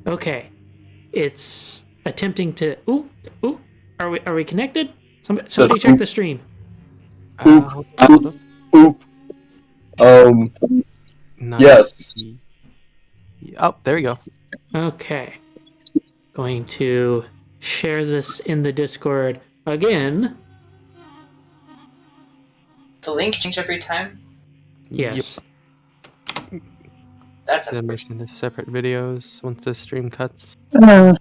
Okay. It's attempting to... Ooh. Are we connected? Somebody check the stream. Oop. Yes. Oh, there we go. Okay. Going to share this in the Discord again. The link change every time? Yes. That's Then we send separate videos once the stream cuts. Well,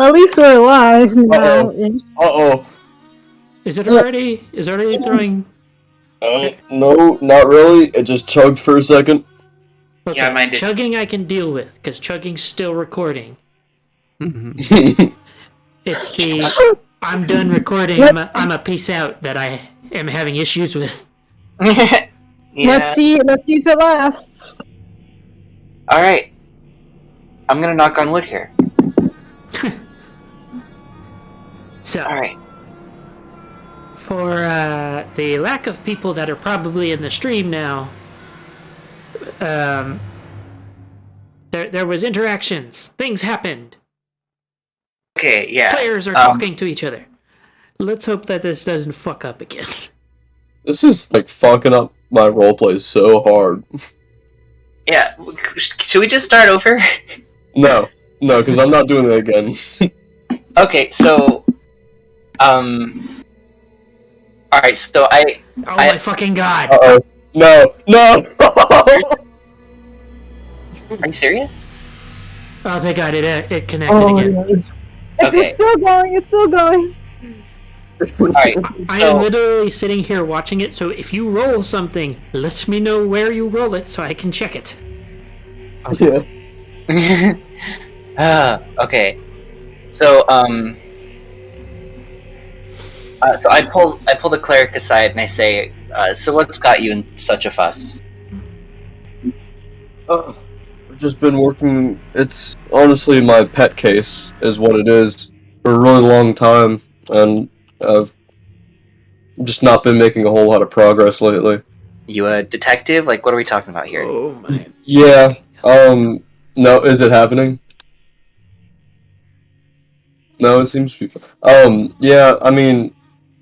at least we're live now. Uh-oh. Is it already? Is it already throwing? No, not really. It just chugged for a second. Okay. Yeah, mine did. Chugging I can deal with, because chugging's still recording. It's the I'm done recording, I'm a peace out that I am having issues with. Yeah. Let's see if it lasts. Alright. I'm gonna knock on wood here. So, Alright. for the lack of people that are probably in the stream now, there was interactions. Things happened. Okay, yeah. Players are talking to each other. Let's hope that this doesn't fuck up again. This is, like, fucking up my roleplay so hard. Yeah, should we just start over? No, because I'm not doing it again. Okay, so... Alright, so Oh my fucking god! Uh-oh. No! Are you serious? Oh thank god, it connected again. Okay. It's still going. Alright, I so... am literally sitting here watching it, so if you roll something, let me know where you roll it so I can check it. Yeah. Okay. So, so I pull the cleric aside and I say, so what's got you in such a fuss? I've just been working. It's honestly my pet case, is what it is, for a really long time, and I've just not been making a whole lot of progress lately. You a detective? Like, what are we talking about here? Oh my. Yeah. No, is it happening? No, it seems to be. Yeah. I mean,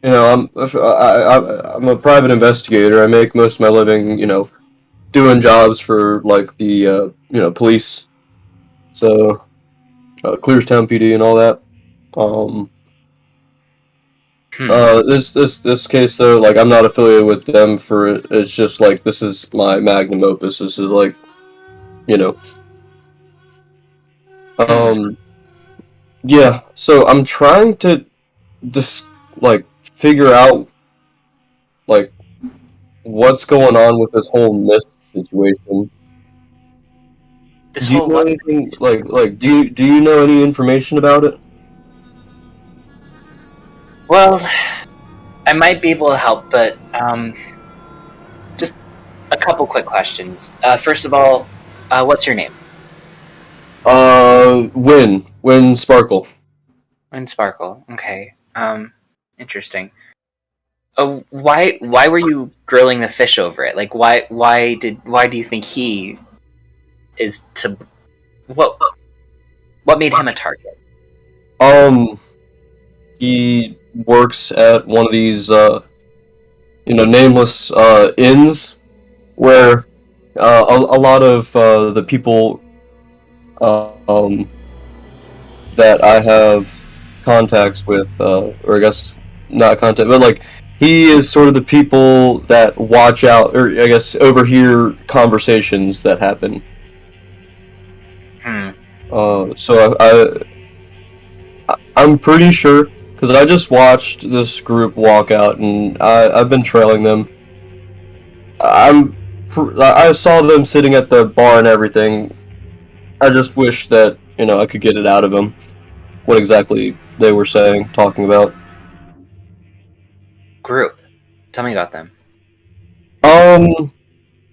you know, I'm a private investigator. I make most of my living, you know, doing jobs for like the police. So, Clearstown PD and all that. This case though, like I'm not affiliated with them for it. It's just like this is my magnum opus. This is like, you know. Yeah. So I'm trying to just like figure out like what's going on with this whole mist situation. This Do you whole know what? anything like do you know any information about it? Well, I might be able to help, but just a couple quick questions. First of all, what's your name? Win Sparkle. Win Sparkle. Okay. Interesting. Why were you grilling the fish over it? Like, why do you think he is to what made him a target? He works at one of these nameless inns where a lot of the people that I have contacts with, or I guess not contact, but like he is sort of the people that watch out, or I guess overhear conversations that happen. So I'm pretty sure, because I just watched this group walk out, and I've been trailing them. I saw them sitting at the bar and everything. I just wish that, I could get it out of them. What exactly they were talking about. Group. Tell me about them.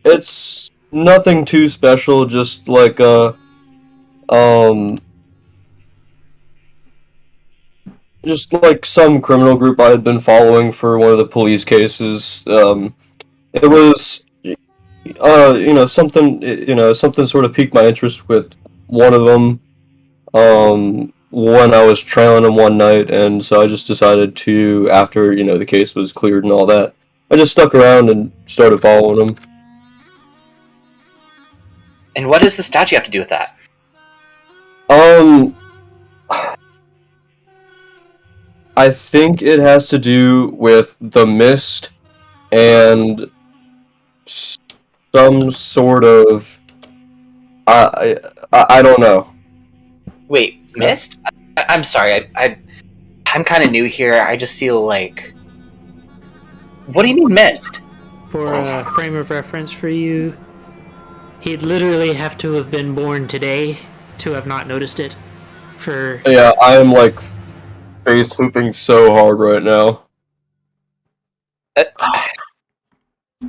It's nothing too special, just like, just like some criminal group I had been following for one of the police cases. It was, something sort of piqued my interest with one of them. when I was trailing him one night, and so I just decided to, after, the case was cleared and all that, I just stuck around and started following him. And what does the statue have to do with that? I think it has to do with the mist and some sort of... I don't know. Wait, mist? I'm sorry, I'm kind of new here. I just feel like... What do you mean mist? For a frame of reference for you, he'd literally have to have been born today to have not noticed it. Yeah, I am like face hooping so hard right now.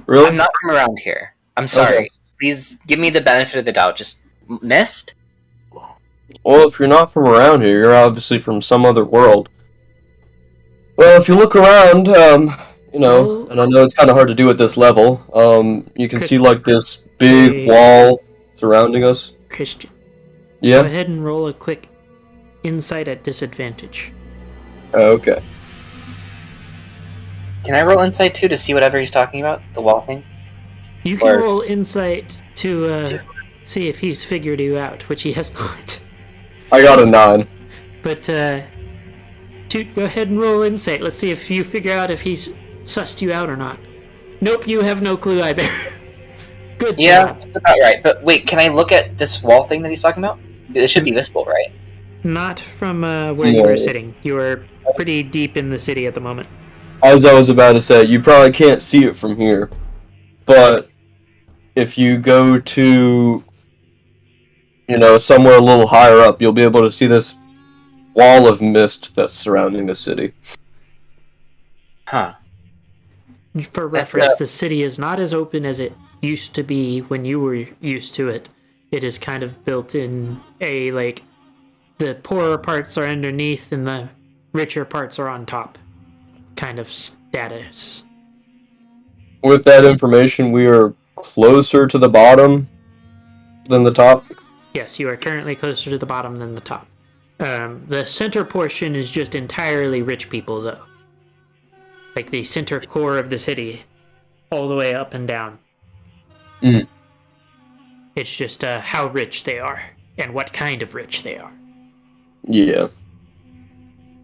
Really? I'm not from around here. I'm sorry. Okay. Please give me the benefit of the doubt. Just mist? Well, if you're not from around here, you're obviously from some other world. Well, if you look around, and I know it's kind of hard to do at this level, you can see like this big wall surrounding us. Christian, Yeah? go ahead and roll a quick insight at disadvantage. Okay. Can I roll insight too to see whatever he's talking about? The wall thing? You can roll insight to see if he's figured you out, which he has not. I got a 9. But, Toot, go ahead and roll insight. Let's see if you figure out if he's sussed you out or not. Nope, you have no clue either. Good Yeah, job. that's about right. But wait, can I look at this wall thing that he's talking about? It should be visible, right? Not from where you were sitting. You were pretty deep in the city at the moment. As I was about to say, you probably can't see it from here, but if you go to, somewhere a little higher up, you'll be able to see this wall of mist that's surrounding the city. Huh. For reference, the city is not as open as it used to be when you were used to it. It is kind of built in the poorer parts are underneath and the richer parts are on top kind of status. With that information, we are closer to the bottom than the top. Yes, you are currently closer to the bottom than the top. The center portion is just entirely rich people, though. Like the center core of the city, all the way up and down. Mm. It's just how rich they are, and what kind of rich they are. Yeah.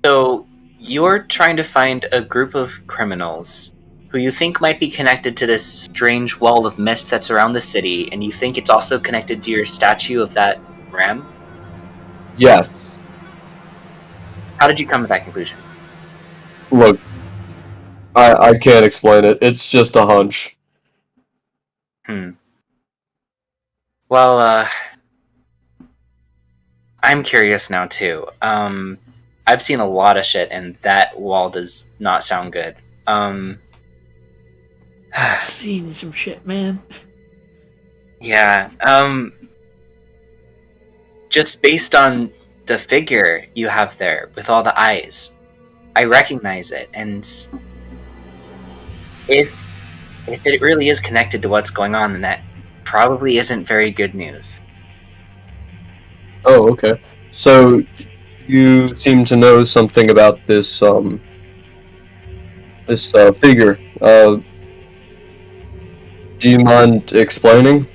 So, you're trying to find a group of criminals who you think might be connected to this strange wall of mist that's around the city, and you think it's also connected to your statue of that ram? Yes. How did you come to that conclusion? Look, I can't explain it. It's just a hunch. Well, I'm curious now, too. I've seen a lot of shit, and that wall does not sound good. I've seen some shit, man. Yeah, just based on the figure you have there, with all the eyes, I recognize it, and if it really is connected to what's going on, then that probably isn't very good news. Oh, okay. So, you seem to know something about this, figure. Do you mind explaining?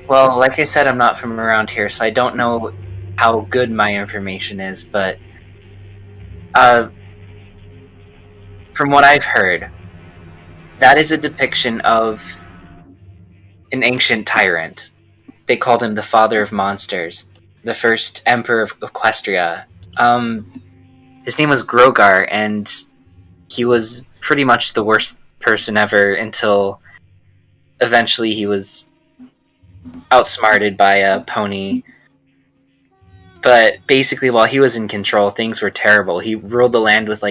Well, like I said, I'm not from around here, so I don't know how good my information is, but from what I've heard, that is a depiction of an ancient tyrant. They called him the Father of Monsters, the first Emperor of Equestria. His name was Grogar, and he was pretty much the worst person ever until eventually he was outsmarted by a pony. But basically, while he was in control, things were terrible. He ruled the land with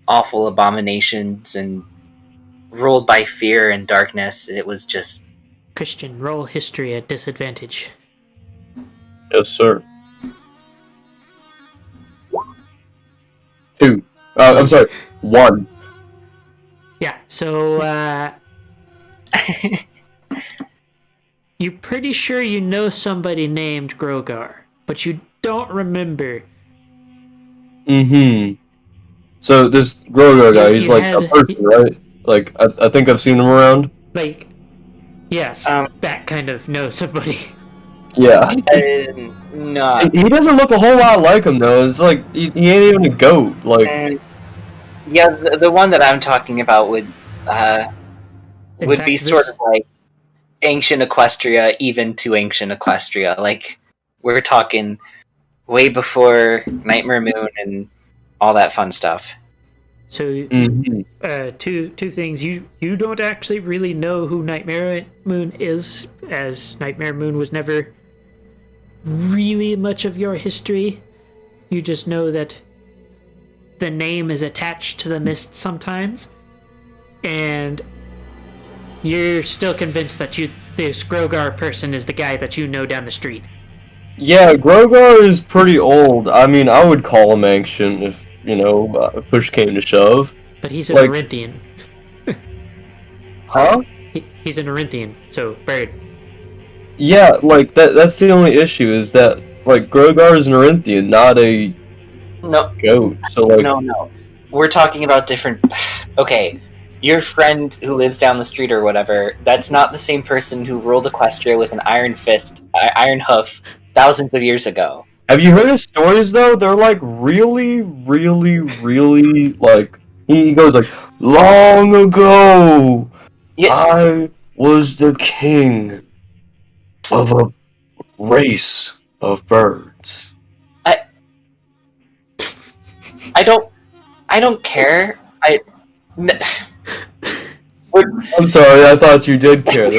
awful abominations and ruled by fear and darkness. It was just... Christian, roll history at disadvantage. Yes, sir. 2. I'm sorry. 1. Yeah, so, you're pretty sure you know somebody named Grogar, but you don't remember. Mm-hmm. So this Grogar guy, he's You like had- a person, right? Like, I think I've seen him around. Like, yes, that kind of knows somebody. Yeah. Not. He doesn't look a whole lot like him, though. It's like, he ain't even a goat. Like, Yeah, the one that I'm talking about would In be fact, sort this- of like ancient Equestria, even to ancient Equestria. Like, we're talking way before Nightmare Moon and all that fun stuff. So, mhm. two things. You don't actually really know who Nightmare Moon is, as Nightmare Moon was never really much of your history. You just know that the name is attached to the mist sometimes, and you're still convinced that this Grogar person is the guy that you know down the street. Yeah, Grogar is pretty old. I mean, I would call him ancient if, push came to shove. But he's an Like- Orinthian. Huh? He's an Orinthian, so bird. Yeah, like, that's the only issue, is that, like, Grogar is an Orinthian, not a No, goat. So, like, no. We're talking about different. Okay, your friend who lives down the street or whatever, that's not the same person who ruled Equestria with an iron fist, iron hoof, thousands of years ago. have you heard his stories, though? They're, like, really, really, really, like, he goes, like, long ago, Yeah, I was the king of a race of birds. I don't care. I'm sorry, I thought you did care.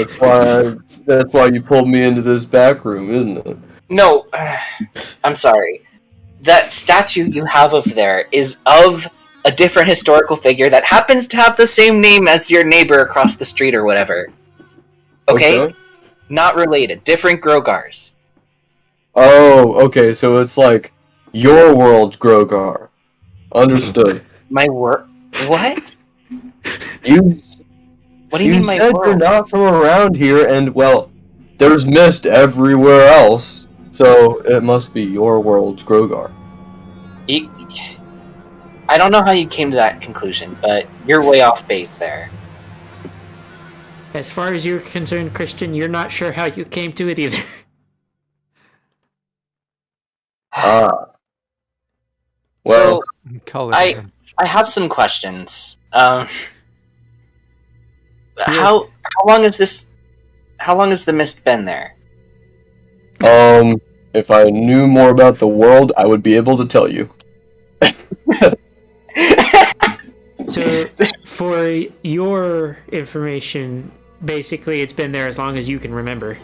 That's why you pulled me into this back room, isn't it? No, I'm sorry. That statue you have of there is of a different historical figure that happens to have the same name as your neighbor across the street or whatever. Okay? Not related. Different Grogars. Oh, okay, so it's like your world's Grogar. Understood. My work? What? You What do you mean my said you're world? not from around here, and, well, there's mist everywhere else, so it must be your world's Grogar. I don't know how you came to that conclusion, but you're way off base there. As far as you're concerned, Christian, you're not sure how you came to it either. Ah. Well, Color. I have some questions. How long is this? How long has the mist been there? if I knew more about the world, I would be able to tell you. So, for your information, basically it's been there as long as you can remember.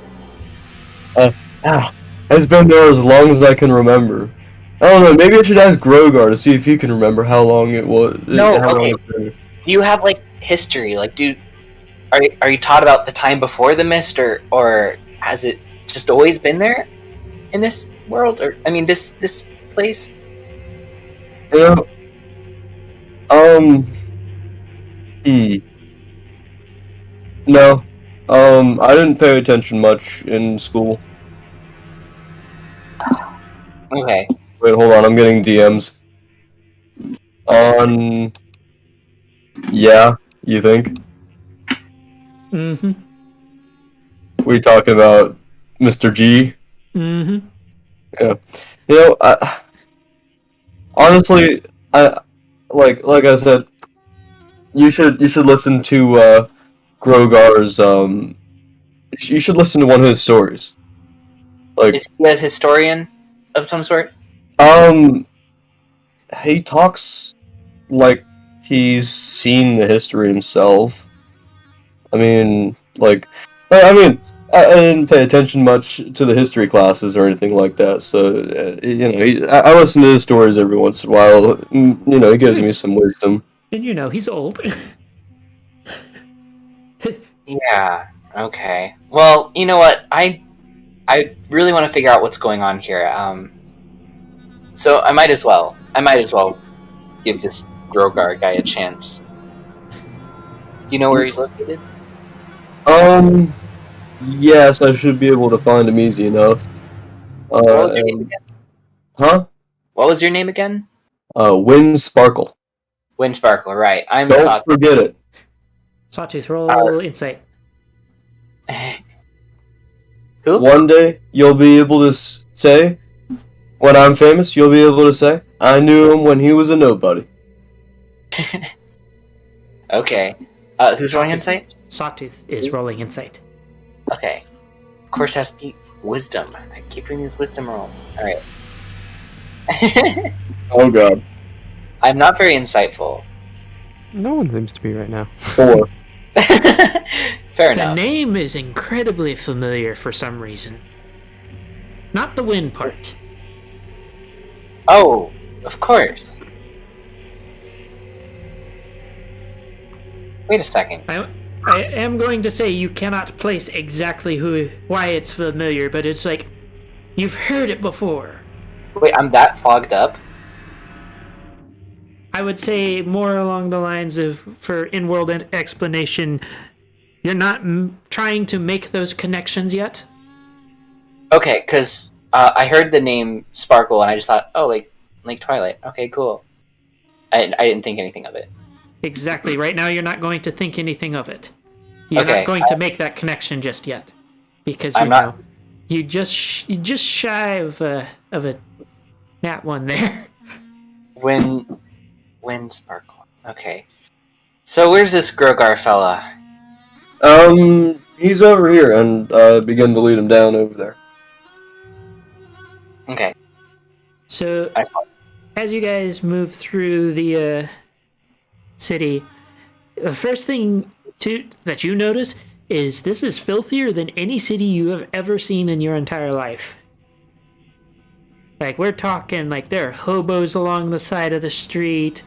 It's been there as long as I can remember. I don't know, maybe I should ask Grogar to see if he can remember how long it was. No, how long okay. it's been. Do you have like history? Like, are you taught about the time before the mist, or has it just always been there in this world, or I mean this place? You know, No. I didn't pay attention much in school. Okay. Wait, hold on, I'm getting DMs. Yeah, you think? Mm-hmm. We talking about Mr. G? Mm-hmm. Yeah. Honestly, like I said, you should listen to Grogar's you should listen to one of his stories. Like, Is he a historian of some sort? he talks like he's seen the history himself. I mean, I didn't pay attention much to the history classes or anything like that, so, I listen to his stories every once in a while, and, he gives me some wisdom. And he's old. Yeah. Okay. Well, you know what? I really want to figure out what's going on here. So I might as well give this Grogar guy a chance. Do you know where he's located? Yes, I should be able to find him easy enough. What was your name And, again? huh? What was your name again? Wind Sparkle. Wind Sparkle, right. I'm Don't Sawtooth. forget it. Sawtooth, roll insight. Who? One day, you'll be able to say, when I'm famous, you'll be able to say, I knew him when he was a nobody. Okay. Who's rolling insight? Sawtooth is rolling insight. Okay. Of course, it has to be wisdom. I keep doing these wisdom rolls. Alright. Oh god. I'm not very insightful. No one seems to be right now. 4. Fair The enough. name is incredibly familiar for some reason. Not the wind part. Oh, of course. Wait a second. I am going to say you cannot place exactly why it's familiar, but it's like you've heard it before. Wait, I'm that fogged up? I would say more along the lines of, for in-world explanation, you're not trying to make those connections yet. Okay, because I heard the name Sparkle and I just thought, oh, like Twilight. Okay, cool. I didn't think anything of it. Exactly. Right now, you're not going to think anything of it. You're Okay, not going to make that connection just yet, because I'm not- you just shy of a nat one there. Wind Sparkle. Okay. So where's this Grogar fella? He's over here, and begin to lead him down over there. Okay. So, as you guys move through the city, the first thing that you notice is this is filthier than any city you have ever seen in your entire life. Like, we're talking, like, there are hobos along the side of the street.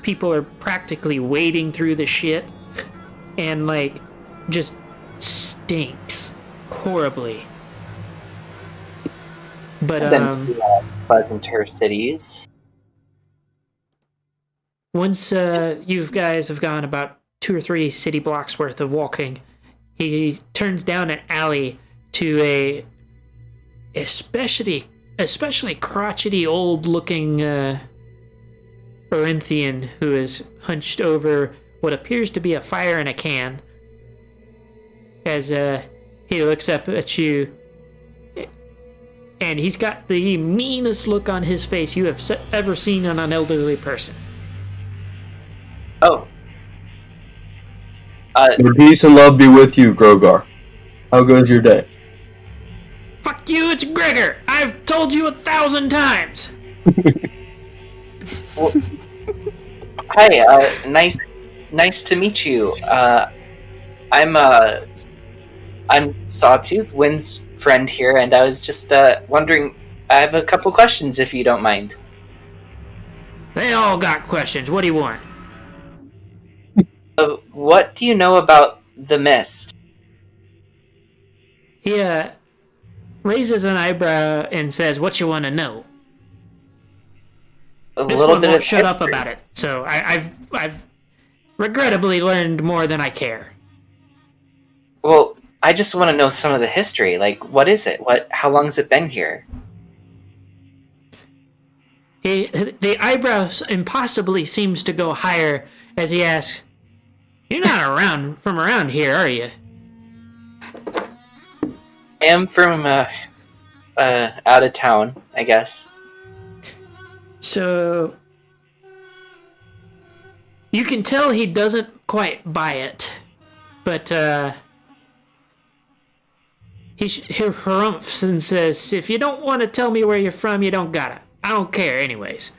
People are practically wading through the shit. And, like, just stinks horribly. But, I've been to pleasanter cities. once you guys have gone about 2 or 3 city blocks worth of walking, he turns down an alley to a especially crotchety old-looking Orinthian who is hunched over what appears to be a fire in a can. As he looks up at you, and he's got the meanest look on his face you have ever seen on an elderly person. Oh. May peace and love be with you, Grogar. How goes your day? Fuck you, it's Gregor! I've told you 1,000 times! Well, hi, nice to meet you. I'm Sawtooth, Wynn's friend here, and I was just wondering. I have a couple questions, if you don't mind. They all got questions. What do you want? What do you know about the mist? He raises an eyebrow and says, "What you want to know?" A This little one bit won't of shut up history. about it. So I've regrettably learned more than I care. Well, I just want to know some of the history. Like, what is it? How long has it been here? The eyebrows impossibly seems to go higher as he asks, "You're not from around here, are you?" I am from out of town, I guess. So you can tell he doesn't quite buy it, but he harumphs and says, "If you don't want to tell me where you're from, you don't gotta. I don't care anyways."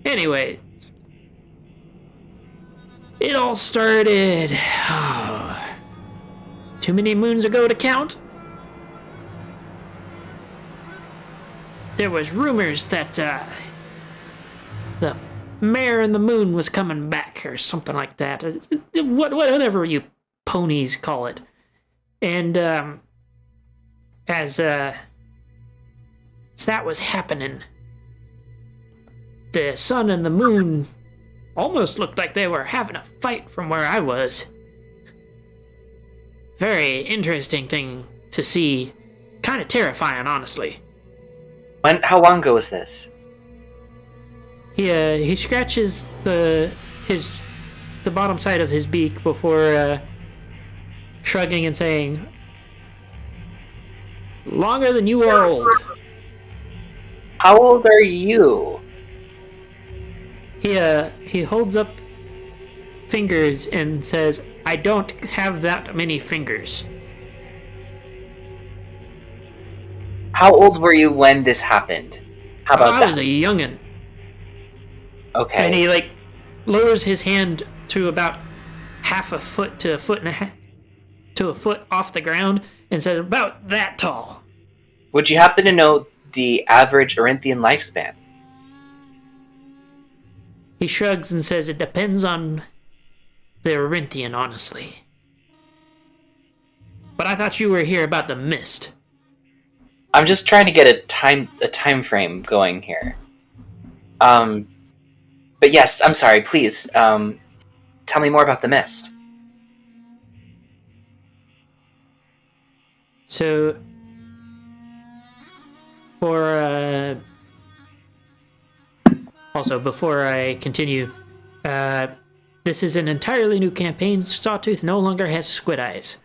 Anyway, it all started too many moons ago to count. There was rumors that the mayor and the moon was coming back or something like that. Whatever you ponies call it. And as that was happening, the sun and the moon almost looked like they were having a fight from where I was. Very interesting thing to see. kind of terrifying, honestly. How long ago was this? He scratches the bottom side of his beak before shrugging and saying, "Longer than you are old." How old are you? He holds up fingers and says, "I don't have that many fingers." How old were you when this happened? How about I that? was a youngin'. Okay. And he lowers his hand to about half a foot to a foot and a half to a foot off the ground and says, "About that tall." Would you happen to know the average Orinthian lifespan? He shrugs and says, "It depends on the Orinthian, honestly. But I thought you were here about the mist." I'm just trying to get a time frame going here. But yes, I'm sorry. Please, tell me more about the mist. So, also, before I continue, this is an entirely new campaign. Sawtooth no longer has squid eyes.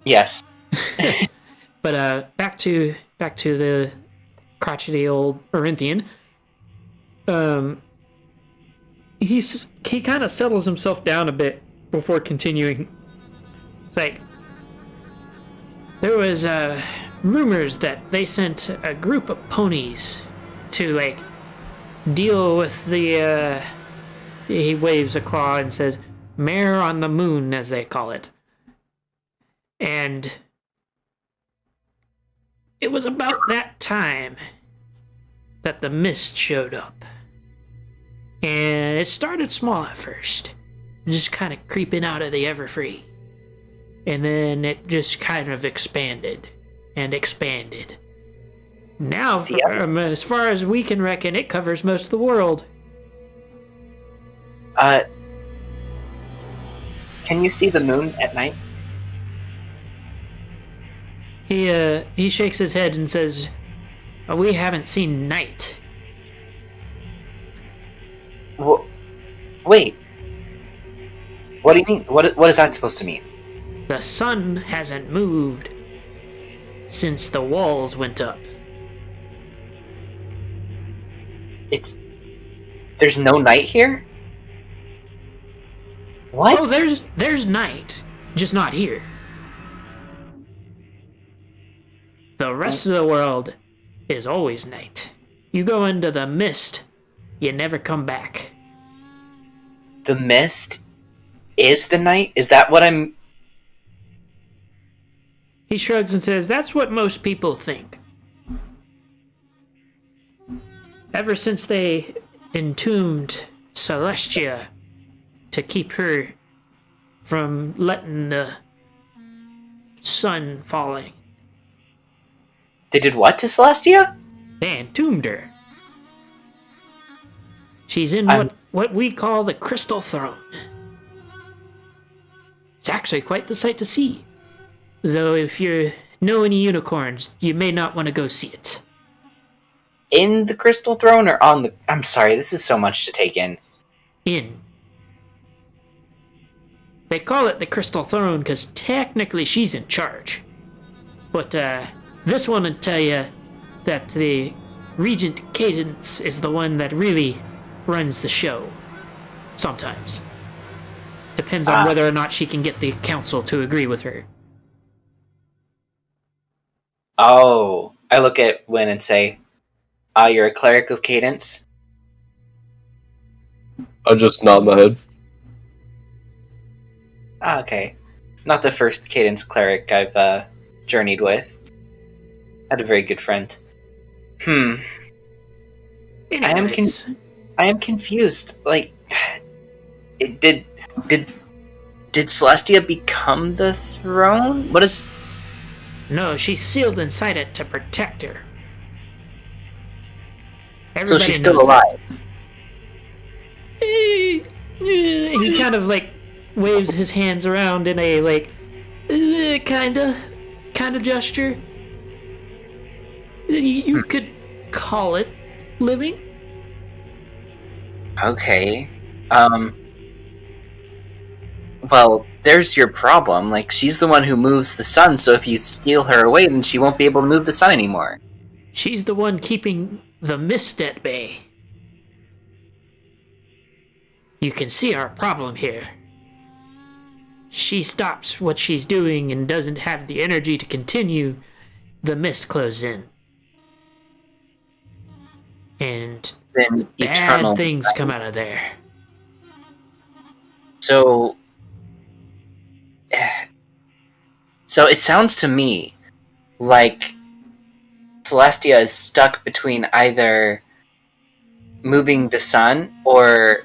Yes. But back to the crotchety old Orinthian. He kind of settles himself down a bit before continuing. It's like, there was rumors that they sent a group of ponies to deal with the he waves a claw and says, "Mare on the moon," as they call it. And it was about that time that the mist showed up. And it started small at first, just kind of creeping out of the Everfree. And then it just kind of expanded and expanded. Now, as far as we can reckon, it covers most of the world. Can you see the moon at night? He shakes his head and says, "We haven't seen night." Wait. What do you mean? What is that supposed to mean? The sun hasn't moved since the walls went up. There's no night here? What? Oh, there's night, just not here. The rest of the world is always night. You go into the mist, you never come back. The mist is the night? Is that what I'm... He shrugs and says, "That's what most people think. Ever since they entombed Celestia to keep her from letting the sun falling. They did what to Celestia? They entombed her. She's in what we call the Crystal Throne. It's actually quite the sight to see. Though if you know any unicorns, you may not want to go see it. In the Crystal Throne or on the... I'm sorry, this is so much to take in. In. They call it the Crystal Throne because technically she's in charge. But this one will tell you that the Regent Cadence is the one that really runs the show. Sometimes. Depends on whether or not she can get the council to agree with her. Oh, I look at Wynn and say, you're a cleric of Cadence? I just nod my head. Okay. Not the first Cadence cleric I've journeyed with. Had a very good friend. Anyways, I am confused. Like, did Celestia become the throne? What is... no, she's sealed inside it to protect her. So she's still knows alive. that. He kind of waves his hands around in a kind of gesture. You could call it living. Okay. Well, there's your problem. Like, she's the one who moves the sun, so if you steal her away, then she won't be able to move the sun anymore. She's the one keeping the mist at bay. You can see our problem here. She stops what she's doing and doesn't have the energy to continue, the mist closes in. And Then bad eternal things come out of there. So it sounds to me like Celestia is stuck between either moving the sun or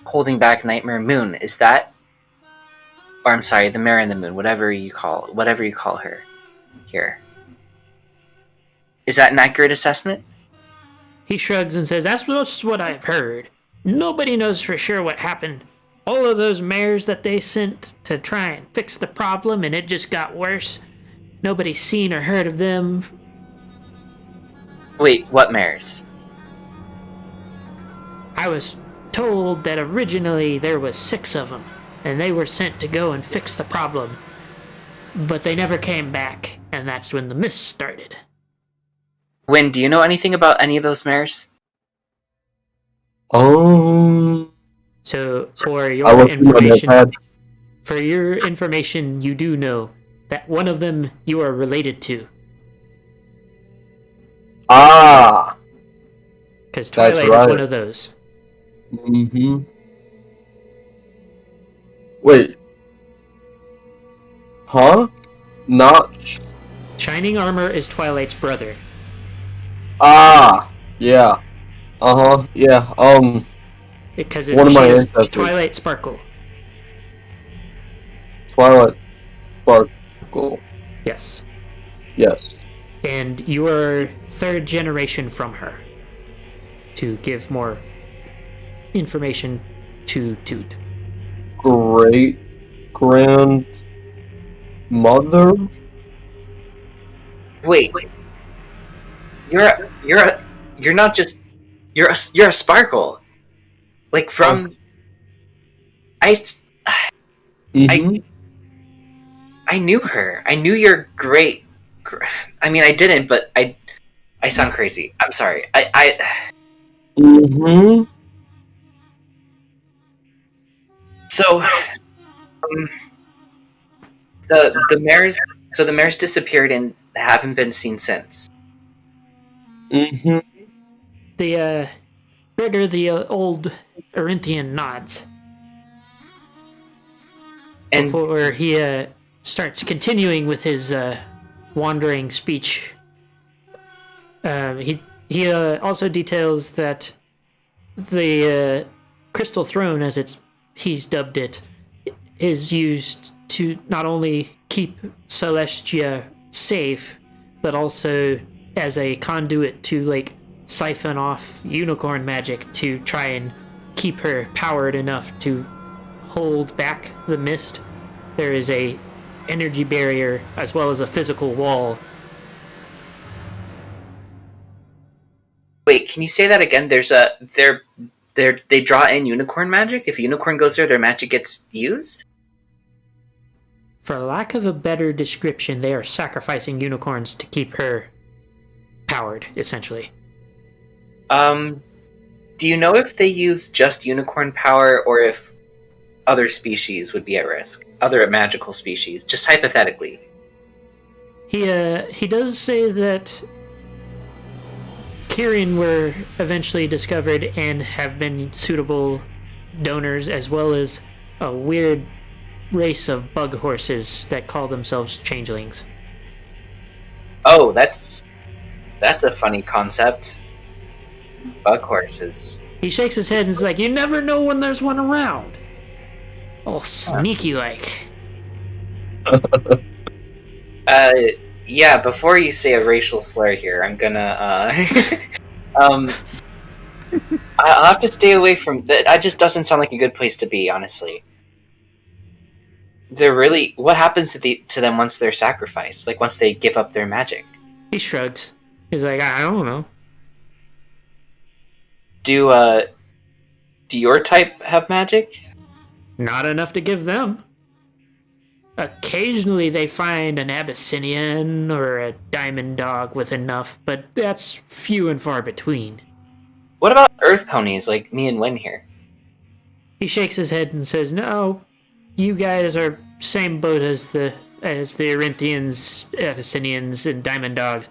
holding back Nightmare Moon. Is that, or I'm sorry, the Mare and the Moon, whatever you call her here. Is that an accurate assessment? He shrugs and says, "That's just what I've heard. Nobody knows for sure what happened. All of those mares that they sent to try and fix the problem, and it just got worse. Nobody's seen or heard of them." Wait, what mares? I was told that originally there was 6 of them, and they were sent to go and fix the problem. But they never came back, and that's when the mist started. Wynn, do you know anything about any of those mares? So, for I your looked through my information, you do know that one of them you are related to. Ah! Because That's Twilight right. is one of those. Mm-hmm. Wait. Huh? Not... Shining Armor is Twilight's brother. Ah! Yeah. Uh-huh. Yeah. Because One of she my is ancestors. Twilight Sparkle. Twilight Sparkle. Yes. Yes. And you are 3rd generation from her. To give more information to Toot. Great grandmother? Wait. You're not just you're a Sparkle. Like from Mm-hmm. I knew her. I knew your great. I mean, I didn't, but I sound crazy. I'm sorry. Mm-hmm. So the mares. So the mares disappeared and haven't been seen since. Mm-hmm. The Gregor, the old Erinthian, nods. And Before he starts continuing with his wandering speech, he also details that the Crystal Throne, as he's dubbed it, is used to not only keep Celestia safe, but also as a conduit to siphon off unicorn magic to try and keep her powered enough to hold back the mist. There is a energy barrier as well as a physical wall. wait, can you say that again? They draw in unicorn magic. If a unicorn goes there, their magic gets used. For lack of a better description, they are sacrificing unicorns to keep her powered, essentially. Do you know if they use just unicorn power or if other species would be at risk? Other magical species, just hypothetically. He does say that Kirin were eventually discovered and have been suitable donors, as well as a weird race of bug horses that call themselves changelings. Oh, that's a funny concept. Bug horses. He shakes his head and is like, "You never know when there's one around." All sneaky like. Yeah, before you say a racial slur here, I'm gonna, I'll have to stay away from that. That just doesn't sound like a good place to be, honestly. They're really... What happens to them once they're sacrificed? Like, once they give up their magic? He shrugs. He's like, I don't know. Do your type have magic? Not enough to give them. Occasionally they find an Abyssinian or a diamond dog with enough, but that's few and far between. What about earth ponies like me and Win here? He shakes his head and says, no, you guys are same boat as the Arinthians, Abyssinians, and diamond dogs.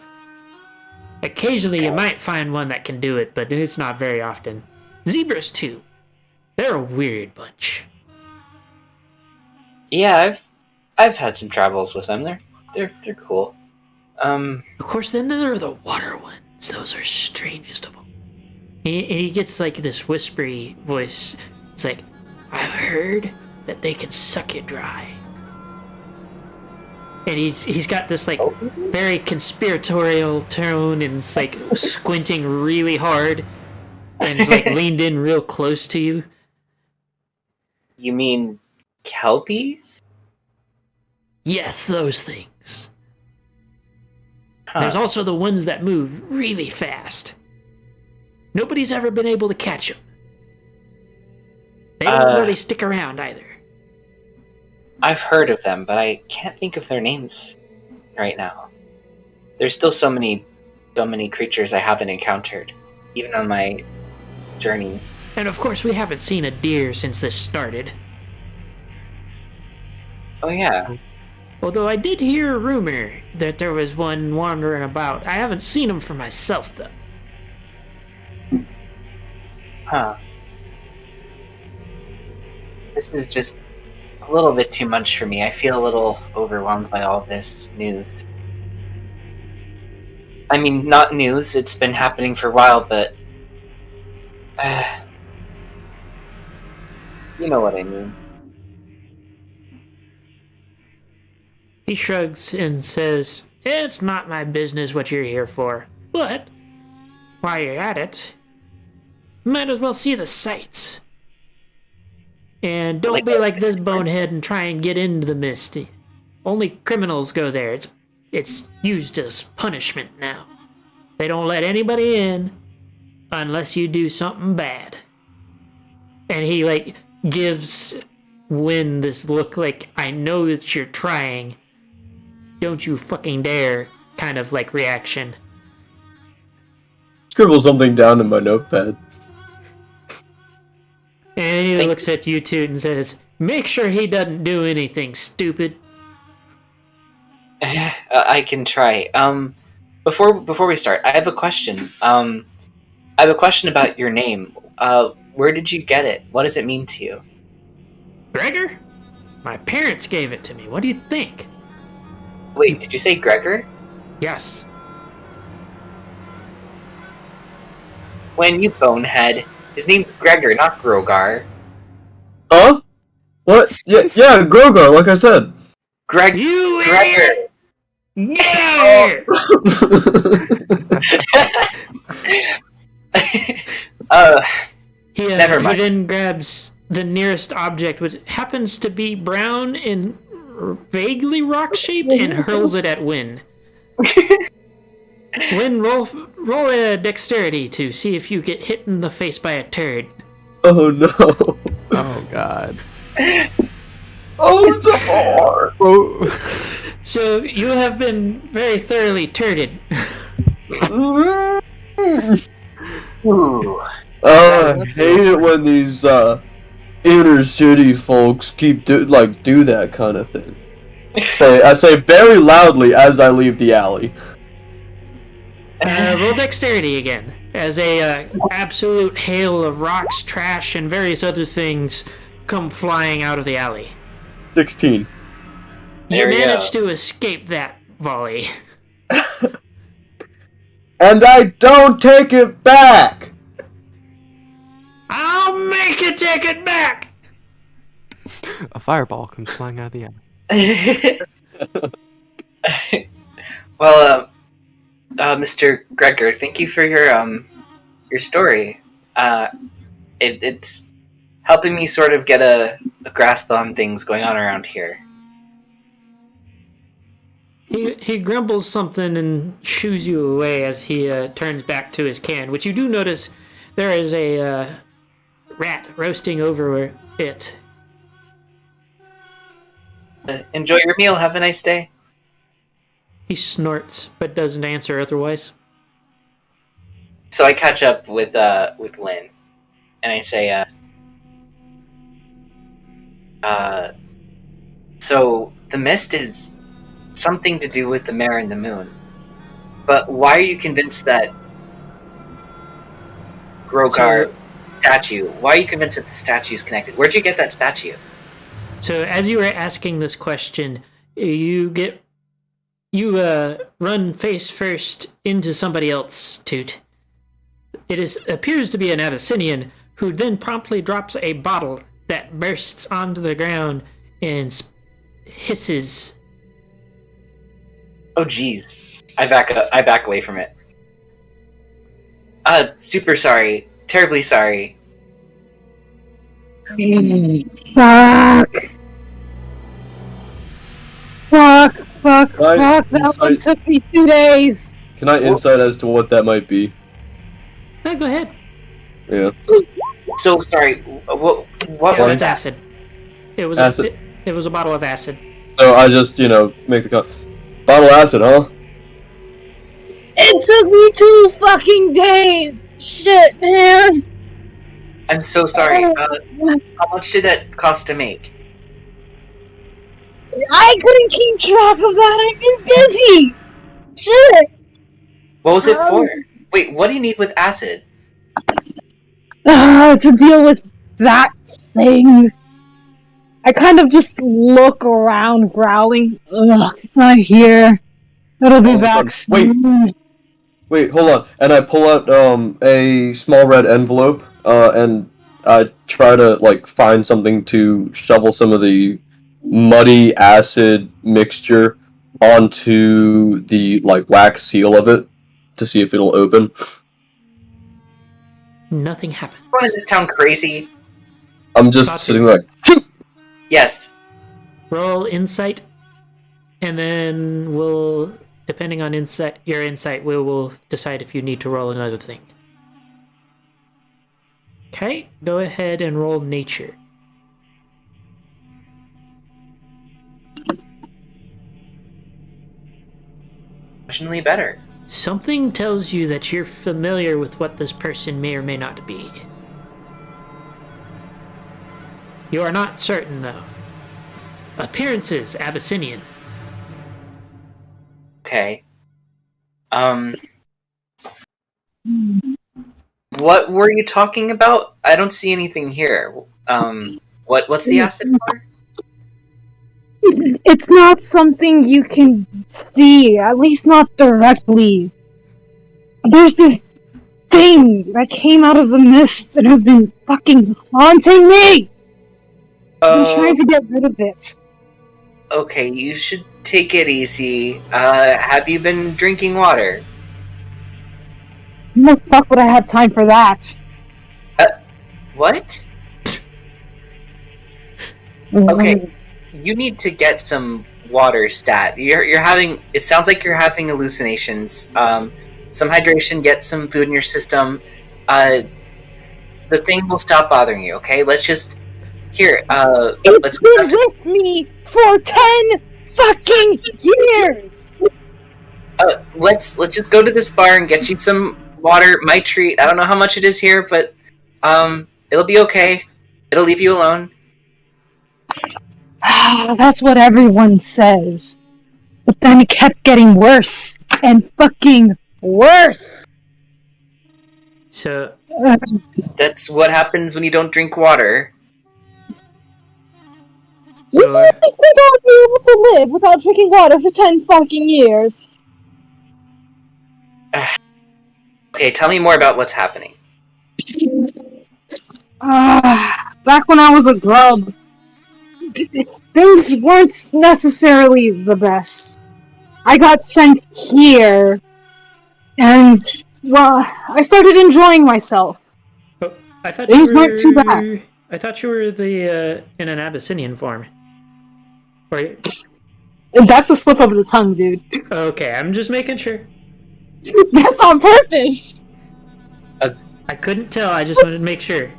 Occasionally you might find one that can do it, but it's not very often. Zebras too. They're a weird bunch. Yeah, I've had some travels with them. They're cool. Of course, then there are the water ones. Those are strangest of all. He gets like this whispery voice. It's like, I've heard that they can suck you dry. And he's got this like very conspiratorial tone, and it's like squinting really hard, and it's like leaned in real close to you. You mean kelpies? Yes, those things. Huh. There's also the ones that move really fast. Nobody's ever been able to catch them. They don't really stick around either. I've heard of them, but I can't think of their names right now. There's still so many creatures I haven't encountered, even on my journeys. And of course, we haven't seen a deer since this started. Oh yeah. Although I did hear a rumor that there was one wandering about. I haven't seen him for myself, though. Huh. This is just a little bit too much for me. I feel a little overwhelmed by all this news. I mean, not news, it's been happening for a while, but... you know what I mean. He shrugs and says, it's not my business what you're here for. But, while you're at it, might as well see the sights. And don't be like this bonehead and try and get into the mist. Only criminals go there. It's used as punishment now. They don't let anybody in unless you do something bad. And he, like, gives Win this look like, I know that you're trying. Don't you fucking dare kind of, like, reaction. Scribble something down in my notepad. And he looks at you two and says, make sure he doesn't do anything stupid. I can try. Before we start, I have a question. I have a question about your name. Where did you get it? What does it mean to you? Gregor? My parents gave it to me. What do you think? Wait, did you say Gregor? Yes. When you bonehead. His name's Gregor, not Grogar. Huh? What? Yeah, Grogar, like I said. You Gregor! Get out of here! Never mind. He then grabs the nearest object, which happens to be brown and vaguely rock-shaped, and hurls it at Win. Win, roll a dexterity to see if you get hit in the face by a turd. Oh no. Oh god. Oh, it's a hard. Oh. So you have been very thoroughly turded. Ooh. I hate it when these inner city folks keep do that kind of thing. I say very loudly as I leave the alley. Roll dexterity again, as a absolute hail of rocks, trash, and various other things come flying out of the alley. 16. You managed to escape that volley. And I don't take it back! I'll make you take it back! A fireball comes flying out of the alley. Well, Mr. Gregor, thank you for your story. It's helping me sort of get a grasp on things going on around here. He grumbles something and shoos you away as he turns back to his can, which you do notice there is a rat roasting over it. Enjoy your meal. Have a nice day. He snorts, but doesn't answer otherwise. So I catch up with Lynn, and I say, so the mist is something to do with the mare and the moon. But why are you convinced that Grogar statue? Why are you convinced that the statue is connected? Where'd you get that statue? So as you were asking this question, you run face first into somebody else, Toot. It appears to be an Abyssinian, who then promptly drops a bottle that bursts onto the ground and hisses. Oh, jeez. I back away from it. Super sorry. Terribly sorry. Fuck. Fuck. Right, That one took me 2 days. Can I insight as to what that might be? No, go ahead. Yeah. So sorry. What It was was that? acid. It was Acid. It was a bottle of acid. So I just, make the bottle of acid, huh? It took me 2 fucking days. Shit, man. I'm so sorry. How much did that cost to make? I couldn't keep track of that. I've been busy. Shit. What was it for? Wait, what do you need with acid? To deal with that thing. I kind of just look around, growling. Ugh, it's not here. It'll be back soon. Wait, hold on. And I pull out a small red envelope, and I try to find something to shovel some of the muddy acid mixture onto the wax seal of it to see if it'll open. Nothing happened. Why is this town crazy? I'm just Sawtooth. sitting like, Yes. Roll insight, and then we'll, depending on your insight, we will decide if you need to roll another thing. Okay, go ahead and roll nature. Fortunately better. Something tells you that you're familiar with what this person may or may not be. You are not certain, though. Appearances, Abyssinian. Okay. What were you talking about? I don't see anything here. What's the acid for? It's not something you can see, at least not directly. There's this thing that came out of the mist and has been fucking haunting me! I'm trying to get rid of it. Okay, you should take it easy. Have you been drinking water? No fuck would I have time for that. What? Okay, you need to get some water stat. You're having. It sounds like you're having hallucinations. Some hydration. Get some food in your system. The thing will stop bothering you. Okay, let's just. Here. It's been with me for 10 fucking years. Let's just go to this bar and get you some water. My treat. I don't know how much it is here, but it'll be okay. It'll leave you alone. That's what everyone says. But then it kept getting worse and fucking worse. So, That's what happens when you don't drink water. You really think I'll be able to live without drinking water for 10 fucking years? Okay, tell me more about what's happening. Back when I was a grub, things weren't necessarily the best. I got sent here, and, well, I started enjoying myself. I thought Things you weren't too bad. I thought you were in an Abyssinian form. Or That's a slip of the tongue, dude. Okay, I'm just making sure. That's on purpose. I couldn't tell. I just wanted to make sure.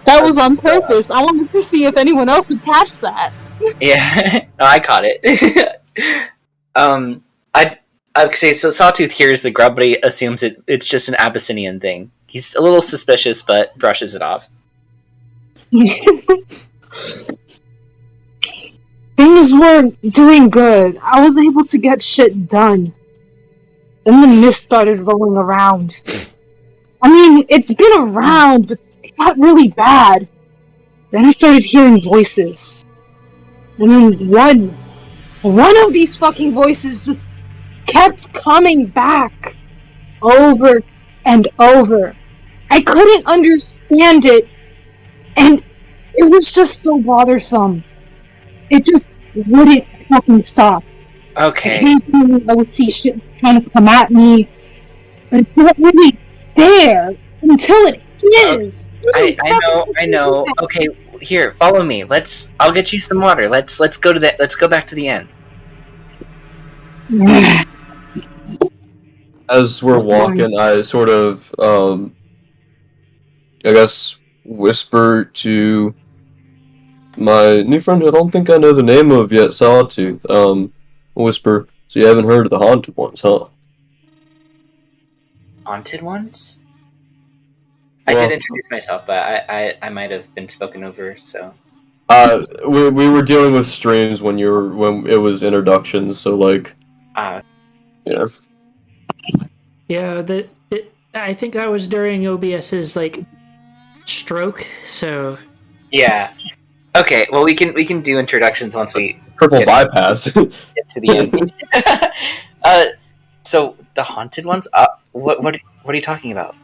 That was on purpose. I wanted to see if anyone else would catch that. Yeah, no, I caught it. I'd say so. Sawtooth hears the grub, but he assumes it's just an Abyssinian thing. He's a little suspicious, but brushes it off. Things were doing good. I was able to get shit done. Then the mist started rolling around. I mean, it's been around, but it got really bad. Then I started hearing voices. And then one of these fucking voices just kept coming back. Over and over. I couldn't understand it. And it was just so bothersome. It just wouldn't fucking stop. Okay. Occasionally I would see shit trying to come at me, but it's not really there until it is. I know. Okay, here, follow me. I'll get you some water. Let's go back to the inn. As we're walking, I sort of, I guess, whisper to my new friend who I don't think I know the name of yet, Sawtooth. Whisper, so you haven't heard of the haunted ones, huh? Haunted ones? I did introduce myself, but I might have been spoken over, so... We were dealing with streams when it was introductions, so like... yeah. Yeah, I think that was during OBS's, like, stroke, so... Yeah. Okay, well, we can do introductions once we... Triple bypass. Get to the end. So, the haunted ones? What are you talking about?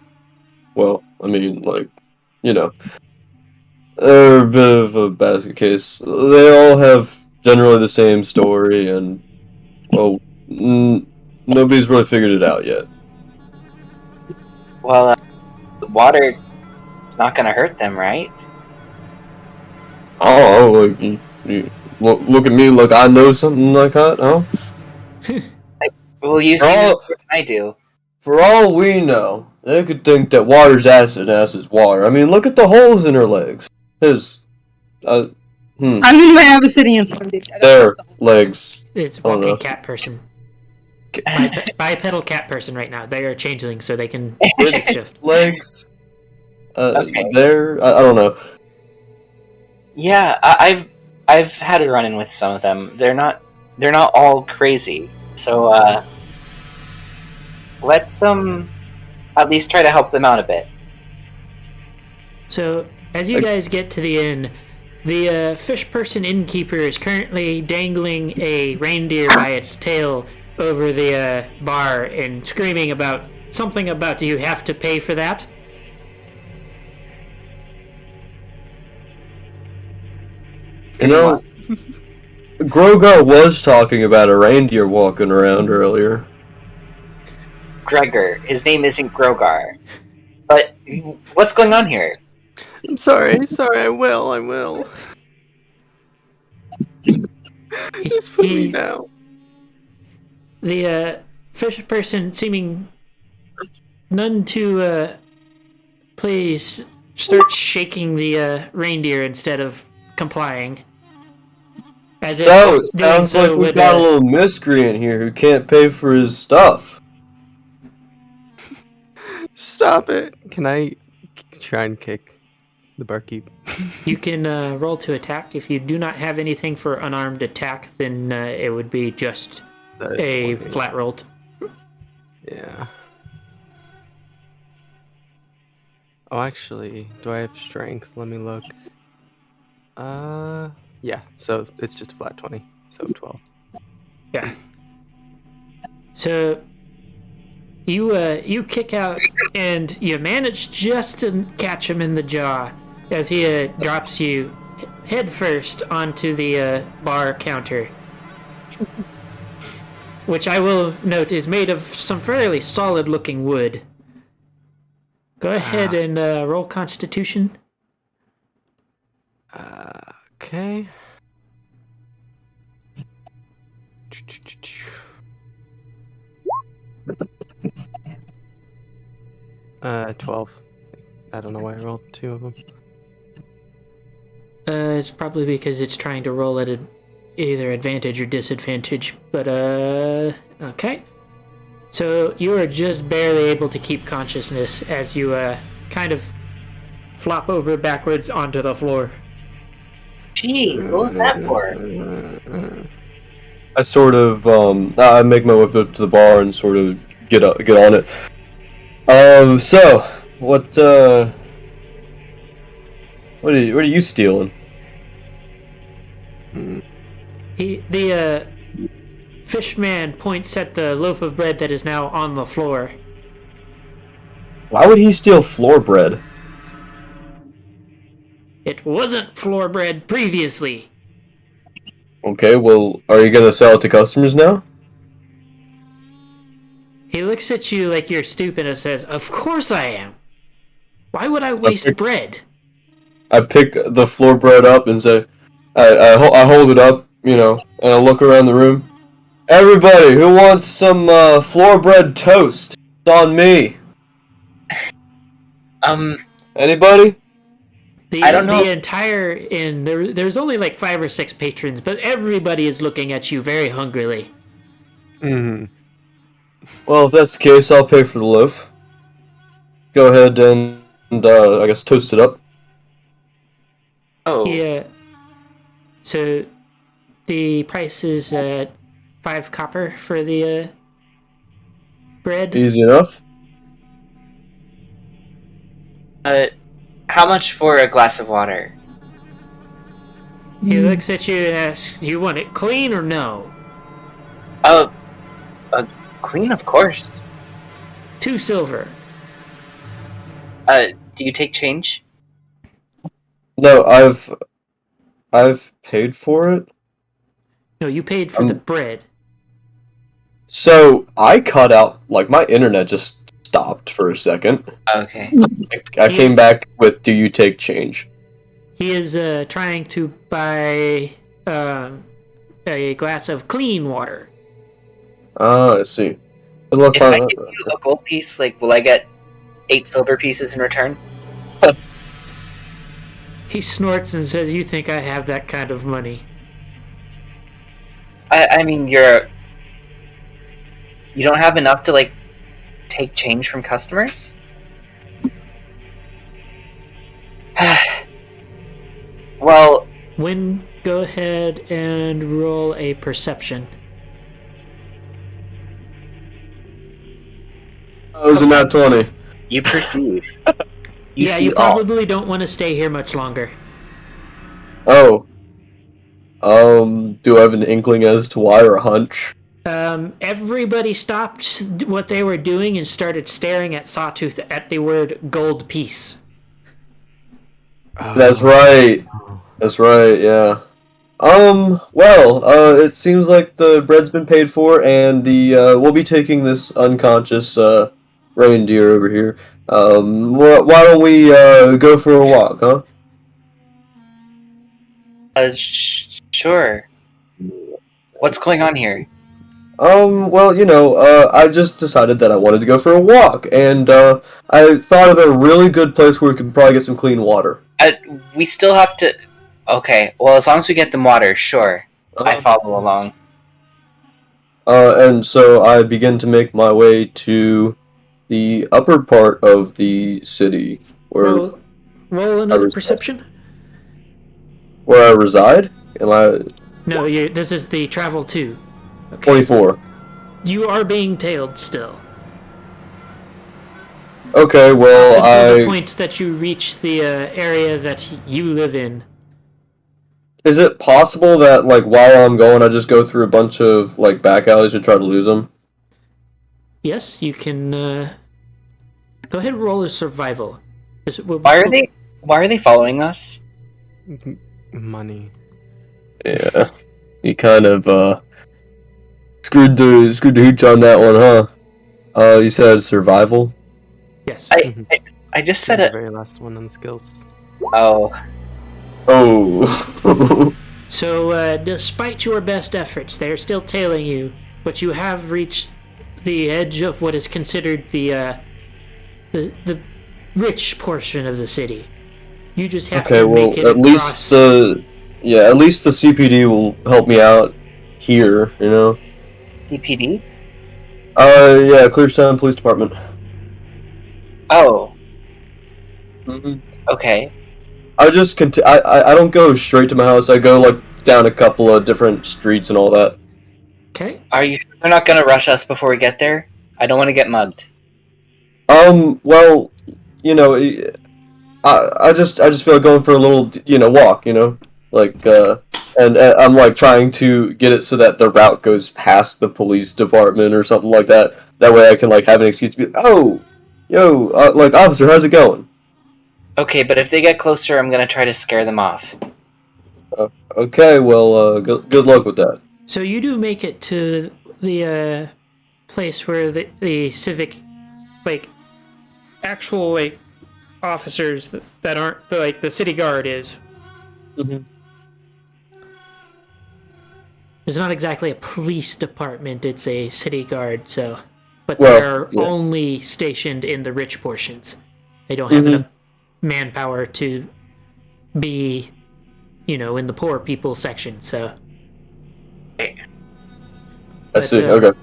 Well, I mean, like, you know... They're a bit of a basket case. They all have generally the same story, and... well, nobody's really figured it out yet. Well, the water is not going to hurt them, right? Oh, like, you look at me like I know something like that, huh? Well, you see more than I do. For all we know, they could think that water's acid and acid's water. I mean, look at the holes in her legs. I mean, my Abyssinian friend. Their legs. It's walking cat person. Bipedal cat person right now. They are changeling, so they can shift. Legs. Okay. I don't know. Yeah, I've had a run-in with some of them. They're not all crazy. So let's at least try to help them out a bit. So as you guys get to the inn, the fish person innkeeper is currently dangling a reindeer by its tail over the bar and screaming about something about, do you have to pay for that? You know, Grogar was talking about a reindeer walking around earlier. Gregor. His name isn't Grogar. But what's going on here? I'm sorry, I will. Just put me down. The fish person, seeming none too pleased, starts shaking the reindeer instead of complying. As if So, it doing sounds so like we with got a little miscreant here who can't pay for his stuff. Stop it. Can I try and kick the barkeep? You can roll to attack. If you do not have anything for unarmed attack, then it would be just a 20. flat roll. Yeah. Oh, actually, do I have strength? Let me look. Yeah, so it's just a flat 20, so 12. Yeah. So you kick out and you manage just to catch him in the jaw as he drops you head first onto the bar counter, which I will note is made of some fairly solid looking wood. Go ahead and roll Constitution. Okay. 12. I don't know why I rolled 2 of them. It's probably because it's trying to roll at either advantage or disadvantage. But okay. So you are just barely able to keep consciousness as you kind of flop over backwards onto the floor. Jeez, what was that for? I sort of I make my way up to the bar and sort of get on it. So what are you stealing? The fishman points at the loaf of bread that is now on the floor. Why would he steal floor bread? It wasn't floor bread previously. Okay, well, are you gonna sell it to customers now? He looks at you like you're stupid and says, "Of course I am. Why would I waste bread?" I pick the floor bread up and say, I hold it up, and I look around the room. Everybody, who wants some floor bread toast? It's on me. Anybody? I don't know. The entire inn, there's only like 5 or 6 patrons, but everybody is looking at you very hungrily. Mm-hmm. Well, if that's the case, I'll pay for the loaf. Go ahead and I guess toast it up. Oh. Yeah. So the price is 5 copper for the bread. Easy enough. How much for a glass of water? He looks at you and asks, "You want it clean or no?" Clean, of course. 2 silver. Do you take change? No, I've paid for it. No, you paid for the bread. So I cut out, my internet just stopped for a second. Okay. I came back with, "Do you take change?" He is trying to buy a glass of clean water. Ah, I see. Good luck If I finding give that. you a gold piece, will I get 8 silver pieces in return? He snorts and says, "You think I have that kind of money?" I mean, you don't have enough to, take change from customers? Well... Go ahead and roll a perception. Oh, it was a nat 20. You perceive. You yeah, see you all. probably don't want to stay here much longer. Oh. Do I have an inkling as to why or a hunch? Everybody stopped what they were doing and started staring at Sawtooth at the word gold piece. That's right. That's right, yeah. Well, it seems like the bread's been paid for, and we'll be taking this unconscious, reindeer over here. Why don't we, go for a walk, huh? Sure. What's going on here? Well, I just decided that I wanted to go for a walk, and, I thought of a really good place where we could probably get some clean water. We still have to... Okay, well, as long as we get them water, sure. I follow along. And so I begin to make my way to the upper part of the city, Roll another perception. Where I reside. Am I? No, this is the travel to. Okay. 24. You are being tailed still. Okay, well, Until the point that you reach the area that you live in. Is it possible that, while I'm going, I just go through a bunch of, back alleys to try to lose them? Yes, you can, go ahead and roll a survival. Why are they following us? Money. Yeah. You kind of, screwed the hooch on that one, huh? You said survival? Yes. I just said The it. very last one on skills. Oh. Oh. So, despite your best efforts, they're still tailing you, but you have reached the edge of what is considered the rich portion of the city. You just have Okay, to well, make it at across. at least the CPD will help me out here, you know? DPD? Yeah, Clearstown Police Department. Oh, Mm-hmm. okay. I just I don't go straight to my house. I go, like, down a couple of different streets and all that. Okay. Are you sure they're not gonna rush us before we get there? I don't want to get mugged. Well, you know, I just feel like going for a little, you know, walk, you know? Like, and I'm, like, trying to get it so that the route goes past the police department or something like that. That way I can, like, have an excuse to be, oh, yo, like, officer, how's it going? Okay, but if they get closer, I'm gonna try to scare them off. Okay, well, good luck with that. So you do make it to the place where the civic, like, actual, like, officers that aren't like the city guard is. Mm-hmm. It's not exactly a police department; it's a city guard. So, but Well, they're yeah. only stationed in the rich portions. They don't have enough manpower to be, you know, in the poor people section. So, I see, okay.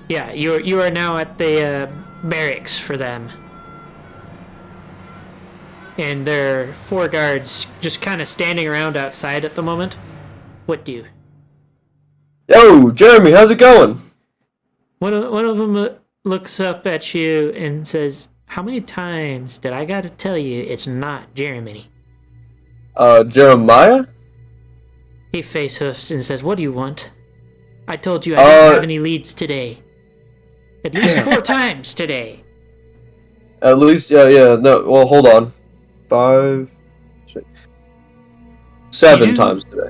yeah, you are now at the barracks for them. And there are 4 guards just kind of standing around outside at the moment. What do? Yo, Jeremy, how's it going? One of them looks up at you and says, "How many times did I gotta tell you it's not Jeremy?" Jeremiah? He face hoofs and says, "What do you want? I told you I didn't have any leads today. At least 4 times today." At least, yeah, no, well, hold on. 5, 6, 7 times today.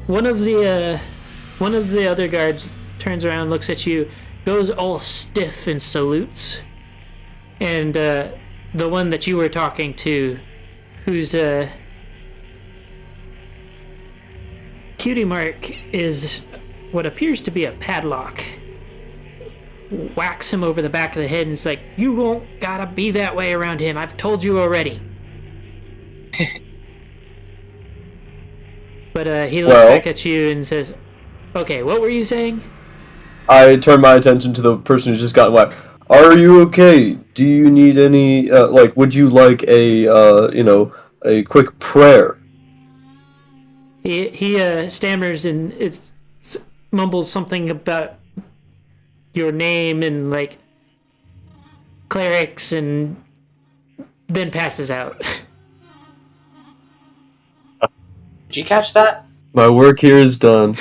One of the other guards turns around, looks at you, goes all stiff and salutes. And the one that you were talking to, who's cutie mark is what appears to be a padlock, whacks him over the back of the head and is like, "You won't gotta be that way around him. I've told you already." But he looks back at you and says, "Okay, what were you saying?" I turn my attention to the person who's just gotten whacked. Are you okay? Do you need any, would you like a quick prayer? He stammers and mumbles something about your name and, like, clerics, and then passes out. Did you catch that? My work here is done.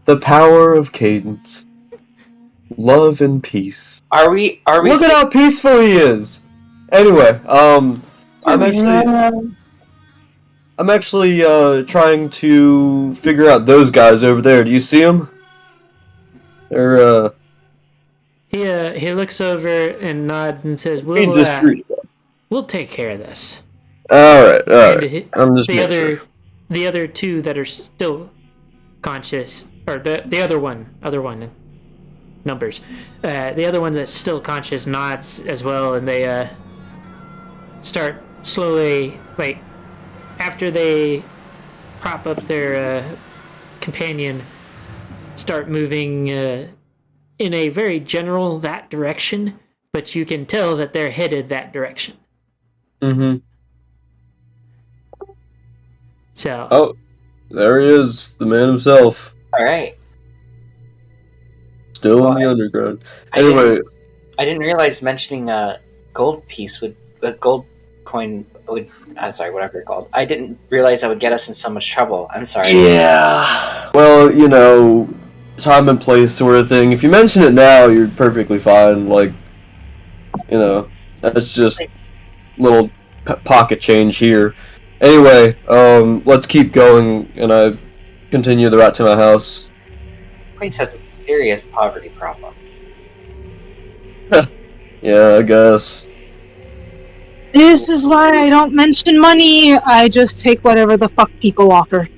The power of cadence. Love and peace. Are we Look at how peaceful he is! Anyway, I'm actually trying to figure out those guys over there. Do you see them? They're, He looks over and nods and says, being discreet. "We'll take care of this." Alright. And I'm just making sure. the other 2 that are still conscious, or the other one numbers. The other one that's still conscious nods as well, and they start slowly, like, after they prop up their companion, start moving in a very general that direction, but you can tell that they're headed that direction. Mm-hmm. So. Oh, there he is, the man himself. All right. Still in the underground. I didn't realize mentioning a gold coin would. I'm sorry, whatever you're called. I didn't realize that would get us in so much trouble. I'm sorry. Yeah. Well, you know, time and place sort of thing. If you mention it now, you're perfectly fine. Like, you know, that's just little pocket change here. Anyway, let's keep going, and I continue the route to my house. Queens has a serious poverty problem. Yeah, I guess. This is why I don't mention money. I just take whatever the fuck people offer.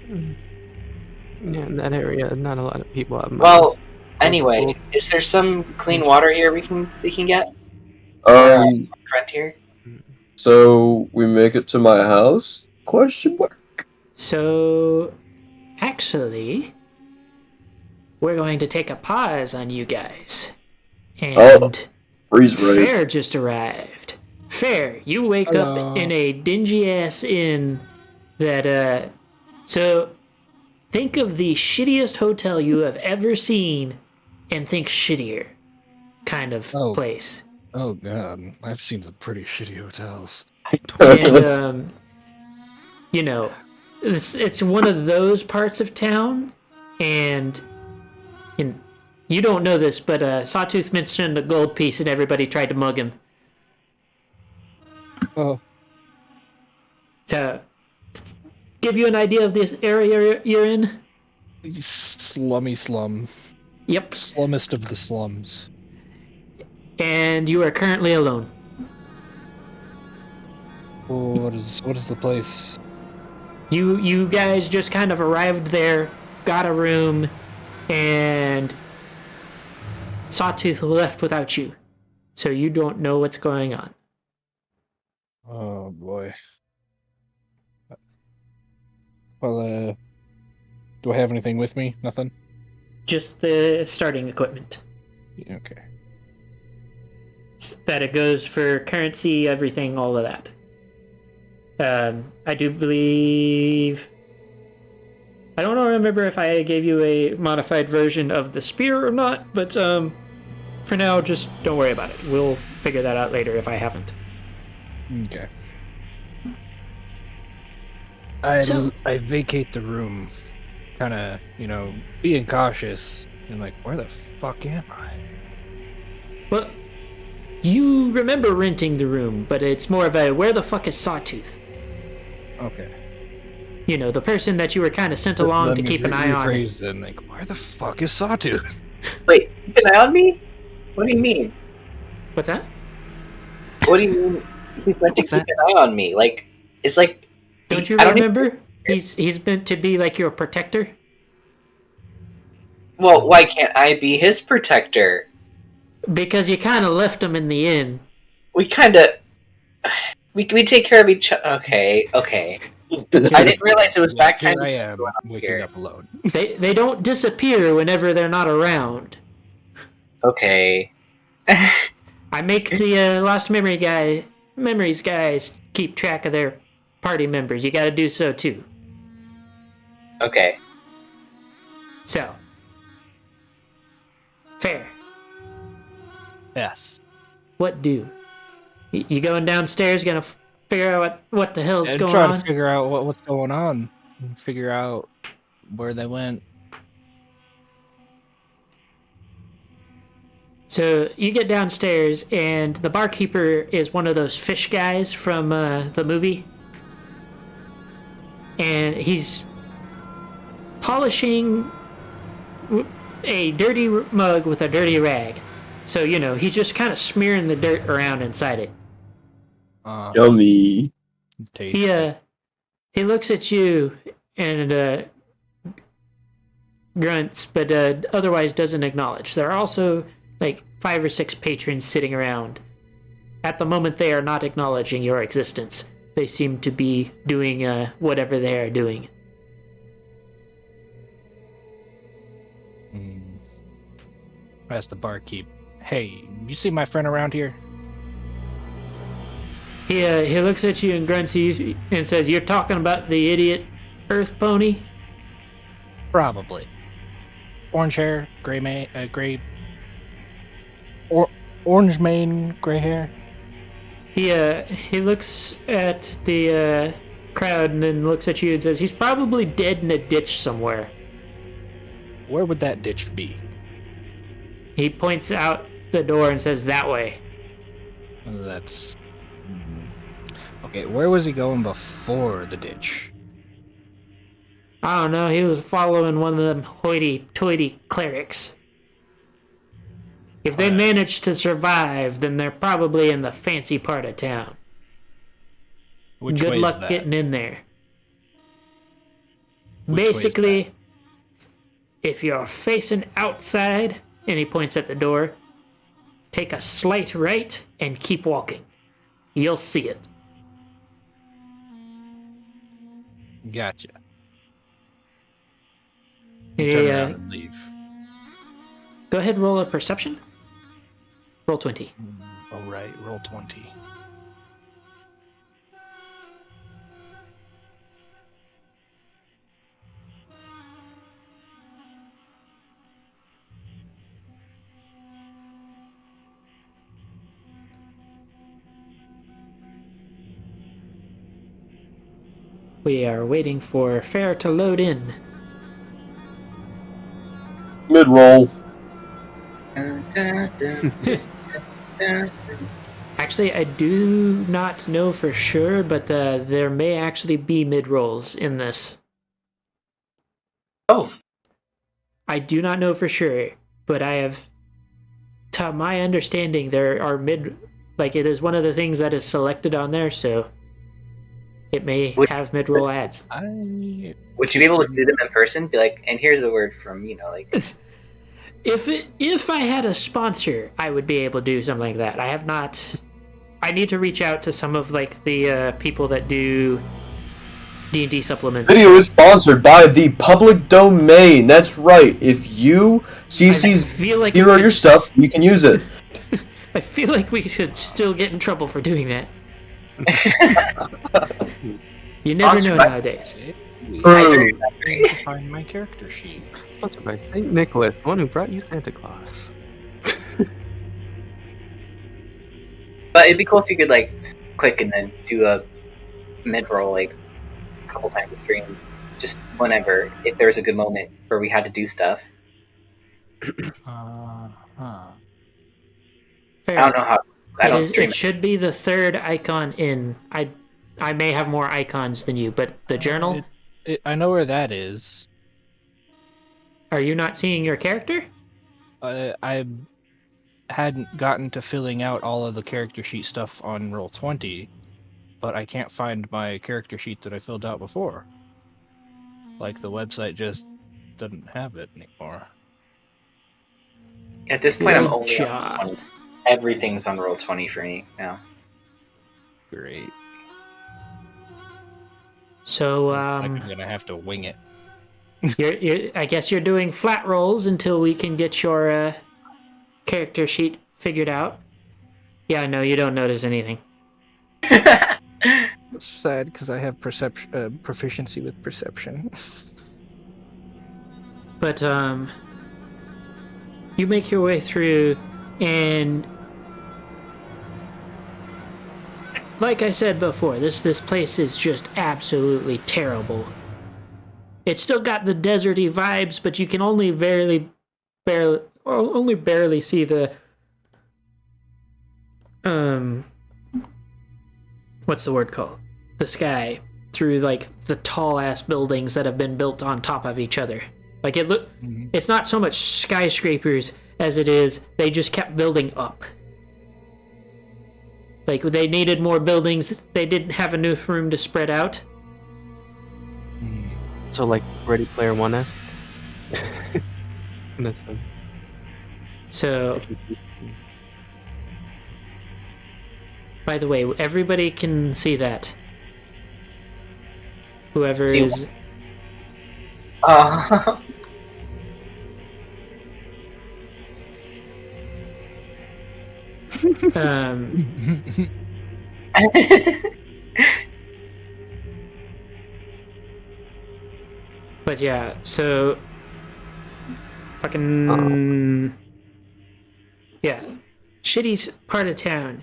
Yeah, in that area, not a lot of people have money. Well, anyway, is there some clean water here we can get? Front here? So we make it to my house? Question mark. So, actually, we're going to take a pause on you guys. And Freeze right. Fair just arrived. Fair, you wake up in a dingy-ass inn that, so, think of the shittiest hotel you have ever seen and think shittier kind of place. Oh god, I've seen some pretty shitty hotels. And, you know, it's one of those parts of town, and you don't know this, but Sawtooth mentioned a gold piece and everybody tried to mug him. Oh. So, give you an idea of this area you're in? Slummy slum. Yep. Slummest of the slums. And you are currently alone. Oh, what is the place? You guys just kind of arrived there, got a room, and Sawtooth left without you. So you don't know what's going on. Oh boy. Well, do I have anything with me? Nothing? Just the starting equipment. Okay. That it goes for currency, everything, all of that. I do believe... I don't remember if I gave you a modified version of the spear or not, but for now, just don't worry about it. We'll figure that out later if I haven't. Okay. I vacate the room, kind of, being cautious, and like, where the fuck am I? Well, you remember renting the room, but it's more of a, where the fuck is Sawtooth? Okay. You know, the person that you were kind of sent along to keep an eye on. Rephrase then, like, where the fuck is Sawtooth? Wait, keep an eye on me? What do you mean? What's that? What do you mean he's meant to keep an eye on me? Like, it's like... Don't you remember? He's meant to be like your protector. Well, why can't I be his protector? Because you kind of left him in the inn. We kind of... We take care of each other. Okay. I didn't realize it was that kind Here of... I am, waking up alone. They don't disappear whenever they're not around. Okay. I make the Lost Memories guys keep track of their party members. You gotta do so too. Okay. So. Fair. Yes. What do? You going downstairs, gonna figure out what the hell's going try on? to figure out what's going on. Figure out where they went. So you get downstairs, and the barkeeper is one of those fish guys from the movie. And he's polishing a dirty mug with a dirty rag. So, he's just kind of smearing the dirt around inside it. Yummy. Tasty. He looks at you and grunts, but otherwise doesn't acknowledge. There are also like 5 or 6 patrons sitting around. At the moment, they are not acknowledging your existence. They seem to be doing whatever they are doing. I asked the barkeep, "Hey, you see my friend around here?" He looks at you and grunts and says, "You're talking about the idiot Earth Pony?" Probably. Orange hair, orange mane, gray hair. He looks at the crowd and then looks at you and says, "He's probably dead in a ditch somewhere." Where would that ditch be? He points out the door and says, "That way." That's... Okay, where was he going before the ditch? I don't know, he was following one of them hoity-toity clerics. If they manage to survive, then they're probably in the fancy part of town. Which Good way is luck that? getting in there. Which way is that? Basically, if you're facing outside, and he points at the door, take a slight right and keep walking. You'll see it. Gotcha. Hey, Turn around and leave. go ahead and roll a perception. Roll 20. All right, roll 20. We are waiting for Fair to load in. Mid roll. Dun, dun, dun, dun, dun. Actually, I do not know for sure, but there may actually be mid-rolls in this. Oh, I do not know for sure, but I have, to my understanding, there are like it is one of the things that is selected on there, so it may have mid-roll ads. would you be able to do them in person? Be like, and here's a word from, like... If I had a sponsor, I would be able to do something like that. I have not. I need to reach out to some of like the people that do D&D supplements. Video is sponsored by the public domain. That's right. If you CC's like hero your stuff, you can use it. I feel like we should still get in trouble for doing that. You never know nowadays. I need to find my character sheet. Sponsored by St. Nicholas, the one who brought you Santa Claus. But it'd be cool if you could like click and then do a mid-roll like a couple times a stream, just whenever, if there's a good moment where we had to do stuff. Fair. I don't know how. I don't stream It should be the third icon in. I may have more icons than you, but the journal. I know where that is. Are you not seeing your character? I hadn't gotten to filling out all of the character sheet stuff on Roll20, but I can't find my character sheet that I filled out before. Like, the website just doesn't have it anymore. At this point, I'm Good only job. on Roll20. Everything's on Roll20 for me now. Great. So, Looks like I'm gonna have to wing it. I guess you're doing flat rolls until we can get your character sheet figured out. Yeah, no, you don't notice anything. It's sad because I have proficiency with perception. But you make your way through, and like I said before, this place is just absolutely terrible. It's still got the deserty vibes, but you can only barely see the what's the word called? The sky through like the tall ass buildings that have been built on top of each other. Like it's not so much skyscrapers as it is they just kept building up. Like they needed more buildings, they didn't have enough room to spread out. So, like, Ready Player One-esque? In a sense. So, by the way, everybody can see that. Whoever See is. But yeah, so fucking yeah, shitty part of town.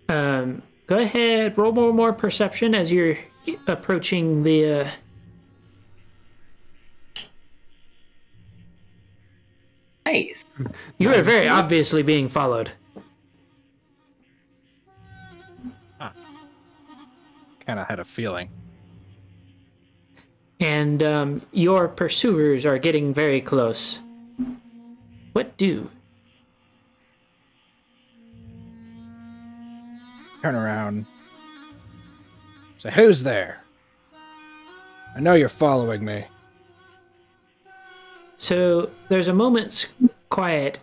Go ahead, roll more perception as you're approaching the. Nice. You are very obviously being followed. Kind of had a feeling. And your pursuers are getting very close. What do? Turn around. So who's there? I know you're following me. So there's a moment's quiet,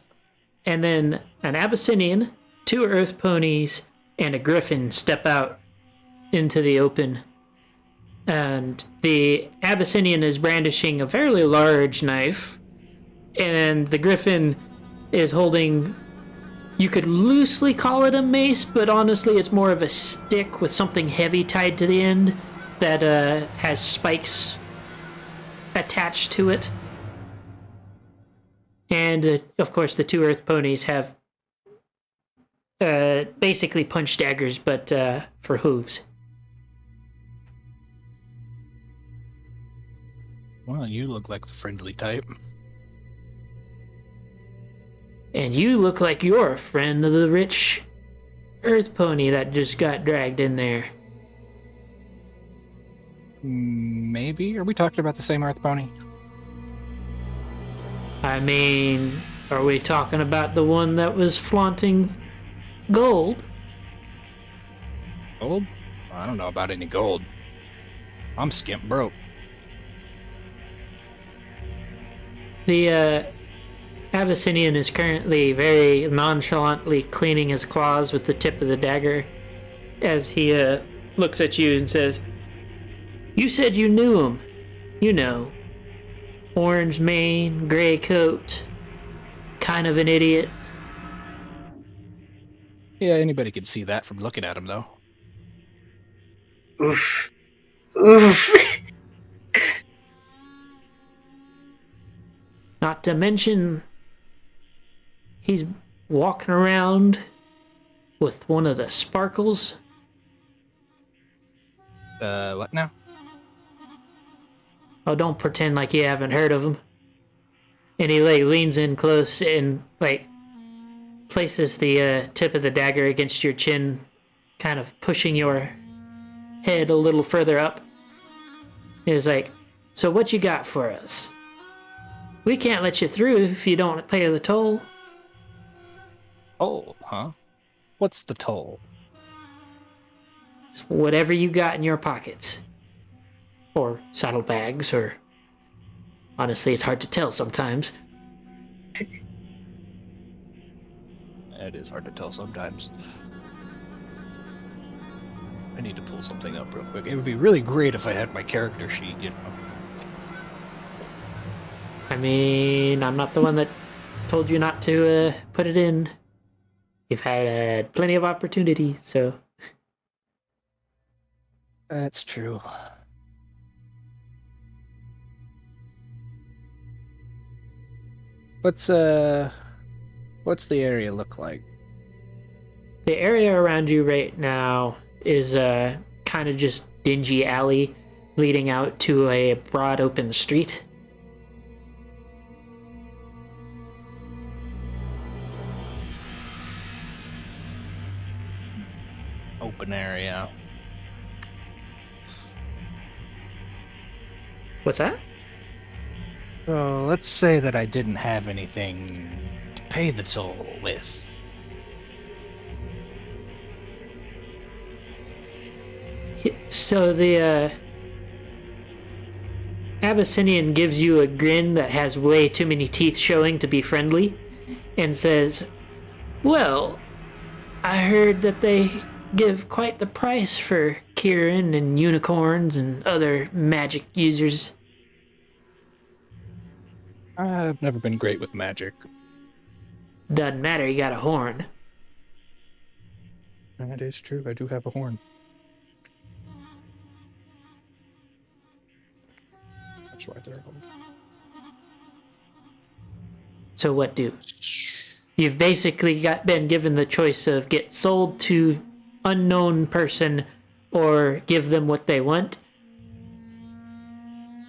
and then an Abyssinian, 2 earth ponies, and a griffin step out into the open. And the Abyssinian is brandishing a fairly large knife, and the griffin is holding, you could loosely call it a mace, but honestly it's more of a stick with something heavy tied to the end that has spikes attached to it. And of course the 2 earth ponies have basically punch daggers, but for hooves. Well, you look like the friendly type. And you look like you're a friend of the rich earth pony that just got dragged in there. Maybe? Are we talking about the same Earth Pony? I mean, are we talking about the one that was flaunting gold? Gold? I don't know about any gold. I'm skimp broke. The Abyssinian is currently very nonchalantly cleaning his claws with the tip of the dagger as he looks at you and says, "You said you knew him. You know. Orange mane, gray coat, kind of an idiot." Yeah, anybody could see that from looking at him, though. Oof. Oof. Not to mention, he's walking around with one of the sparkles. What now? Oh, don't pretend like you haven't heard of him. And he leans in close and places the tip of the dagger against your chin, kind of pushing your head a little further up. He's like, "So what you got for us? We can't let you through if you don't pay the toll." Toll, huh? What's the toll? It's whatever you got in your pockets. Or saddlebags, or... Honestly, it's hard to tell sometimes. It is hard to tell sometimes. I need to pull something up real quick. It would be really great if I had my character sheet, you know. I mean, I'm not the one that told you not to put it in. You've had plenty of opportunity, so... That's true. What's the area look like? The area around you right now is kind of just dingy alley leading out to a broad open street. Open area. What's that? So let's say that I didn't have anything to pay the toll with. So the Abyssinian gives you a grin that has way too many teeth showing to be friendly and says, "Well, I heard that they give quite the price for Kieran and unicorns and other magic users." I've never been great with magic. Doesn't matter, you got a horn. That is true, I do have a horn. That's right there. So what do? You've basically been given the choice of get sold to unknown person or give them what they want.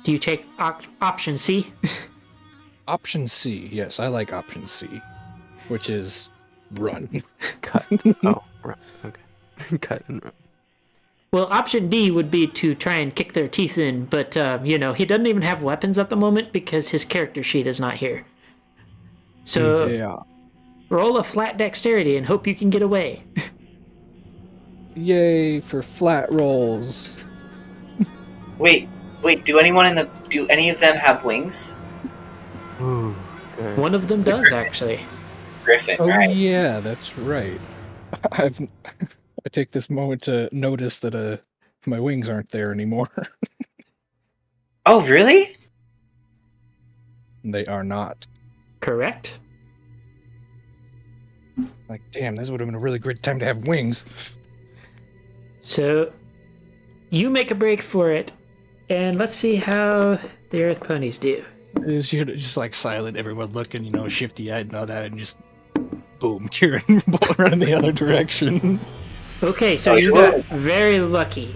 Do you take option C? Option C, yes, I like option C, which is run. Cut. Oh, right. Okay. Cut and run. Well, option D would be to try and kick their teeth in, but, he doesn't even have weapons at the moment because his character sheet is not here. So, Yeah. roll a flat dexterity and hope you can get away. Yay for flat rolls. Wait. Do any of them have wings? Ooh, good. One of them does, actually. Griffin, Oh right? yeah, that's right. I take this moment to notice that my wings aren't there anymore. Oh, really? They are not. Correct. Like, damn, this would have been a really great time to have wings. So, you make a break for it, and let's see how the Earth Ponies do. She just like silent, everyone looking, shifty-eyed and all that, and just boom, Kieran run in the other direction. Okay, so you got very lucky.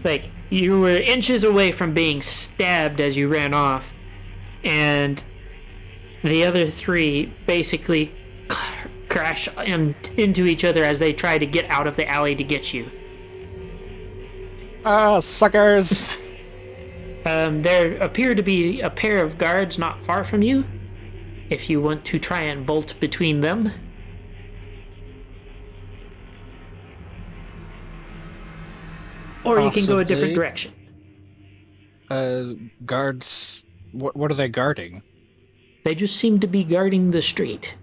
Like, you were inches away from being stabbed as you ran off, and the other three basically crash into each other as they try to get out of the alley to get you. Ah, suckers! There appear to be a pair of guards not far from you, if you want to try and bolt between them. Or you can go a different Possibly. direction. Guards. What are they guarding? They just seem to be guarding the street.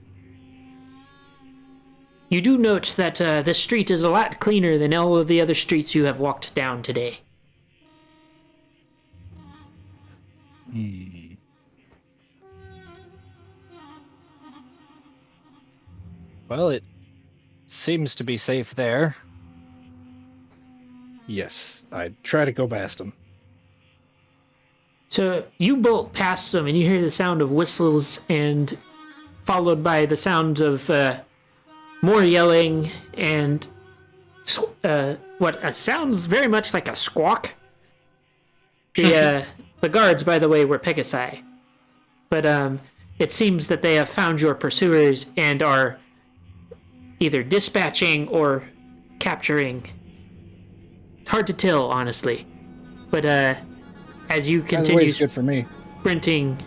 You do note that this street is a lot cleaner than all of the other streets you have walked down today. Well, it seems to be safe there. Yes, I'd try to go past them. So you bolt past them and you hear the sound of whistles and followed by the sound of more yelling and what sounds very much like a squawk. The guards, by the way, were Pegasi. But it seems that they have found your pursuers and are either dispatching or capturing. It's hard to tell, honestly. But as you continue It's good for me. sprinting,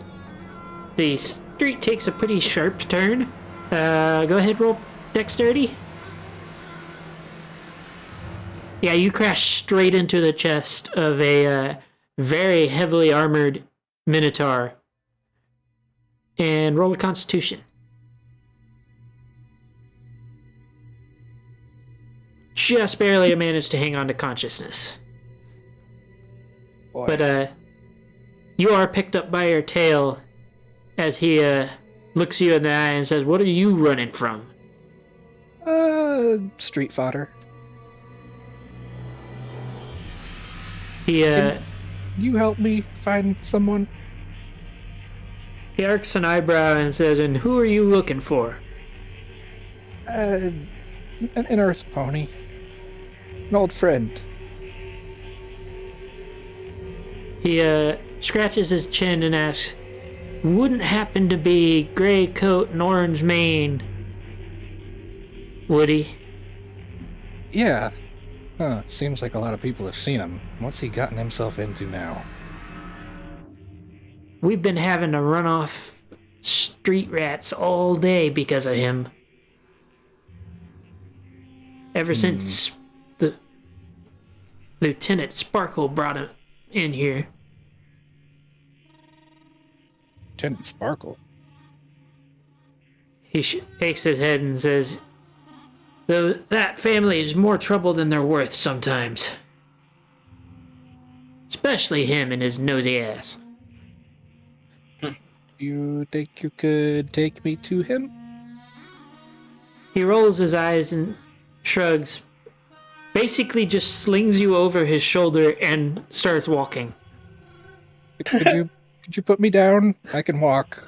the street takes a pretty sharp turn. Go ahead, roll dexterity. Yeah, you crash straight into the chest of a very heavily armored minotaur. And roll a constitution. Just barely managed to hang on to consciousness. Boy. But you are picked up by your tail as he looks you in the eye and says, "What are you running from?" Street fodder. He You help me find someone? he arcs an eyebrow and says, "And who are you looking for?" An earth pony. An old friend. He scratches his chin and asks, "Wouldn't happen to be gray coat and orange mane, would he?" Yeah. Huh, seems like a lot of people have seen him. What's he gotten himself into now? We've been having to run off street rats all day because of him. Ever since the Lieutenant Sparkle brought him in here. Lieutenant Sparkle? He shakes his head and says, "Though that family is more trouble than they're worth sometimes. Especially him and his nosy ass." You think you could take me to him? He rolls his eyes and shrugs, basically just slings you over his shoulder and starts walking. Could you put me down? I can walk,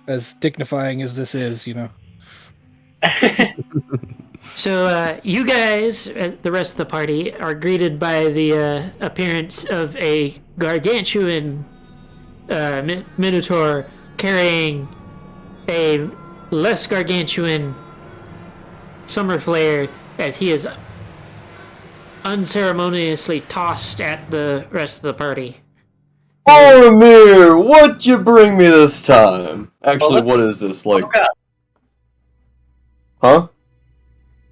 as dignifying as this is, So you guys, the rest of the party, are greeted by the appearance of a gargantuan minotaur carrying a less gargantuan Summer Flare as he is unceremoniously tossed at the rest of the party. Boromir, what'd you bring me this time? Actually, what is this, like... Woke up. Huh?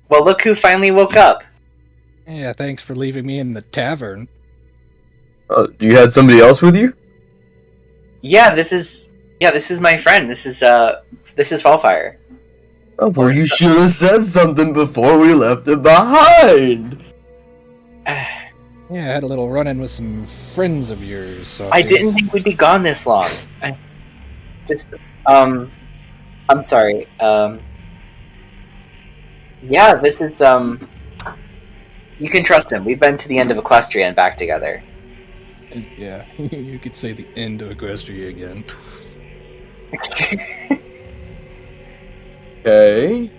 Well, look who finally woke up. Yeah, thanks for leaving me in the tavern. You had somebody else with you? Yeah, this is my friend. This is Fallfire. Oh, well, you should have said something before we left it behind. Yeah, I had a little run-in with some friends of yours. So I didn't think we'd be gone this long. I'm sorry. Yeah, this is you can trust him. We've been to the end of Equestria and back together. Yeah, you could say the end of Equestria again. Okay.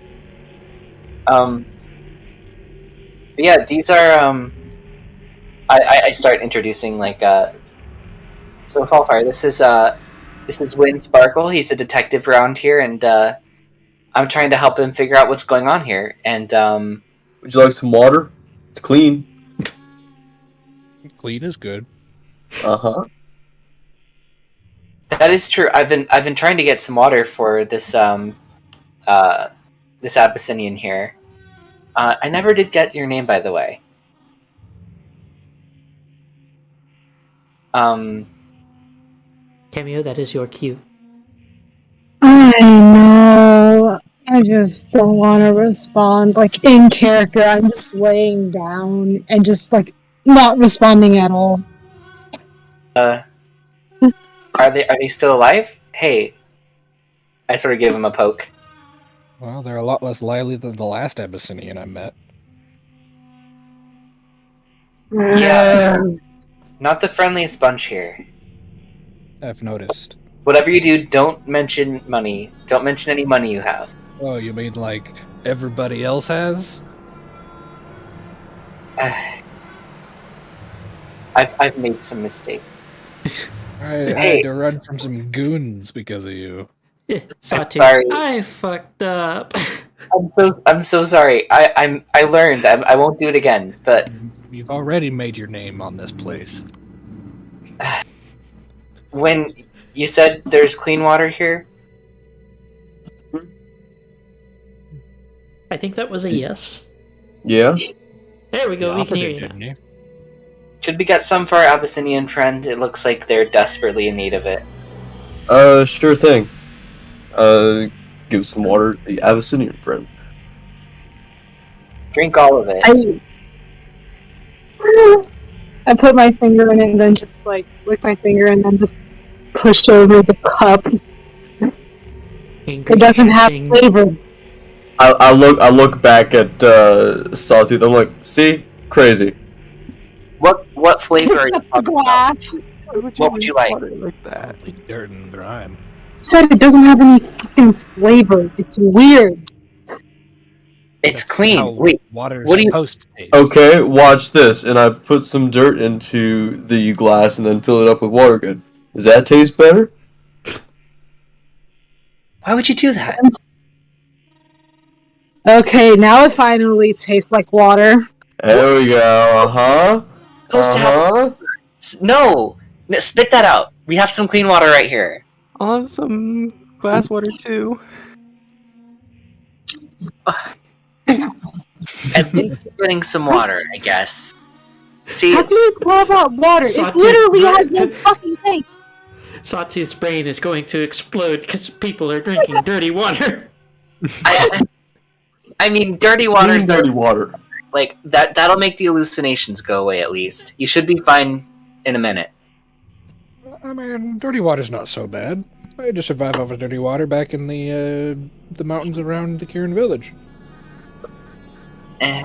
Yeah, these are I start introducing so Fallfire, this is Win Sparkle. He's a detective around here, and I'm trying to help him figure out what's going on here. And Would you like some water? It's clean. Clean is good. Uh-huh. that is true. I've been trying to get some water for this this Abyssinian here. I never did get your name, by the way. Cameo, that is your cue. I know. I just don't want to respond. Like, in character, I'm just laying down and just, like, not responding at all. Are they still alive? Hey, I sort of give him a poke. Well, they're a lot less lively than the last Abyssinian I met. Yeah. Not the friendliest bunch here. I've noticed. Whatever you do, don't mention money. Don't mention any money you have. Oh, you mean like everybody else has? I've made some mistakes. I Hey. had to run from some goons because of you. Sawtooth, sorry. I fucked up. I'm so sorry. I learned. I won't do it again. But You've already made your name on this place. when you said there's clean water here, I think that was a yes. Yeah? There we go. You We can offered hear it, you now. didn't you? should we get some for our Abyssinian friend? It looks like they're desperately in need of it. Sure thing. Give some water to the Abyssinian friend. Drink all of it. I put my finger in it and then just, like, lick my finger and then just push over the cup. It doesn't have flavor. I look back at Sawtooth. I'm like, see, crazy. What flavor are you Except the talking about? glass. What would you like? Like that. Like dirt and grime. Said it doesn't have any fucking flavor. It's weird. It's That's clean. how Wait, water's what do you- supposed to taste. Okay, watch this. And I put some dirt into the glass and then fill it up with water again. Does that taste better? why would you do that? Okay, now it finally tastes like water. There we go. Uh-huh. Supposed to have- Uh-huh. No, spit that out. We have some clean water right here. I'll have some glass water too. At least we're getting some water, I guess. See, How can you pour out water? It Sawtooth, literally has no fucking taste. Sawtooth's brain is going to explode because people are drinking dirty water. I mean, dirty water's Clean dirty water. like that'll make the hallucinations go away at least. You should be fine in a minute. I mean, dirty water's not so bad. I had to survive off of dirty water back in the mountains around the Kieran village. Eh.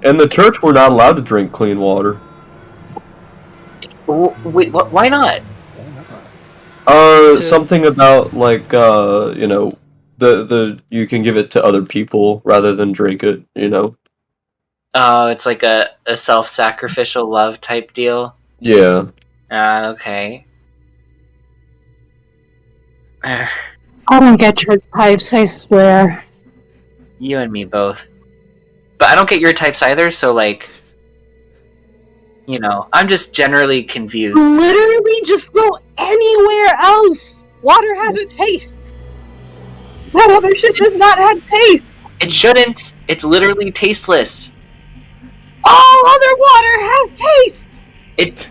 In the church, we're not allowed to drink clean water. Wait, why not? Something about like you know, the you can give it to other people rather than drink it. You know. Oh, it's like a self-sacrificial love type deal. Yeah. Okay. I don't get your types, I swear. You and me both. But I don't get your types either, so like, you know, I'm just generally confused. Literally just go anywhere else. Water has a taste. That other shit does not have taste. It shouldn't. It's literally tasteless. All other water has taste. It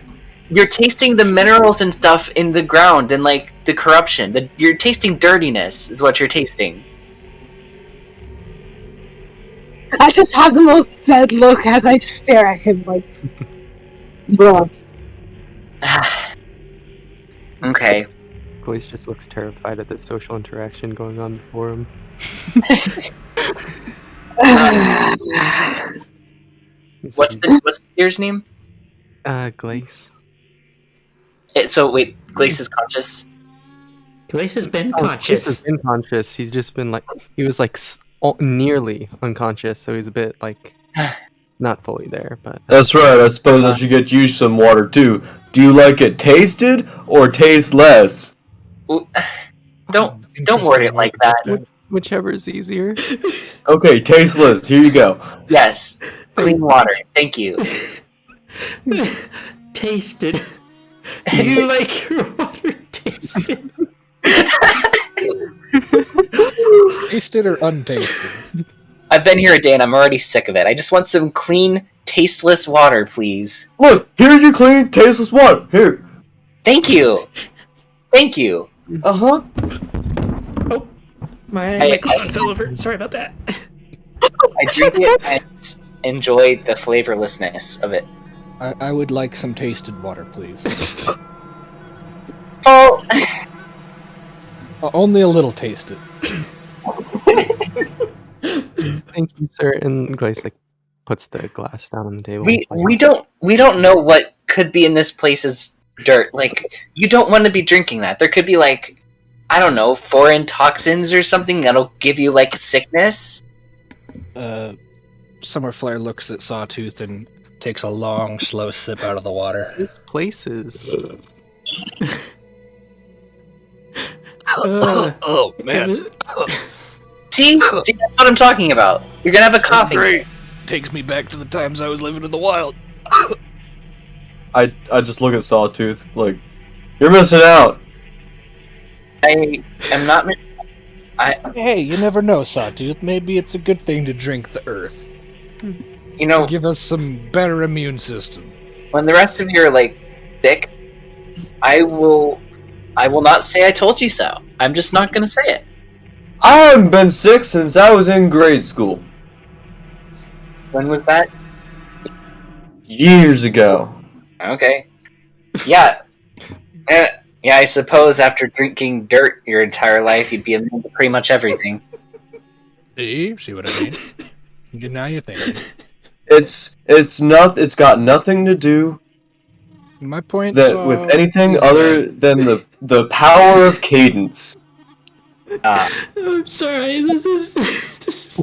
You're tasting the minerals and stuff in the ground and like the corruption. You're tasting dirtiness is what you're tasting. I just have the most dead look as I just stare at him like, bro. Okay. Glace just looks terrified at the social interaction going on before him. What's the deer's name? Glace. So wait, Glace is conscious. Glace has been Glace conscious. has been conscious. He's just been like, he was like nearly unconscious, so he's a bit like not fully there. But That's right. I suppose I should get you some water too. Do you like it tasted or tasteless? Don't word it like that. whichever is easier. Okay, tasteless. Here you go. Yes, clean water. Thank you. Tasted. Do you like your water tasted? Tasted or untasted? I've been here a day and I'm already sick of it. I just want some clean, tasteless water, please. Look, here's your clean, tasteless water. Here. Thank you. Thank you. Uh-huh. Oh, my Hey, microphone fell over. Sorry about that. I drink it and enjoy the flavorlessness of it. I would like some tasted water, please. Oh, Only a little tasted. Thank you, sir. And Glace like puts the glass down on the table. we don't know what could be in this place's dirt. Like, you don't want to be drinking that. There could be like, I don't know, foreign toxins or something that'll give you like sickness. Summer Flare looks at Sawtooth and takes a long, slow sip out of the water. This place is. Oh man, See, that's what I'm talking about. You're gonna have a coffee. great. Takes me back to the times I was living in the wild. I just look at Sawtooth like, you're missing out. I am not. Hey, you never know, Sawtooth. Maybe it's a good thing to drink the earth. You know, Give us some better immune system. when the rest of you are like sick, I will not say I told you so. I'm just not gonna say it. I haven't been sick since I was in grade school. When was that? Years ago. Okay. Yeah. Yeah, I suppose after drinking dirt your entire life, you'd be immune to pretty much everything. See what I mean? Now you're thinking. It's got nothing to do My point with anything is other than the power of cadence. I'm sorry. This is.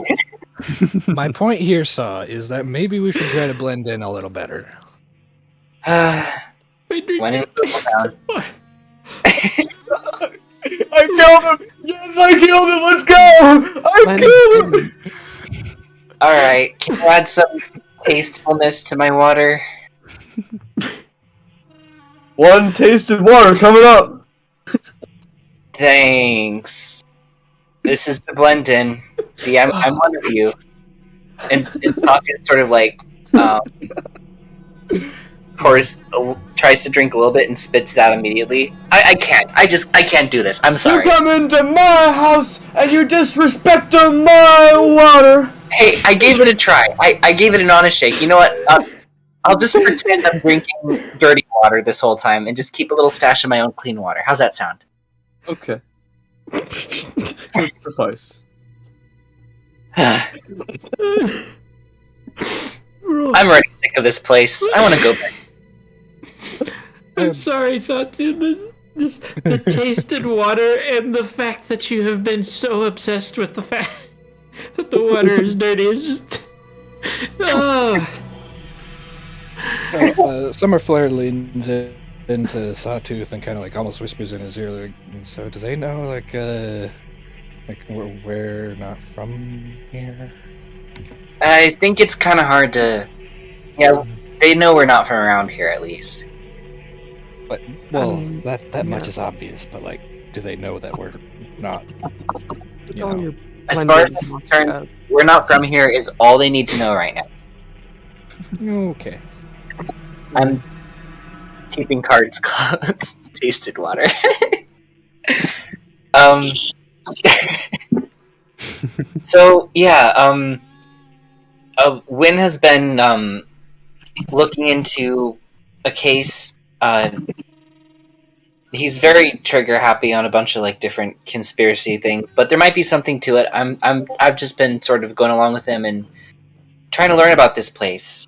my point here, Saw, is that maybe we should try to blend in a little better. I drink When it goes down. I killed him! Yes, I killed him! Let's go! I killed him! Alright, can you add some tastefulness to my water? One tasted water coming up. Thanks. This is the blend in. See, I'm one of you. And Sawtooth sort of like, tries to drink a little bit and spits it out immediately. I can't. I can't do this. I'm sorry. You come into my house and you disrespect my water. Hey, I gave it a try. I gave it an honest shake. You know what? I'll just pretend I'm drinking dirty water this whole time and just keep a little stash of my own clean water. How's that sound? Okay. Suffice. I'm already sick of this place. I want to go back. I'm sorry, Sawtooth. Just the tasted water and the fact that you have been so obsessed with the fact that the water is dirty is just. Summer Flare leans into Sawtooth and kind of like almost whispers in his ear, like, so do they know, like we're not from here? I think it's kind of hard to. Yeah, they know we're not from around here, at least. But well, that much is obvious. But like, do they know that we're not? You know, As far as I'm concerned, we're not from here is all they need to know right now. okay. keeping cards close. Tasted water. um. So yeah, Wynn has been looking into a case. He's very trigger happy on a bunch of like different conspiracy things, but there might be something to it. I've just been sort of going along with him and trying to learn about this place.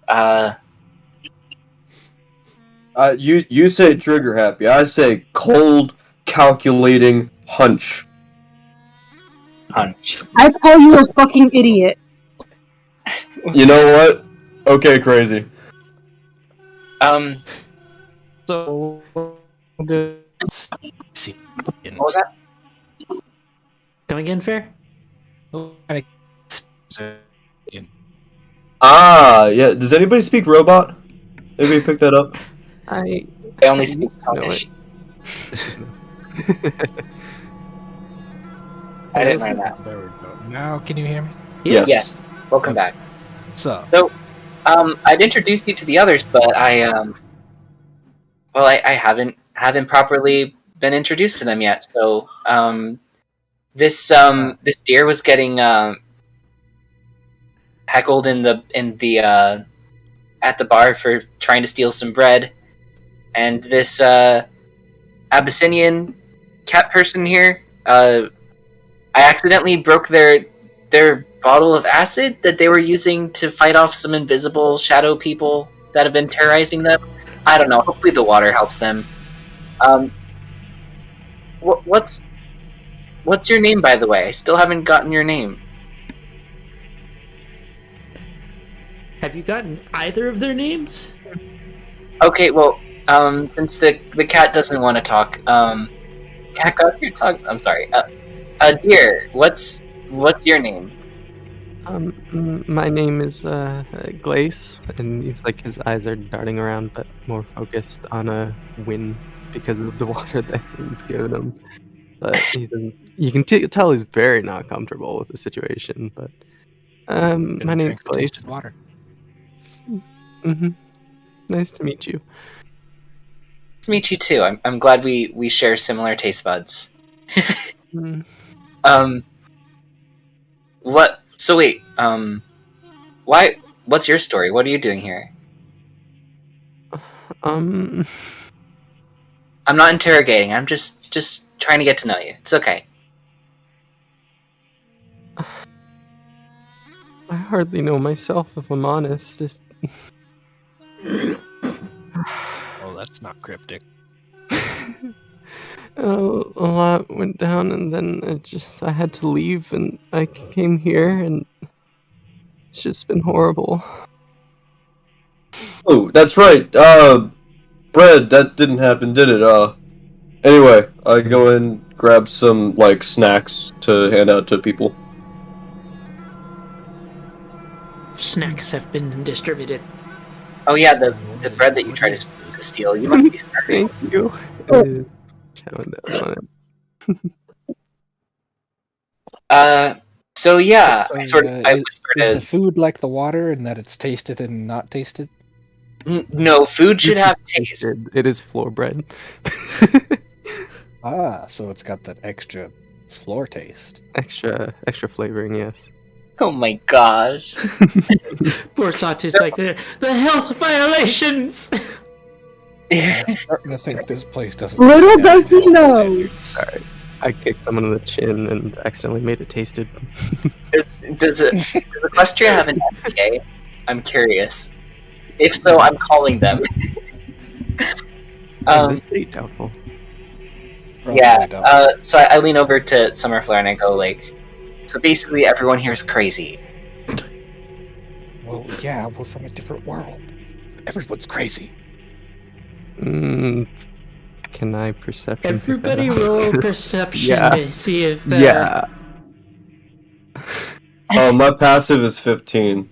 You say trigger happy. I say cold, calculating hunch. Hunch. I call you a fucking idiot. You know what? Okay, crazy. So, see. What was that? Come again, Fair? Ah, yeah. Does anybody speak robot? Maybe pick that up. I only speak know Scottish. it. I didn't learn that. There we go. Now, can you hear me? Yes. Yeah. Welcome back. So, I'd introduce you to the others, but I haven't properly been introduced to them yet. So, this deer was getting heckled in the at the bar for trying to steal some bread, and this Abyssinian cat person here, I accidentally broke their bottle of acid that they were using to fight off some invisible shadow people that have been terrorizing them. I don't know. Hopefully the water helps them. What's your name, by the way? I still haven't gotten your name. Have you gotten either of their names? Okay, well, since the cat doesn't want to talk, cat got your tongue. I'm sorry. Dear, what's your name? My name is Glace, and he's like his eyes are darting around, but more focused on a win because of the water that he's given him. But he doesn't. You can tell he's very not comfortable with the situation. But my name's Glace. Water. Mm-hmm. Nice to meet you. Nice to meet you too. I'm glad we share similar taste buds. Mm. What? So wait. Why? What's your story? What are you doing here? Um. I'm not interrogating. I'm just trying to get to know you. It's okay. I hardly know myself, if I'm honest. Just. Oh, that's not cryptic. A lot went down, and then I had to leave, and I came here, and it's just been horrible. Oh, that's right. Bread, that didn't happen, did it? Anyway, I go and grab some, like, snacks to hand out to people. Snacks have been distributed. Oh yeah, the bread that you tried to steal. You must be starving. Thank you. Chowing down on it. So yeah, So, I whispered. Is the food like the water in that it's tasted and not tasted? No, food should have taste. It is floor bread. Ah, so it's got that extra floor taste. extra flavoring, yes. Oh my gosh. Poor Sawtooth's like, the health violations! I'm starting to think this place doesn't. Little have does he health know. standards. Sorry. I kicked someone in the chin and accidentally made it tasted. Does Equestria have an FTA? I'm curious. If so, I'm calling them. This date doubtful. Probably Yeah. don't. So I lean over to Summer Flare and I go like, so basically everyone here is crazy. Well, yeah, we're from a different world. Everyone's crazy. Can I perception? Everybody roll perception Yeah. to see if... Yeah. Oh, my passive is 15.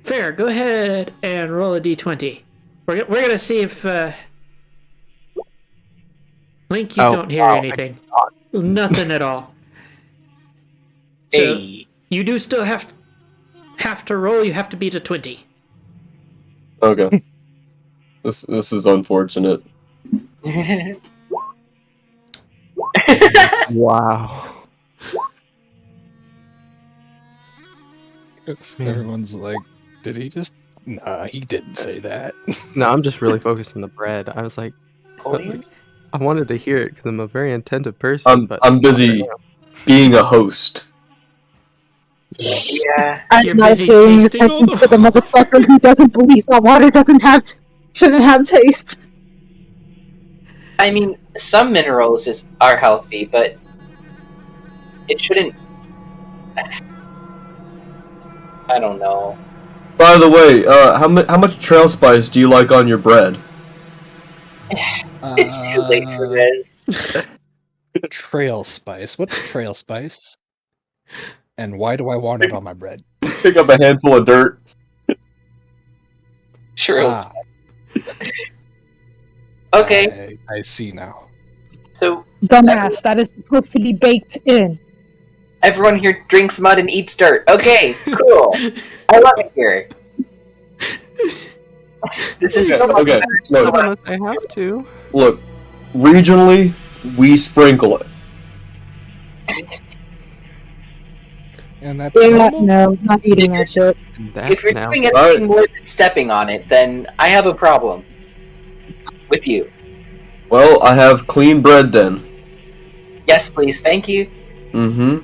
Fair, go ahead and roll a d20. We're gonna see if... Link, you don't hear anything. Nothing at all. So, Hey. you do still have to roll. You have to beat a 20. Okay. This is unfortunate. Wow. Everyone's like, did he just? Nah, he didn't say that. No, I'm just really focused on the bread. I was like, Napoleon? I wanted to hear it because I'm a very attentive person. But I'm busy being a host. Yeah. I'm You're not busy paying tasting all attention the to the motherfucker who doesn't believe that water shouldn't have taste. I mean, some minerals are healthy, but it shouldn't. I don't know. By the way, how much trail spice do you like on your bread? It's too late for this. Trail spice. What's trail spice? And why do I want it on my bread? Pick up a handful of dirt. Churros. Ah, Okay, I see now. so Dumbass, that is supposed to be baked in. everyone here drinks mud and eats dirt. Okay, cool. I love it here. This is so much Okay, better. look, unless I have to. look. Regionally, we sprinkle it. And that's Yeah, normal? no, not eating that shit. And If that's you're now. doing anything more than stepping on it, then I have a problem with you. Well, I have clean bread then. Yes, please. Thank you. Mm-hmm.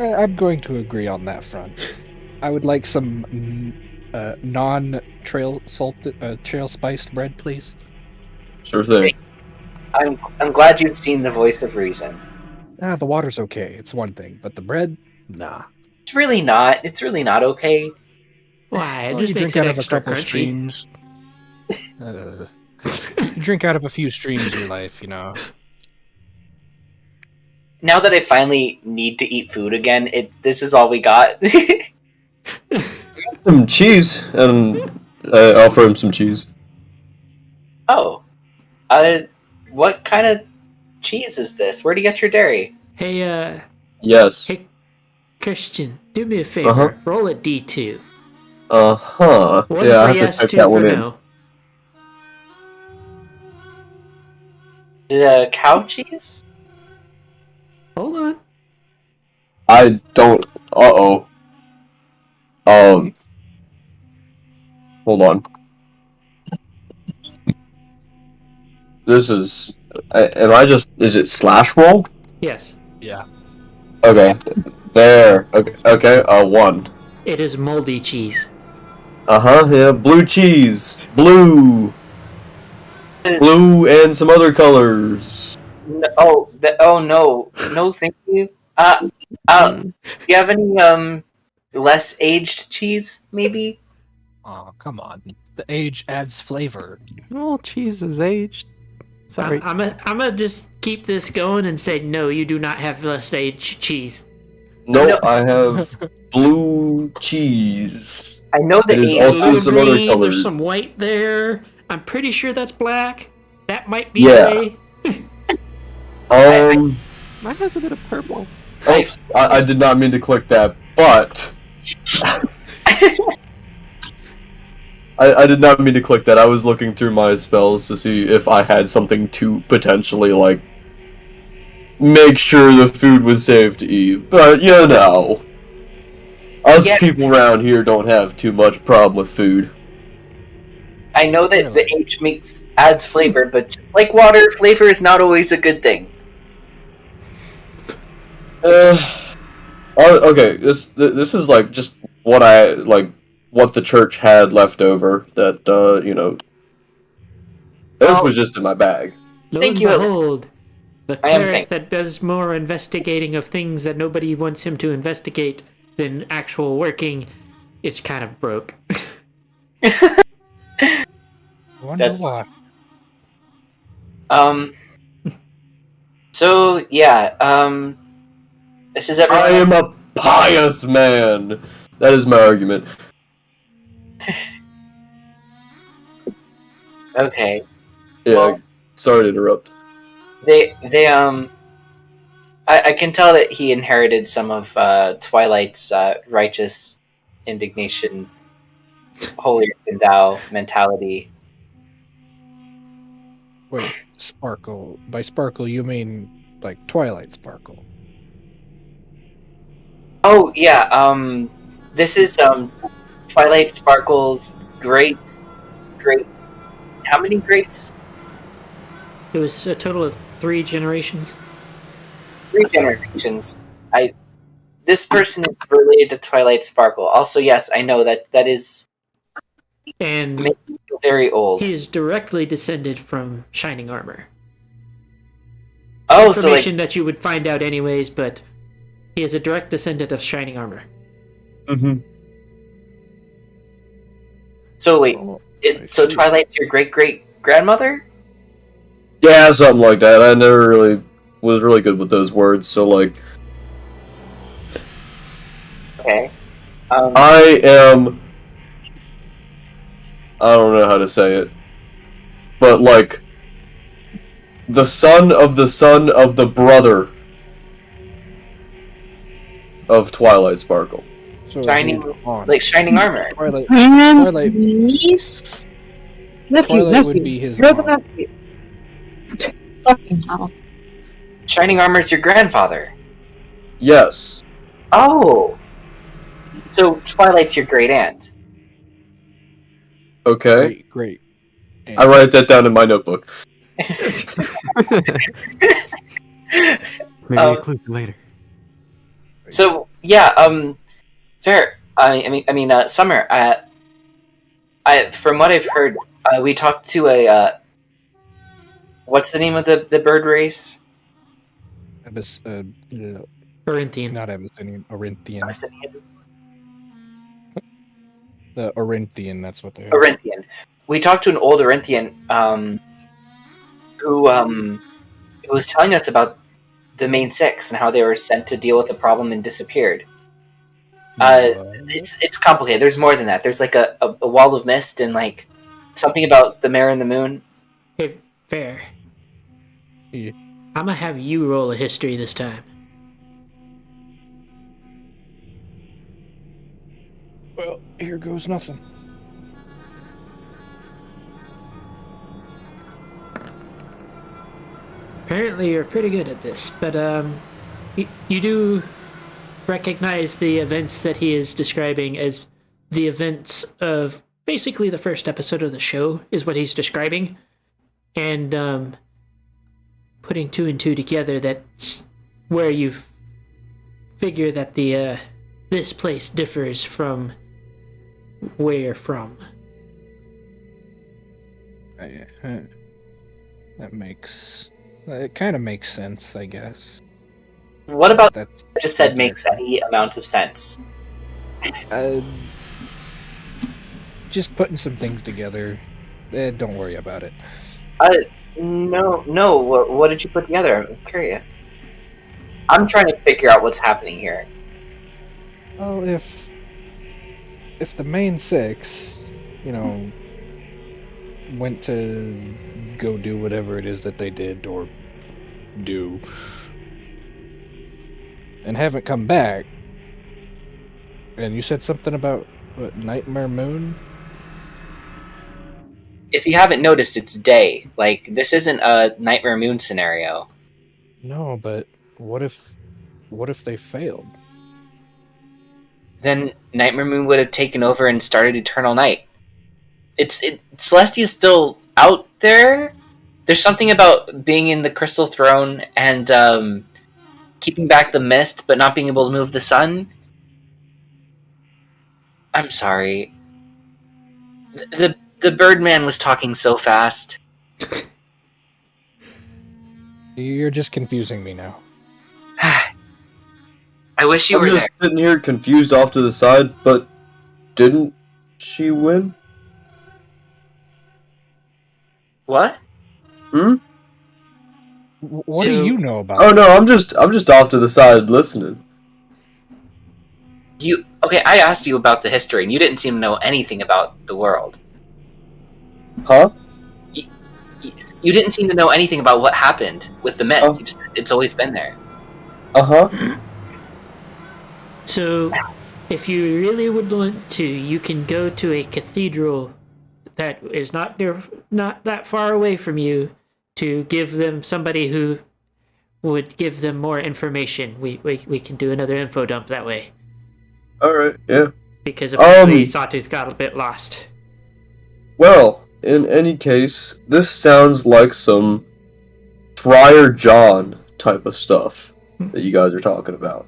I'm going to agree on that front. I would like some non-trail trail spiced bread, please. Sure thing. I'm glad you've seen the voice of reason. Ah, the water's okay. It's one thing, but the bread, nah. It's really not. It's really not okay. Why? It Well, you just drink makes it out of a extra couple crunchy. streams. You drink out of a few streams in your life, you know. Now that I finally need to eat food again, this is all we got. Some cheese, and I offer him some cheese. Oh, what kind of cheese is this? Where do you get your dairy? Hey, Yes. hey, Christian, do me a favor. Uh-huh. Roll a D2. Uh-huh. One Yeah, I for have yes, to type two that for one in. no. Is it cow cheese? Hold on. I don't... Uh-oh. Hold on. This is... am I just... Is it slash roll? Yes, Yeah. Okay. There. Okay, 1. it is moldy cheese. Uh-huh, yeah. Blue cheese. Blue. Blue and some other colors. No, no, thank you. Do you have any less aged cheese, maybe? Oh, come on. The age adds flavor. Well, cheese is aged. Sorry. I'm gonna just keep this going and say no. You do not have less aged cheese. No, No. I have blue cheese. I know the It is age. There's a also little some other green. colors. There's some white there. I'm pretty sure that's black. That might be Yeah. gray. Um, Mine has a bit of purple. oh, I did not mean to click that, but I did not mean to click that. I was looking through my spells to see if I had something to potentially, like, make sure the food was safe to eat. But, you know, us Yeah. people around here don't have too much problem with food. I know that Really? the age adds flavor, but just like water, flavor is not always a good thing. Okay, this is, like, just what what the church had left over that, you know, this Well- was just in my bag. Lo Thank and you, behold, the I am cleric thankful. that does more investigating of things that nobody wants him to investigate than actual working is kind of broke. I wonder That's why. So yeah, this is everyone. I am a pious man. That is my argument. Okay. Yeah, Well- sorry to interrupt. I can tell that he inherited some of Twilight's righteous indignation holier than thou mentality. Wait, sparkle. By sparkle, you mean like Twilight Sparkle? Oh yeah, this is Twilight Sparkle's great. How many greats? It was a total of 3 generations. 3 generations. This person is related to Twilight Sparkle. Also, yes, I know that is And making me feel very old. he is directly descended from Shining Armor. Oh, so like Information that you would find out anyways, but he is a direct descendant of Shining Armor. Mm-hmm. so wait, Oh, I so see. Twilight's your great grandmother? Yeah, something like that. I never really was really good with those words, so like Okay. I don't know how to say it, but like the son of the brother of Twilight Sparkle. So Shining, hold on. like Shining Armor. Twilight. And Twilight- niece? Nephew, Twilight nephew. would be his You're the mom. nephew. Fucking hell. Shining Armor's your grandfather. Yes. Oh. So Twilight's your great aunt. Okay. Great. I write that down in my notebook. Maybe Um, a clue for later. So yeah, fair. I mean, Summer. From what I've heard, we talked to a. What's the name of the bird race? Corinthian. Not Abyssinian, Orinthian. Abyssinian? The Orinthian, that's what they are. Orinthian. We talked to an old Orinthian who was telling us about the main 6 and how they were sent to deal with a problem and disappeared. It's complicated. There's more than that. There's like a wall of mist and like something about the mare and the moon. Hey, fair. Yeah. I'm gonna have you roll a history this time. Well, here goes nothing. Apparently you're pretty good at this, but you do recognize the events that he is describing as the events of basically the first episode of the show is what he's describing, and putting 2 and 2 together, that's where you figure that the this place differs from where from. That makes... It kind of makes sense, I guess. What about That's I just said makes any amount of sense? Just putting some things together. Don't worry about it. No. What did you put together? I'm curious. I'm trying to figure out what's happening here. Well, if the main 6, went to go do whatever it is that they did or do, and haven't come back, and you said something about what, Nightmare Moon? If you haven't noticed, it's day. Like, this isn't a Nightmare Moon scenario. No, but what if they failed? Then Nightmare Moon would have taken over and started Eternal Night. Celestia's still out there. There's something about being in the Crystal Throne and keeping back the mist, but not being able to move the sun. I'm sorry. The Birdman was talking so fast. You're just confusing me now. I wish you I'm were just there. sitting here confused off to the side, but didn't she win? What? What So- do you know about Oh it? no, I'm just off to the side listening. Okay, I asked you about the history, and you didn't seem to know anything about the world. Huh? You didn't seem to know anything about what happened with the mist. Oh. It's always been there. Uh-huh. So If you really would want to, you can go to a cathedral that is not that far away from you to give them somebody who would give them more information. We can do another info dump that way. Alright, yeah. Because apparently Sawtooth got a bit lost. Well, in any case, this sounds like some Friar John type of stuff that you guys are talking about.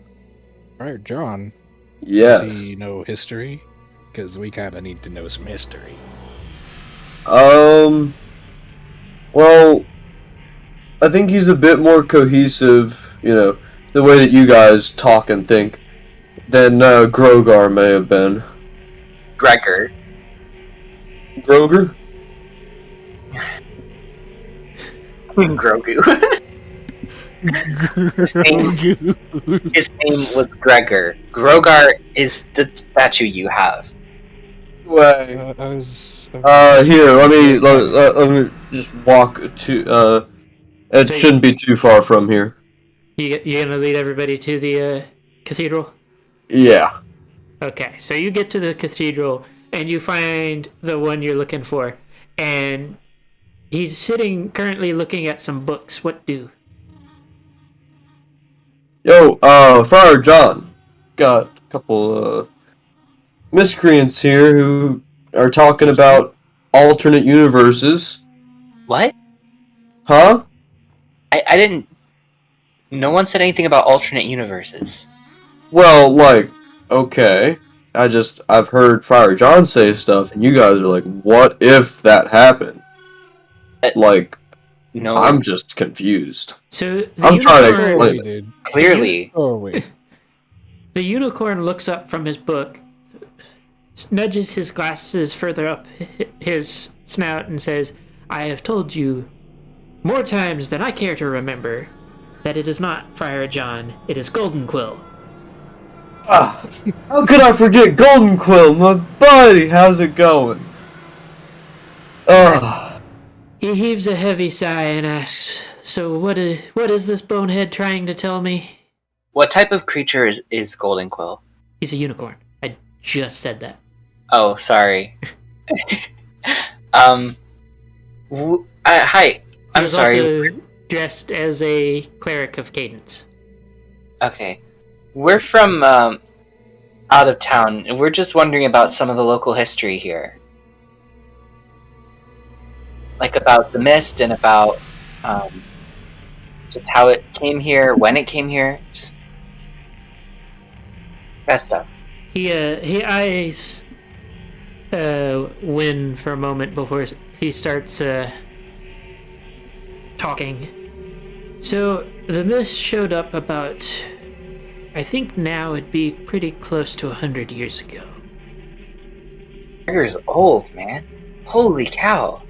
Right, John. Yes. Does he know history? Because we kind of need to know some history. Well, I think he's a bit more cohesive, the way that you guys talk and think, than Grogar may have been. Gregor. Groger? Grogu. His name was Gregor. Grogar is the statue you have. Way. Here, let me just walk to, it shouldn't be too far from here. You gonna lead everybody to the cathedral? Yeah. Okay, so you get to the cathedral and you find the one you're looking for, and he's sitting currently looking at some books. What do? Yo, Friar John. Got a couple, miscreants here who are talking about alternate universes. What? Huh? I didn't... No one said anything about alternate universes. Well, okay. I've heard Friar John say stuff, and you guys are like, what if that happened? No. I'm just confused. So I'm trying to explain it. Dude. Clearly. Oh, wait. The unicorn looks up from his book, nudges his glasses further up his snout, and says, I have told you more times than I care to remember that it is not Friar John, it is Golden Quill. How could I forget Golden Quill, my buddy? How's it going? He heaves a heavy sigh and asks, so what is this bonehead trying to tell me? What type of creature is Golden Quill? He's a unicorn. I just said that. Oh, sorry. Hi. I'm sorry. Also dressed as a cleric of cadence. Okay. We're from out of town. We're just wondering about some of the local history here. Like about the mist and about just how it came here, when it came here. Just that stuff. He eyes Win for a moment before he starts talking. So the mist showed up about, I think now it'd be pretty close to 100 years ago. Gregor's old, man. Holy cow.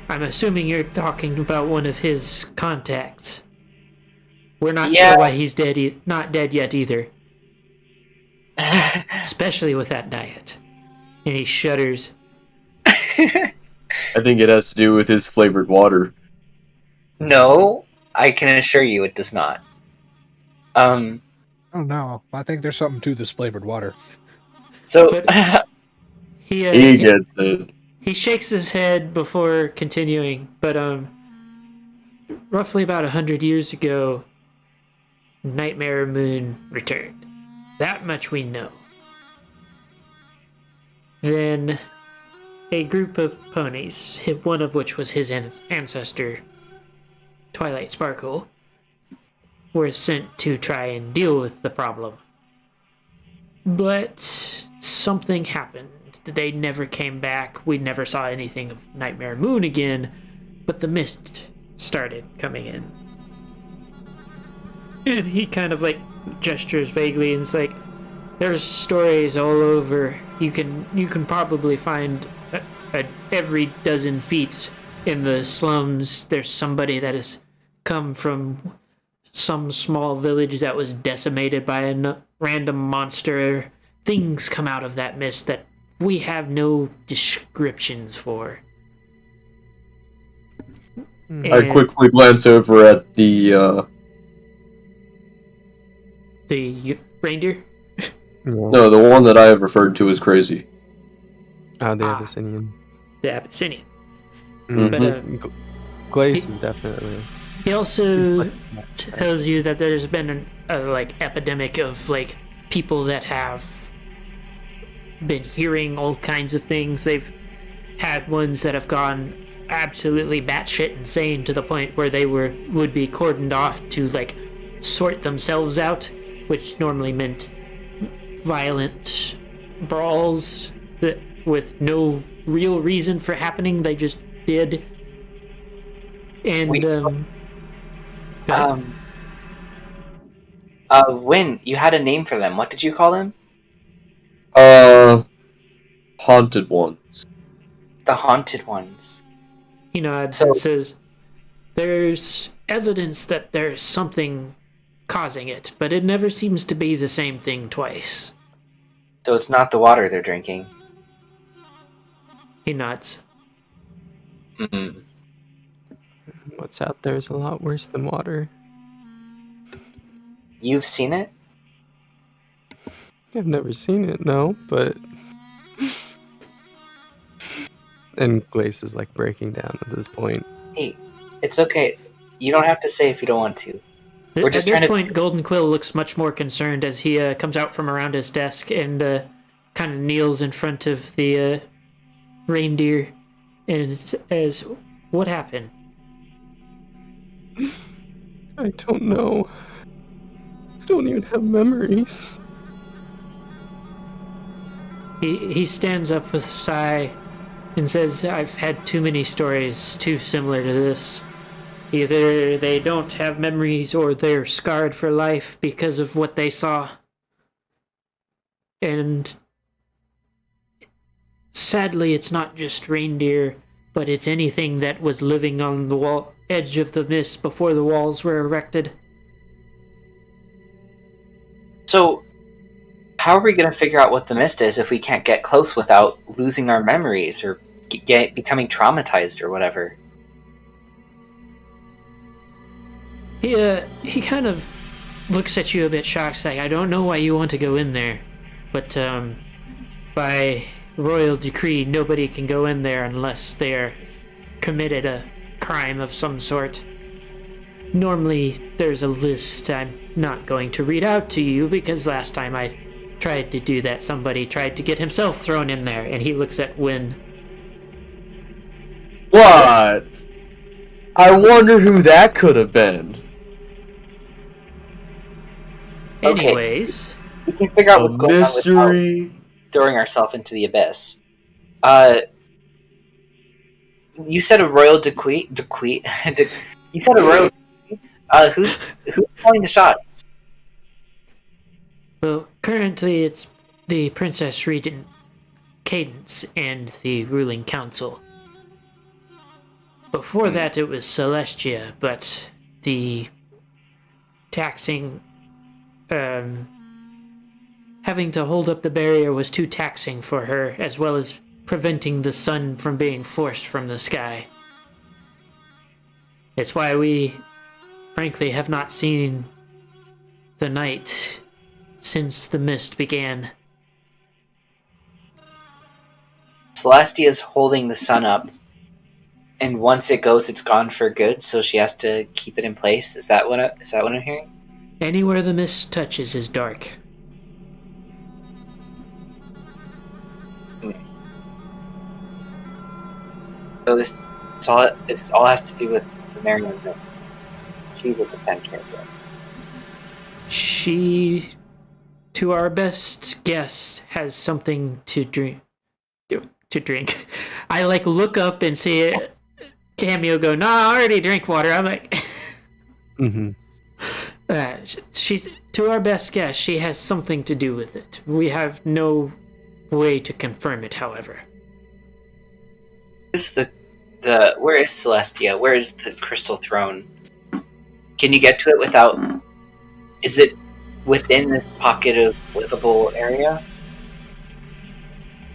I'm assuming you're talking about one of his contacts. We're not Yeah. sure why he's dead. Not dead yet either. Especially with that diet. And he shudders. I think it has to do with his flavored water. No, I can assure you it does not. Oh no, I think there's something to this flavored water. So But he He gets it. He shakes his head before continuing, but roughly about 100 years ago, Nightmare Moon returned. That much we know. Then a group of ponies, one of which was his ancestor, Twilight Sparkle, were sent to try and deal with the problem. But something happened. They never came back. We never saw anything of Nightmare Moon again, but the mist started coming in. And he kind of gestures vaguely and it's like, there's stories all over. You can probably find every dozen feet in the slums there's somebody that has come from some small village that was decimated by a random monster. Things come out of that mist that we have no descriptions for. I quickly glance over at the reindeer? No, the one that I have referred to as crazy. Oh, the Ah. Abyssinian. The Abyssinian. Mhm. But Glace is definitely. he also tells you that there's been a epidemic of like people that have been hearing all kinds of things. They've had ones that have gone absolutely batshit insane to the point where they would be cordoned off to like sort themselves out, which normally meant violent brawls that with no real reason for happening. They just did. And Win, you had a name for them. What did you call them? Haunted ones. The Haunted Ones. he nods So- and says, "There's evidence that there's something causing it, but it never seems to be the same thing twice." So it's not the water they're drinking. He nods. Mm. What's out there is a lot worse than water. You've seen it? I've never seen it, no, but. And Glace is like breaking down at this point. Hey, it's okay. You don't have to say if you don't want to. We're just At trying this to- point, Golden Quill looks much more concerned as he comes out from around his desk and kind of kneels in front of the reindeer and says, "What happened?" I don't know. I don't even have memories. He stands up with a sigh and says, "I've had too many stories too similar to this. Either they don't have memories or they're scarred for life because of what they saw. And sadly, it's not just reindeer, but it's anything that was living on the edge of the mist before the walls were erected." So, how are we going to figure out what the mist is if we can't get close without losing our memories or becoming traumatized or whatever? He kind of looks at you a bit shocked, like, "I don't know why you want to go in there, but by royal decree, nobody can go in there unless they're committed a crime of some sort. Normally, there's a list I'm not going to read out to you because last time I tried to do that, somebody tried to get himself thrown in there," and he looks at Win. What? I wonder who that could have been. Okay. Anyways, We can figure out A what's going on without mystery. throwing ourselves into the abyss. You said a royal decree. You said a royal. Who's calling the shots? well, currently it's the Princess Regent Cadence and the ruling council. Before that, it was Celestia, but the taxing, having to hold up the barrier was too taxing for her, as well as preventing the sun from being forced from the sky. It's why we, frankly, have not seen the night since the mist began. Celestia's holding the sun up, and once it goes, it's gone for good. So she has to keep it in place. Is that what I'm hearing? Anywhere the mist touches is dark. So it's all has to do with the Marion Room. She's at the center of this. She, to our best guess, has something to drink. I look up and see it. Cameo go, "No, I already drink water." I'm like, Mm-hmm. she's, to our best guess, she has something to do with it. We have no way to confirm it, however. Is where is Celestia? Where is the crystal throne? Can you get to it without? Is it within this pocket of livable area?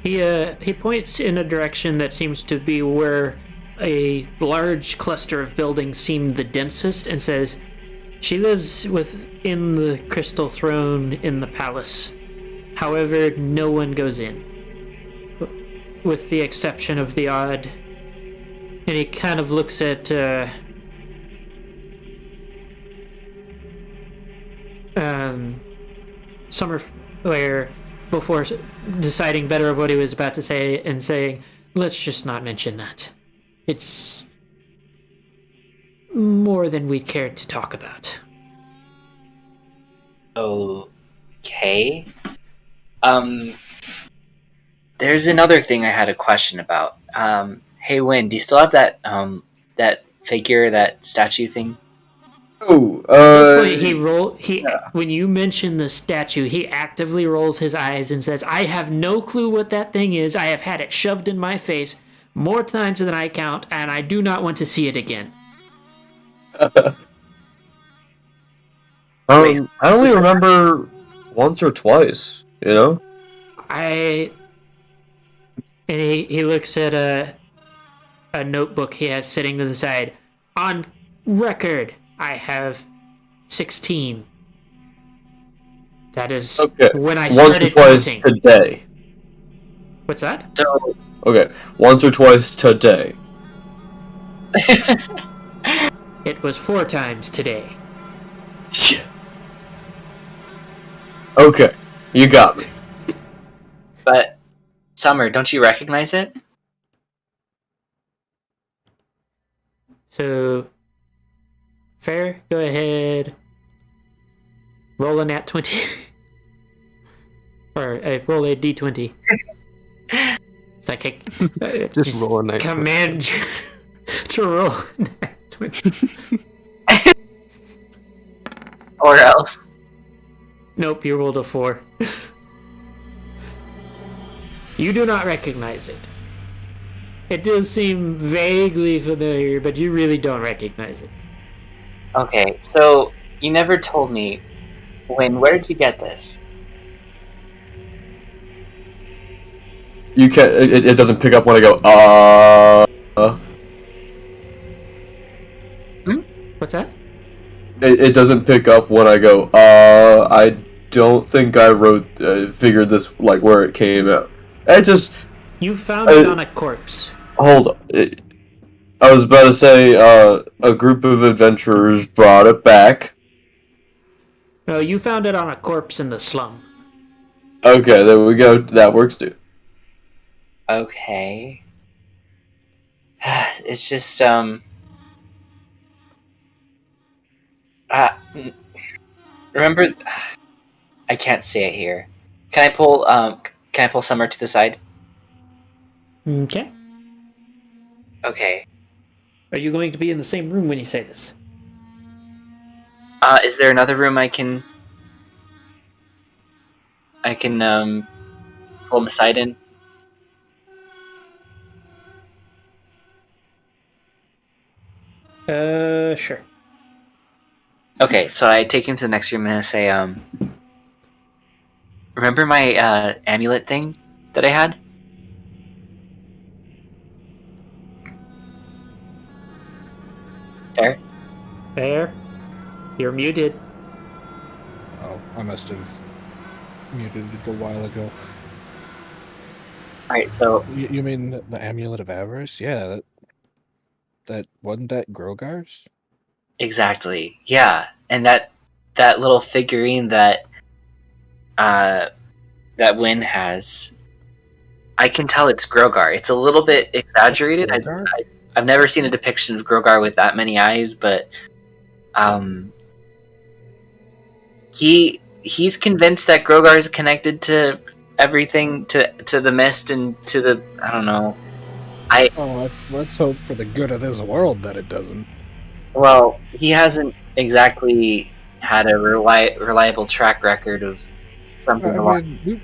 He points in a direction that seems to be where a large cluster of buildings seem the densest and says, She lives within the crystal throne in the palace. However, no one goes in, with the exception of the odd. And he kind of looks at Summer Flare before deciding better of what he was about to say and saying, let's just not mention that. It's more than we cared to talk about. Okay. There's another thing I had a question about. Hey, Win, do you still have that that figure, that statue thing? Oh, At this point, when you mention the statue, he actively rolls his eyes and says, I have no clue what that thing is. I have had it shoved in my face more times than I count, and I do not want to see it again. I only remember once or twice, you know? And he looks at a notebook he has sitting to the side. On record, I have 16. That is when I started counting. Once or twice today. What's that? So, Okay, once or twice today. It was 4 times today. Shit. Okay, you got me. but Summer, don't you recognize it? So, fair, go ahead. Roll a nat 20. Or roll a d20. It's like Just roll a nat 20. Command you to roll a nat 20. Or else. Nope, you rolled a 4. You do not recognize it. It does seem vaguely familiar, but you really don't recognize it. Okay, so you never told me. Where did you get this? You can't. It doesn't pick up when I go. What's that? It doesn't pick up when I go. I don't think I figured this like where it came out. I just. You found it on a corpse. Hold on. I was about to say a group of adventurers brought it back. No, you found it on a corpse in the slum. Okay, there we go. That works too. Okay. It's just remember, I can't say it here. Can I pull Summer to the side? Okay. Okay. Are you going to be in the same room when you say this? Is there another room I can pull him aside in? Sure. Okay, so I take him to the next room and I say, remember my amulet thing that I had? Fair. You're muted. Oh, I must have muted it a while ago. Alright, so... You mean the Amulet of Avarice? Yeah, that wasn't that Grogar's? Exactly, yeah. And that little figurine that Wynn has, I can tell it's Grogar. It's a little bit exaggerated. I've never seen a depiction of Grogar with that many eyes, but he's convinced that Grogar is connected to everything, to the mist and to the, I don't know. Let's hope for the good of this world that it doesn't. Well, he hasn't exactly had a reliable track record of something along. We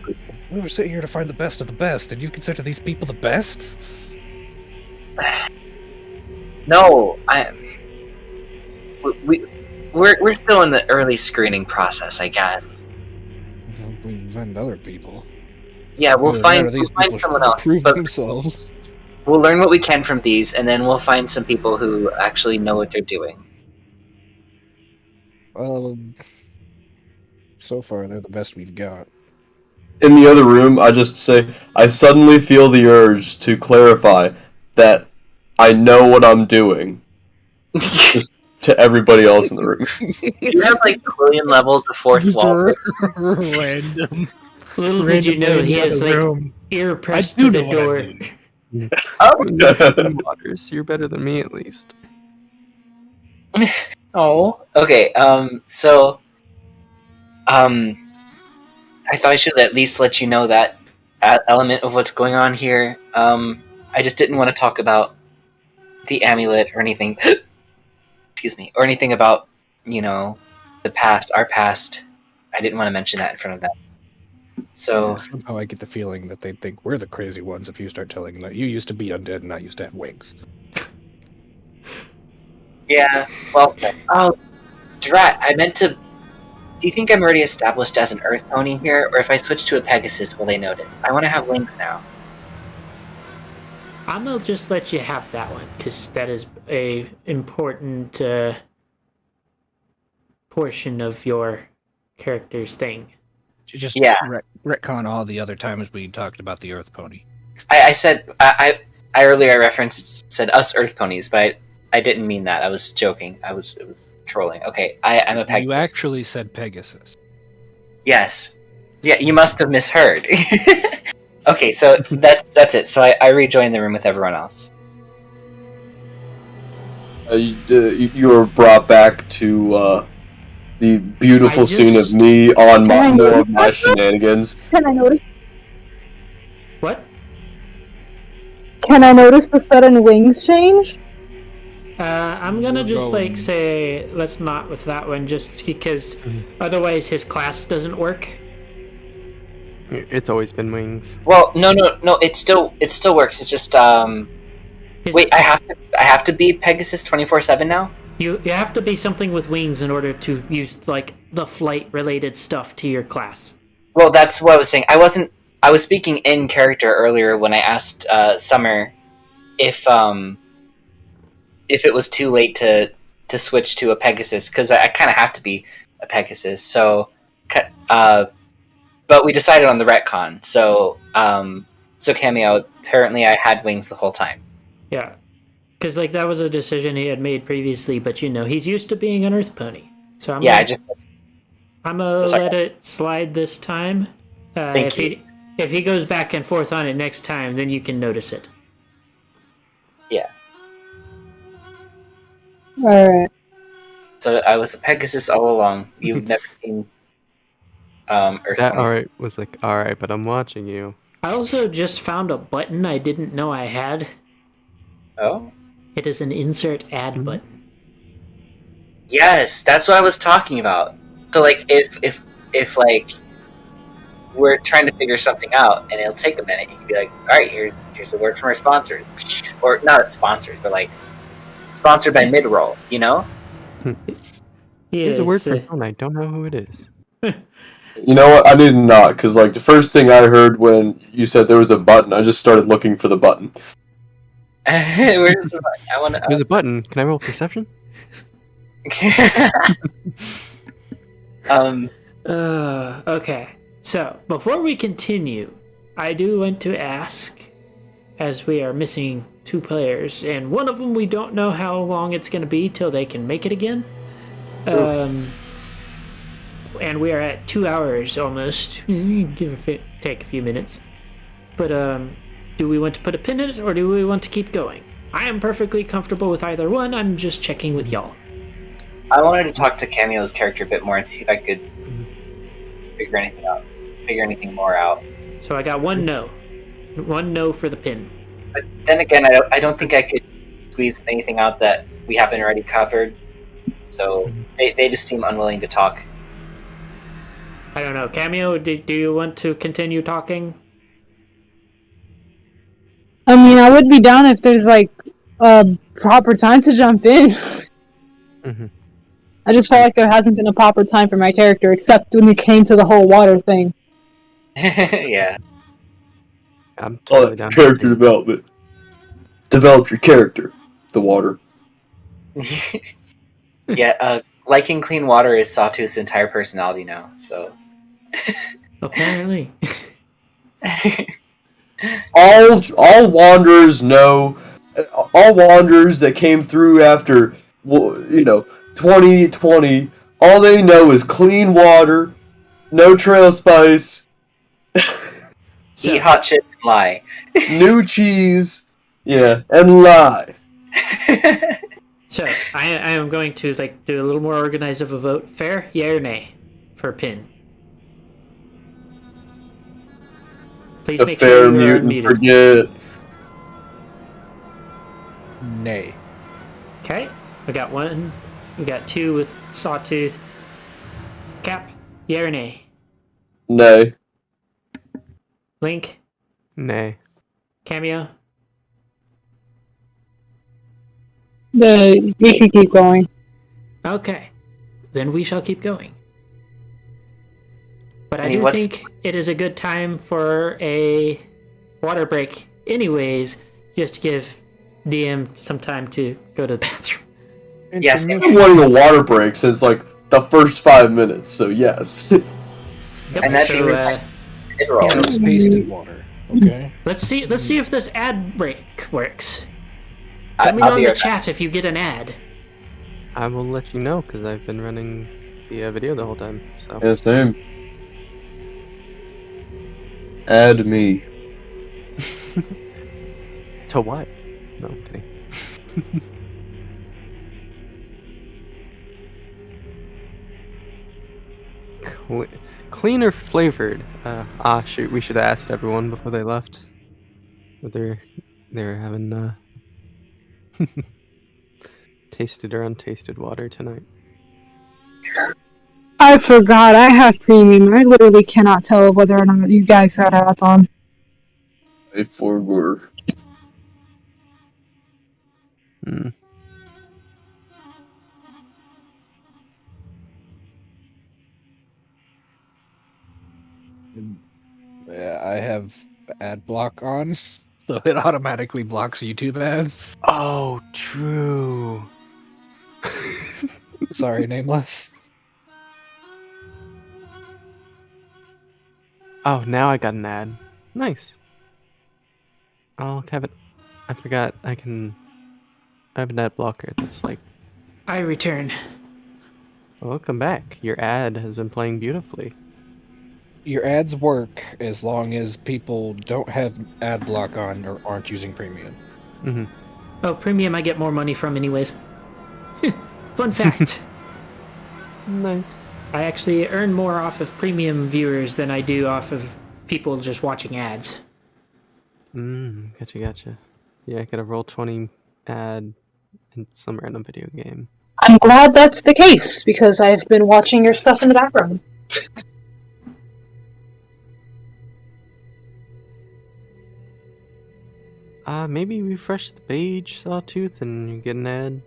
were sitting here to find the best of the best, and you consider these people the best? No, we're still in the early screening process, I guess. We can find other people. Yeah, we'll find someone else. Prove themselves. We'll learn what we can from these, and then we'll find some people who actually know what they're doing. So far, they're the best we've got. In the other room, I just say, I suddenly feel the urge to clarify that I know what I'm doing. Just to everybody else in the room. Do you have like a million levels of fourth wall? Random. Little did you know he has like room. ear pressed do to the know what I'm door. doing. Oh, Waters, you're better than me at least. oh. Okay. I thought I should at least let you know that element of what's going on here. I just didn't want to talk about the amulet or anything. Excuse me, or anything about the past, our past. I didn't want to mention that in front of them. So Somehow I get the feeling that they think we're the crazy ones if you start telling them that you used to be undead and I used to have wings. yeah, well, oh, drat! I meant to. Do you think I'm already established as an Earth Pony here, or if I switch to a Pegasus, will they notice? I want to have wings now. I'm gonna just let you have that one because that is a important portion of your character's thing. Just retcon all the other times we talked about the Earth Pony. I said I earlier said us Earth Ponies, but I didn't mean that. I was joking. It was trolling. Okay, I'm a Pegasus. You actually said Pegasus. Yes. Yeah, you must have misheard. Okay, so that's it. So I rejoined the room with everyone else. You were brought back to the beautiful scene of me on more of my shenanigans. Can I notice? What? Can I notice the sudden wings change? I'm gonna just say let's not with that one, just because otherwise his class doesn't work. It's always been wings. Well, no, it still works. It's just wait, I have to be Pegasus 24/7 now? You have to be something with wings in order to use like the flight related stuff to your class. Well, that's what I was saying. I was speaking in character earlier when I asked Summer if it was too late to switch to a Pegasus, because I kind of have to be a Pegasus. So, but we decided on the retcon. So, Cameo, apparently I had wings the whole time. Yeah, because like that was a decision he had made previously, but he's used to being an Earth Pony. So I'm gonna let it slide this time. Thank you. If he goes back and forth on it next time, then you can notice it. Yeah. Alright. So I was a Pegasus all along. You've never seen Earth That Ponies. alright was like, alright, but I'm watching you. I also just found a button I didn't know I had. Oh? It is an insert ad button. Yes, that's what I was talking about. So like if like we're trying to figure something out and it'll take a minute, you can be like, alright, here's a word from our sponsors. Or not sponsors, but like sponsored by Midroll, you know? Here's a word for phone, I don't know who it is. You know what? I did not, because like the first thing I heard when you said there was a button, I just started looking for the button. Where's the button? I want to. There's a button. Can I roll perception? Okay. So before we continue, I do want to ask, as we are missing 2 players, and one of them we don't know how long it's going to be till they can make it again. And we are at 2 hours almost. Take a few minutes. But do we want to put a pin in it, or do we want to keep going? I am perfectly comfortable with either one. I'm just checking with y'all. I wanted to talk to Cameo's character a bit more and see if I could figure anything more out. So I got one no for the pin. But then again, I don't think I could squeeze anything out that we haven't already covered. So they just seem unwilling to talk. I don't know. Cameo, do you want to continue talking? I mean, I would be down if there's like a proper time to jump in. Mm-hmm. I just felt like there hasn't been a proper time for my character, except when it came to the whole water thing. Yeah. I'm totally down. Character development. Develop your character. The water. Yeah, liking clean water is Sawtooth's entire personality now. So Apparently. All wanderers know. All wanderers that came through after 2020. All they know is clean water, no trail spice, eat hot chip and lie. new cheese, yeah, and lie. So I am going to do a little more organized of a vote. Fair, yay or nay, for Pin. Please The make fair sure you are mutant unmuted. forget. Nay. Okay, we got one. We got two with Sawtooth. Cap, yay or nay? Nay. Link, Nay. Cameo. We should keep going. Okay, then we shall keep going. But I I mean, do what's- think it is a good time for a water break, anyways, just to give DM some time to go to the bathroom. Yes. I've been wanting a water break since like the first 5 minutes, so yes. Yep, And that so, means- Mid-roll. Pasted water. Okay. let's see if this ad break works. I- Let me I'll know in be the right back. chat if you get an ad. I will let you know because I've been running the video the whole time. So Yeah, same. Add me. to what? No, I'm kidding. Cleaner flavored. Shoot, we should have asked everyone before they left whether they're having tasted or untasted water tonight. I forgot. I have premium. I literally cannot tell whether or not you guys had ads on. I forward. Hmm. Yeah, I have ad block on, so it automatically blocks YouTube ads. Oh, true. Sorry, Nameless. Oh, now I got an ad. Nice. Oh, Kevin, I forgot I have an ad blocker that's like, I return. welcome back. Your ad has been playing beautifully. Your ads work as long as people don't have ad block on or aren't using premium. Mm-hmm. Oh, premium I get more money from anyways. Fun fact. Nice. I actually earn more off of premium viewers than I do off of people just watching ads. Gotcha. Yeah, I got a Roll20 ad in some random video game. I'm glad that's the case because I've been watching your stuff in the background. Maybe refresh the page, Sawtooth, and you get an ad.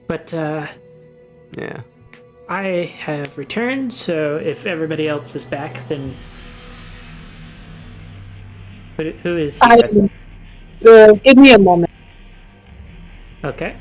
But, Yeah. I have returned, so if everybody else is back, then... But who is here? Give me a moment. Okay.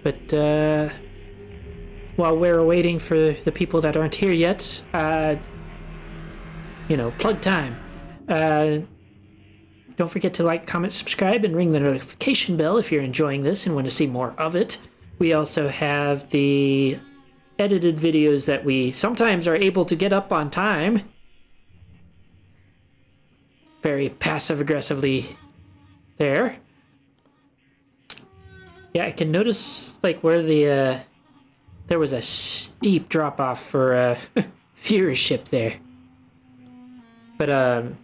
But while we're waiting for the people that aren't here yet, plug time. Don't forget to like, comment, subscribe, and ring the notification bell if you're enjoying this and want to see more of it. We also have the edited videos that we sometimes are able to get up on time. Very passive-aggressively there. Yeah, I can notice, where there was a steep drop-off for viewership there. But,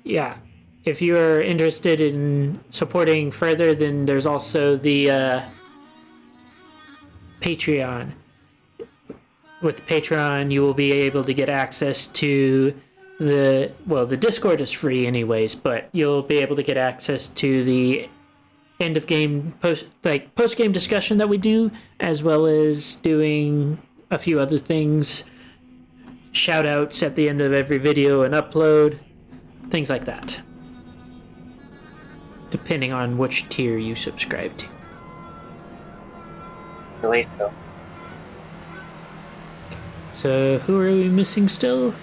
yeah. If you're interested in supporting further, then there's also the Patreon. With Patreon, you will be able to get access to the Discord is free anyways, but you'll be able to get access to the end of game post game discussion that we do, as well as doing a few other things, shout outs at the end of every video and upload, things like that, depending on which tier you subscribe to. Really? So So who are we missing still?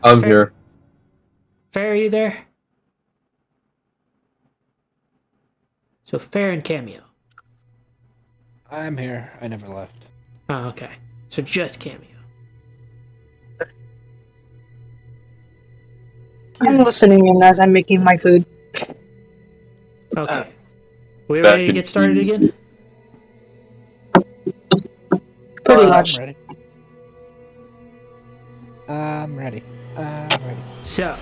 I'm here. Fair, are you there? So Fair and Cameo. I'm here. I never left. Oh, okay. So just Cameo. I'm listening in as I'm making my food. Okay. We Back ready to in get started Tuesday. again? Pretty much. I'm ready. I'm ready. So,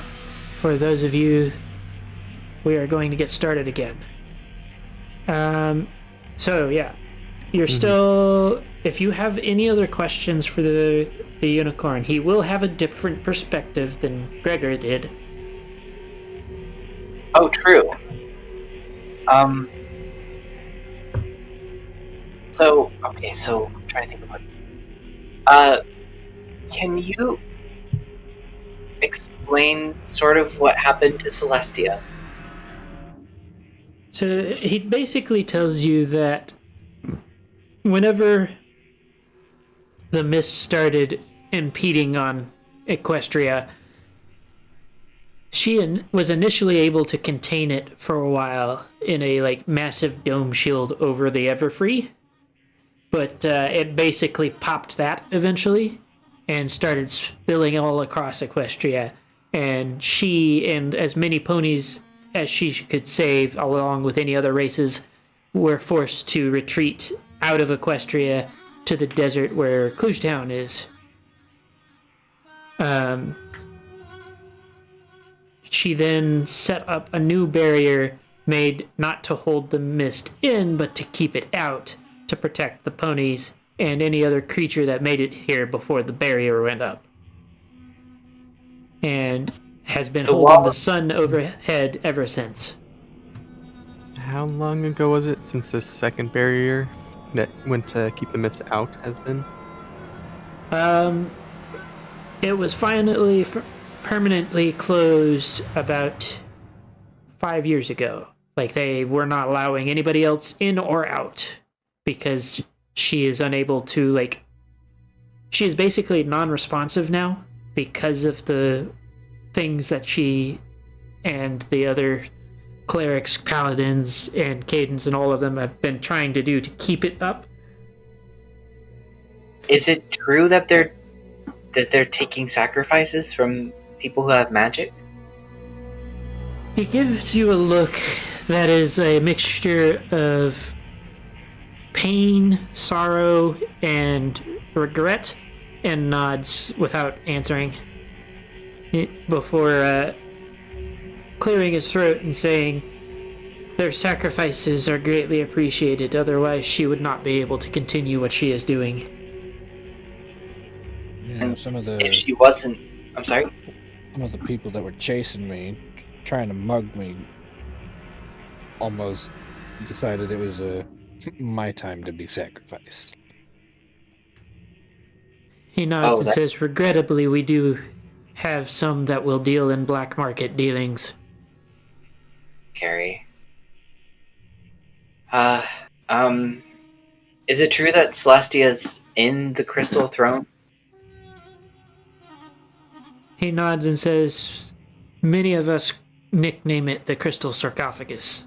for those of you, we are going to get started again. So yeah, you're still. If you have any other questions for the unicorn, he will have a different perspective than Gregor did. Oh, true. So okay, so I'm trying to think about it. Can you explain sort of what happened to Celestia? So he basically tells you that whenever the mist started impeding on Equestria, she was initially able to contain it for a while in a massive dome shield over the Everfree, but it basically popped that eventually and started spilling all across Equestria, and she and as many ponies as she could save, along with any other races, were forced to retreat out of Equestria to the desert where Klugetown is. She then set up a new barrier made not to hold the mist in, but to keep it out, to protect the ponies and any other creature that made it here before the barrier went up. And has been holding the sun overhead ever since. How long ago was it since the second barrier that went to keep the mist out has been? It was finally permanently closed about 5 years ago. Like, they were not allowing anybody else in or out because she is unable to, she is basically non-responsive now because of the things that she and the other clerics, paladins, and cadens and all of them have been trying to do to keep it up. Is it true that they're taking sacrifices from people who have magic? He gives you a look that is a mixture of pain, sorrow, and regret, and nods without answering before clearing his throat and saying, "Their sacrifices are greatly appreciated, otherwise she would not be able to continue what she is doing." Yeah, some of the If she wasn't, I'm sorry. some of the people that were chasing me, trying to mug me, almost decided it was my time to be sacrificed. He nods and that- says, "Regrettably, we do have some that will deal in black market dealings." Carrie. Is it true that Celestia's in the Crystal Throne? He nods and says, "Many of us nickname it the Crystal Sarcophagus."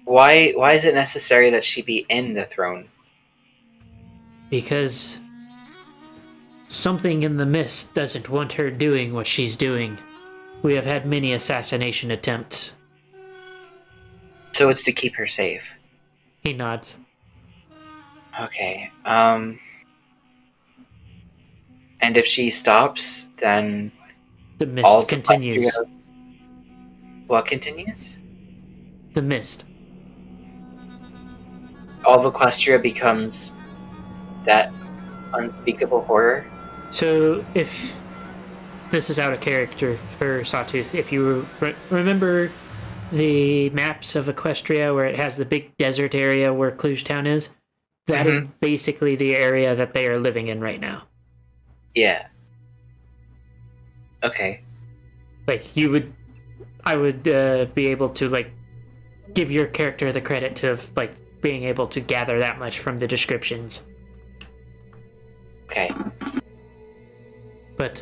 Why is it necessary that she be in the throne? Because something in the mist doesn't want her doing what she's doing. We have had many assassination attempts. So it's to keep her safe. He nods. Okay. And if she stops, then The mist all the continues. Equestria- What continues? The mist. All of Equestria becomes that unspeakable horror. So, if this is out of character for Sawtooth, if you remember the maps of Equestria where it has the big desert area where Klugetown is, that is basically the area that they are living in right now. Yeah. Okay. Like, I would be able to, like, give your character the credit to, like, being able to gather that much from the descriptions. Okay. But,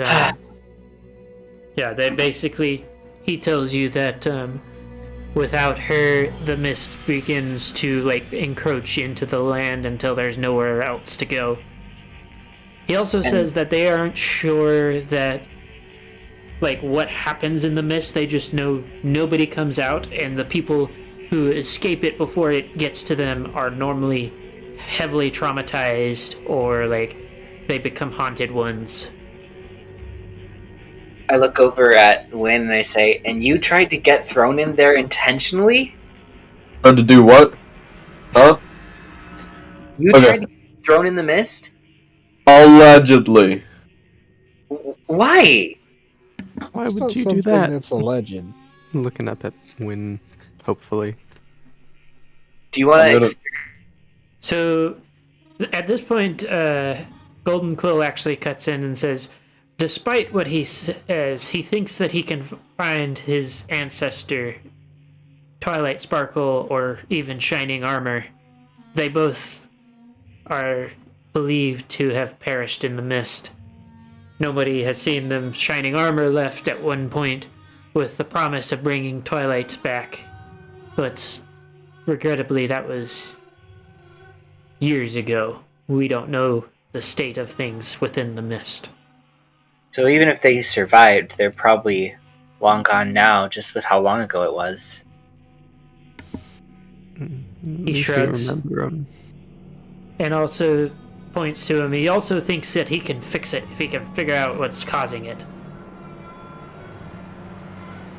yeah, they basically, he tells you that, without her, the mist begins to, like, encroach into the land until there's nowhere else to go. He also says that they aren't sure that, like, what happens in the mist. They just know nobody comes out, and the people who escape it before it gets to them are normally heavily traumatized, or, like, they become haunted ones. I look over at Wynn and I say, and you tried to get thrown in there intentionally? Tried to do what? Huh? You tried to get thrown in the mist? Allegedly. Why? Why It's would not you do something that? That's a legend. Looking up at Win, hopefully. Do you want I'm gonna- to... So, at this point, Golden Quill actually cuts in and says, despite what he says, he thinks that he can find his ancestor, Twilight Sparkle, or even Shining Armor. They both are believed to have perished in the mist. Nobody has seen them. Shining Armor left at one point with the promise of bringing Twilight back, but regrettably that was years ago. We don't know the state of things within the mist. So even if they survived, they're probably long gone now, just with how long ago it was. He shrugs. Remember 'em. And also points to him. He also thinks that he can fix it if he can figure out what's causing it.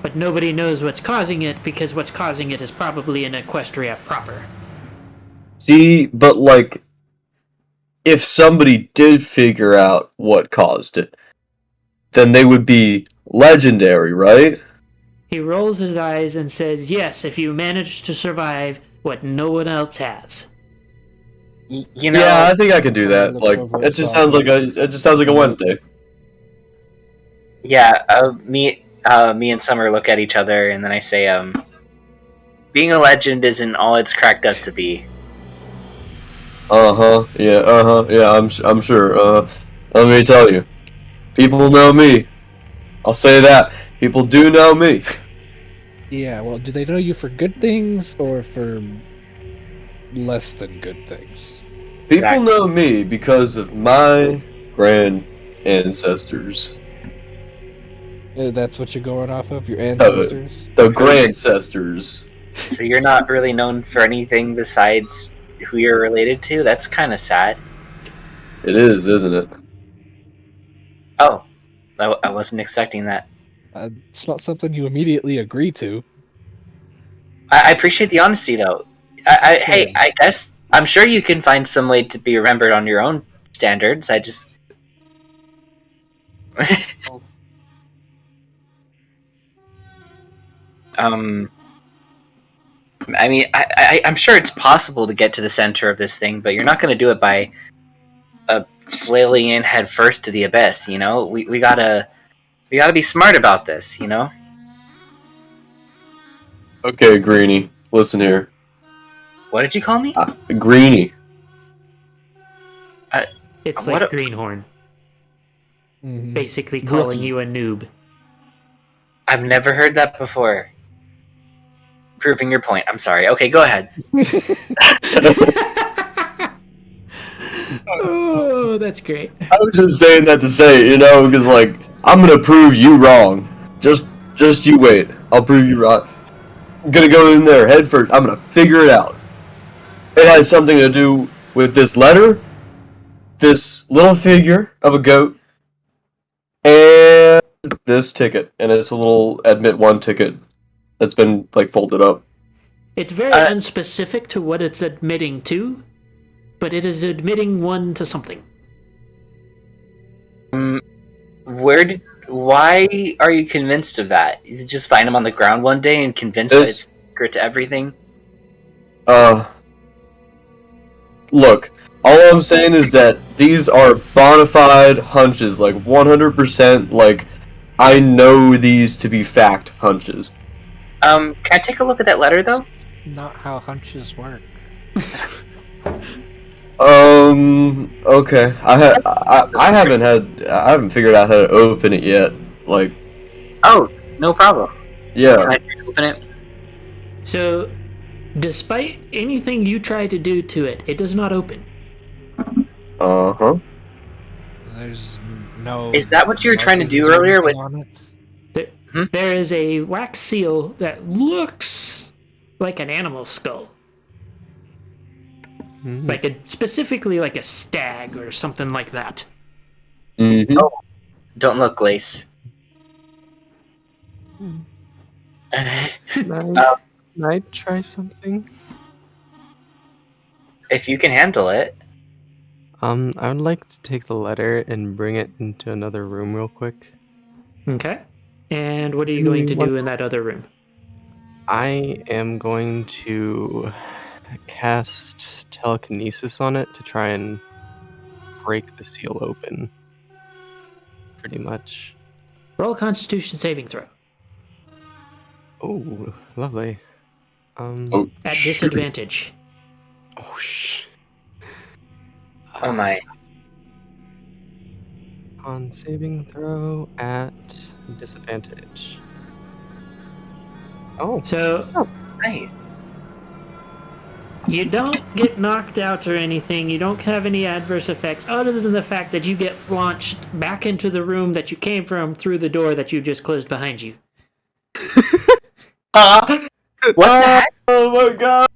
But nobody knows what's causing it because what's causing it is probably in Equestria proper. See, but like, if somebody did figure out what caused it, then they would be legendary, right? He rolls his eyes and says, yes, if you manage to survive what no one else has. You know... Yeah, I think I can do that. Looks Like, over it at just sounds like a Wednesday. Yeah, me and Summer look at each other, and then I say, being a legend isn't all it's cracked up to be. Yeah, I'm sure. Let me tell you, people know me. I'll say that. People do know me. Yeah, well, do they know you for good things or for less than good things? People Exactly. know me because of my grand ancestors. That's what you're going off of? Your ancestors? The So- grandcestors. So you're not really known for anything besides who you're related to? That's kind of sad. It is, isn't it? Oh, I wasn't expecting that. It's not something you immediately agree to. I appreciate the honesty, though. Hey, I guess I'm sure you can find some way to be remembered on your own standards. I just... I mean, I'm sure it's possible to get to the center of this thing, but you're not going to do it by flailing in head first to the abyss. You know, we gotta be smart about this. You know. Okay, Greenie, listen here. What did you call me? Greenie. It's What like a- Greenhorn, Mhm. basically calling Rookie. you a noob. I've never heard that before. Proving your point. I'm sorry. Okay, go ahead. Oh, that's great. I was just saying that to say, because like I'm gonna prove you wrong. Just you wait. I'll prove you wrong. I'm gonna go in there head first. I'm gonna figure it out. It has something to do with this letter, this little figure of a goat, and this ticket. And it's a little admit one ticket that's been like folded up. It's very unspecific to what it's admitting to, but it is admitting one to something. Where why are you convinced of that? You just find him on the ground one day and convinced that it's secret to everything? Look, all I'm saying is that these are bona fide hunches, like 100%, like, I know these to be fact hunches. Can I take a look at that letter, though? Not how hunches work. Okay. I haven't figured out how to open it yet. Like, Oh, no problem. yeah. Can I try to open it? So, despite anything you try to do to it, it does not open. Uh-huh. There's no. Is that what you were trying to do markings or earlier anything with- on it? There is a wax seal that looks like an animal skull. Mhm. Specifically like a stag or something like that. Mm-hmm. Don't look, Glace. Can I try something? If you can handle it. I would like to take the letter and bring it into another room real quick. Okay. And what are you going to do in that other room? I am going to cast telekinesis on it to try and break the seal open. Pretty much. Roll a Constitution saving throw. Oh, lovely. Oh, At shit. disadvantage. Oh, shh. Oh my. On saving throw at disadvantage. Oh, So Nice. you don't get knocked out or anything. You don't have any adverse effects other than the fact that you get launched back into the room that you came from through the door that you just closed behind you. What the heck? Oh my god!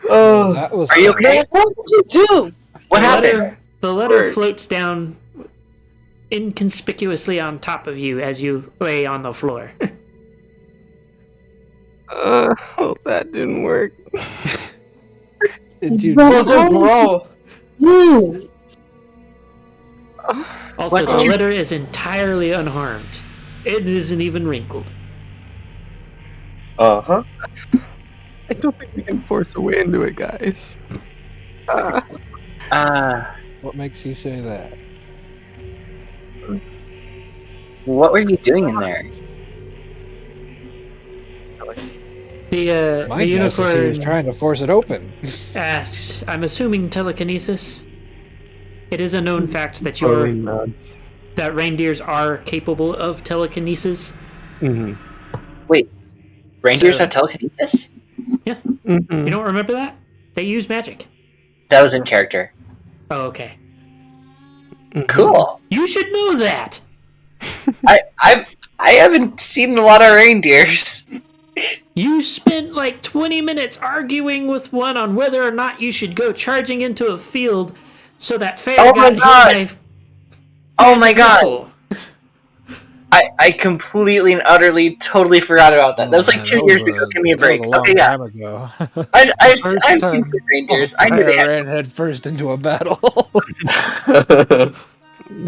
Oh, that was. Are you okay? What did you do? What happened? The letter floats down inconspicuously on top of you as you lay on the floor. Well, that didn't work. Did you? Bro. You. Also, What did the you- letter is entirely unharmed. It isn't even wrinkled. Uh-huh. I don't think we can force a way into it, guys. What makes you say that? What were you doing in there? The My the guess is he was unicorn trying to force it open. asks, I'm assuming telekinesis? It is a known fact that Totally nuts. that reindeers are capable of telekinesis. Mm-hmm. Wait, reindeers So- have telekinesis? Mm-hmm. You don't remember that? They use magic. That was in character. Oh, okay. Cool. You should know that! I haven't seen a lot of reindeers. You spent like 20 minutes arguing with one on whether or not you should go charging into a field so that Faye Oh got my God. hit Oh by my a god. missile. I completely and utterly totally forgot about that. That was like man, 2 that years was ago. Give me a that was break. long Okay, yeah. time ago. I've First seen time- some reindeers. I knew they had. ran head first into a battle.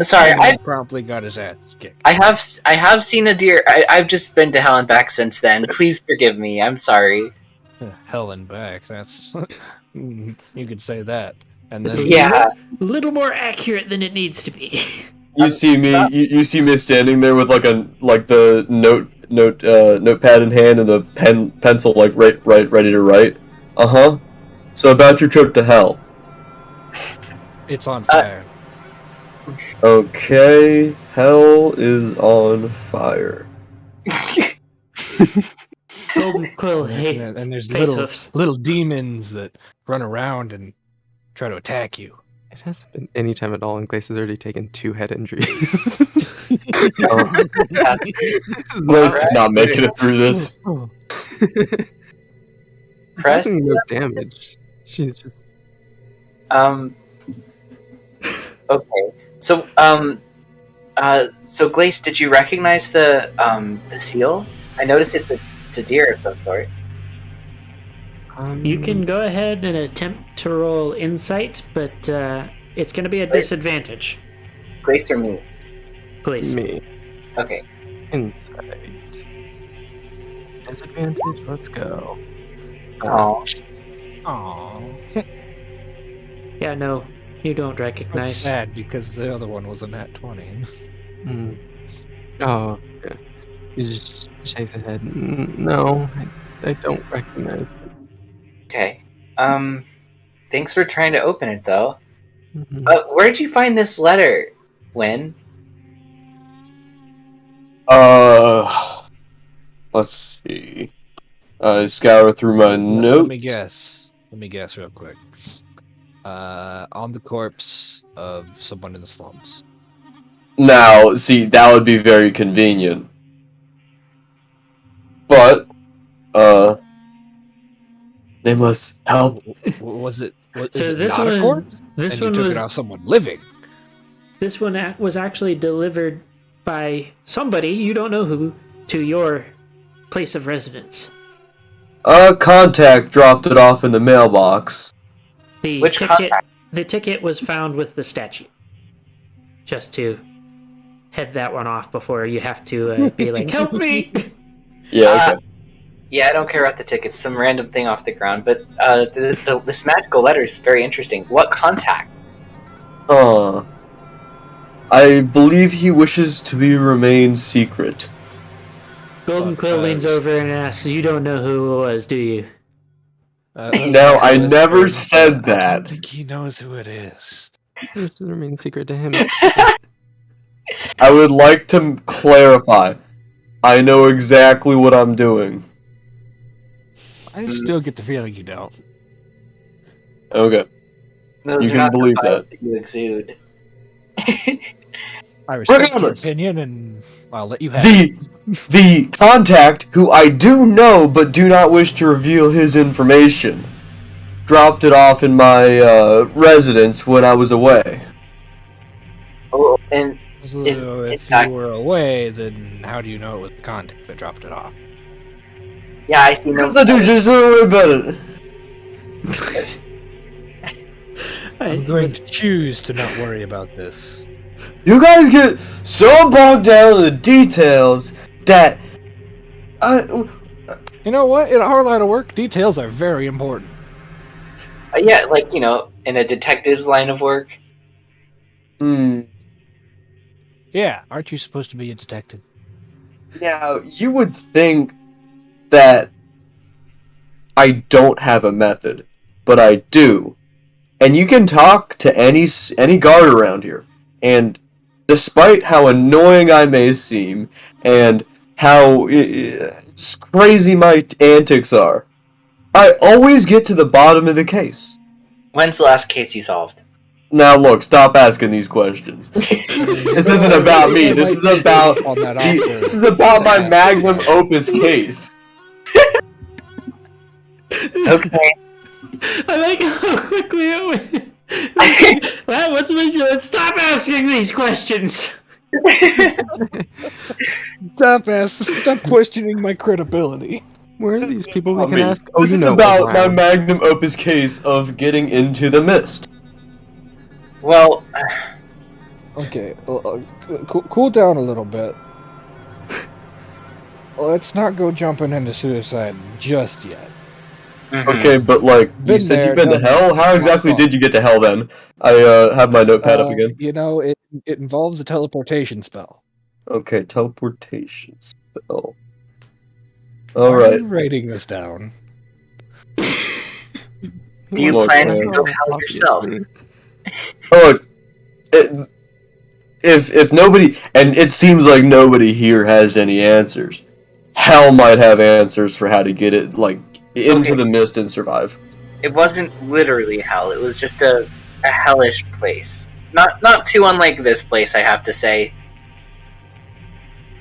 Sorry, And promptly got his ass kicked. I have seen a deer. I've just been to hell and back since then. Please forgive me. I'm sorry. Hell and back. That's you could say that. And This then is Yeah. a little more accurate than it needs to be. You see me. You see me standing there with like the notepad in hand and the pencil like ready to write. So about your trip to hell. it's on fire. Okay, hell is on fire. Golden Quill and, hate and there's face little hoofs. little demons that run around and try to attack you. It hasn't been any time at all, and Glace has already taken 2 head injuries. Blaze is not making it through this. Press. Causing no damage. She's just. Okay. So so Glace, did you recognize the seal? I noticed it's a deer of some sort. You can go ahead and attempt to roll insight, but it's going to be a disadvantage. Glace or me? Please. Me. Okay. Insight. Disadvantage. Let's go. Oh, Aww. Yeah, no, you don't That's recognize. sad because the other one was a nat 20. Mm. Oh, yeah. He just shakes his head. No, I don't recognize it. okay. Thanks for trying to open it, though. Mhm. Where'd you find this letter, Win? Let's see. I scour through my notes. Let me guess. Let me guess real quick. On the corpse of someone in the slums. Now, see, that would be very convenient. But, Nameless, help. Was it? Is So it this not a one, corpse? this And you one took was it off someone living. this one was actually delivered by somebody you don't know who to your place of residence. A contact dropped it off in the mailbox. The Which ticket, contact? the ticket was found with the statue. Just to head that one off before you have to be like, "Help me!" Yeah, okay. Yeah, I don't care about the tickets. Some random thing off the ground. But this magical letter is very interesting. What contact? I believe he wishes to remain secret. Golden Quill leans over and asks, "You don't know who it was, do you?" No, I never said I that. don't think he knows who it is. It should remain secret to him. I would like to clarify. I know exactly what I'm doing. I still get the feeling you don't. Okay. Those You are can not the believe vibes that you exude. I respect your Regardless. opinion, and I'll let you have it. The contact, who I do know but do not wish to reveal his information, dropped it off in my residence when I was away. Oh, and So in if fact- you were away, then how do you know it was the contact that dropped it off? yeah, I see no. Because I do just a little bit better. I'm going to choose to not worry about this. You guys get so bogged down in the details that You know what? In our line of work, details are very important. Yeah, like in a detective's line of work. Yeah, aren't you supposed to be a detective? Now, you would think that I don't have a method, but I do. And you can talk to any guard around here, and despite how annoying I may seem, and how crazy my antics are, I always get to the bottom of the case. When's the last case you solved? Now look, stop asking these questions. This isn't about me. This is about my magnum opus case. Okay. I like how quickly it went. That was ridiculous. Stop asking these questions. Stop questioning my credibility. Where are these people we I can mean, ask? Oh, this you is know, about my around. magnum opus case of getting into the mist. Well, Okay, cool down a little bit. Let's not go jumping into suicide just yet. Okay, but like, you Been said there, you've been to done hell? that. How It's exactly not fun. did you get to hell then? I have my notepad up again. You know, it involves a teleportation spell. Okay, teleportation spell. Why are Alright. you writing this down? do you Look, plan man. to go hell yourself? Oh, look, if nobody, and it seems like nobody here has any answers, hell might have answers for how to get it, like, into Okay. the mist and survive. It wasn't literally hell. It was just a hellish place. Not too unlike this place, I have to say.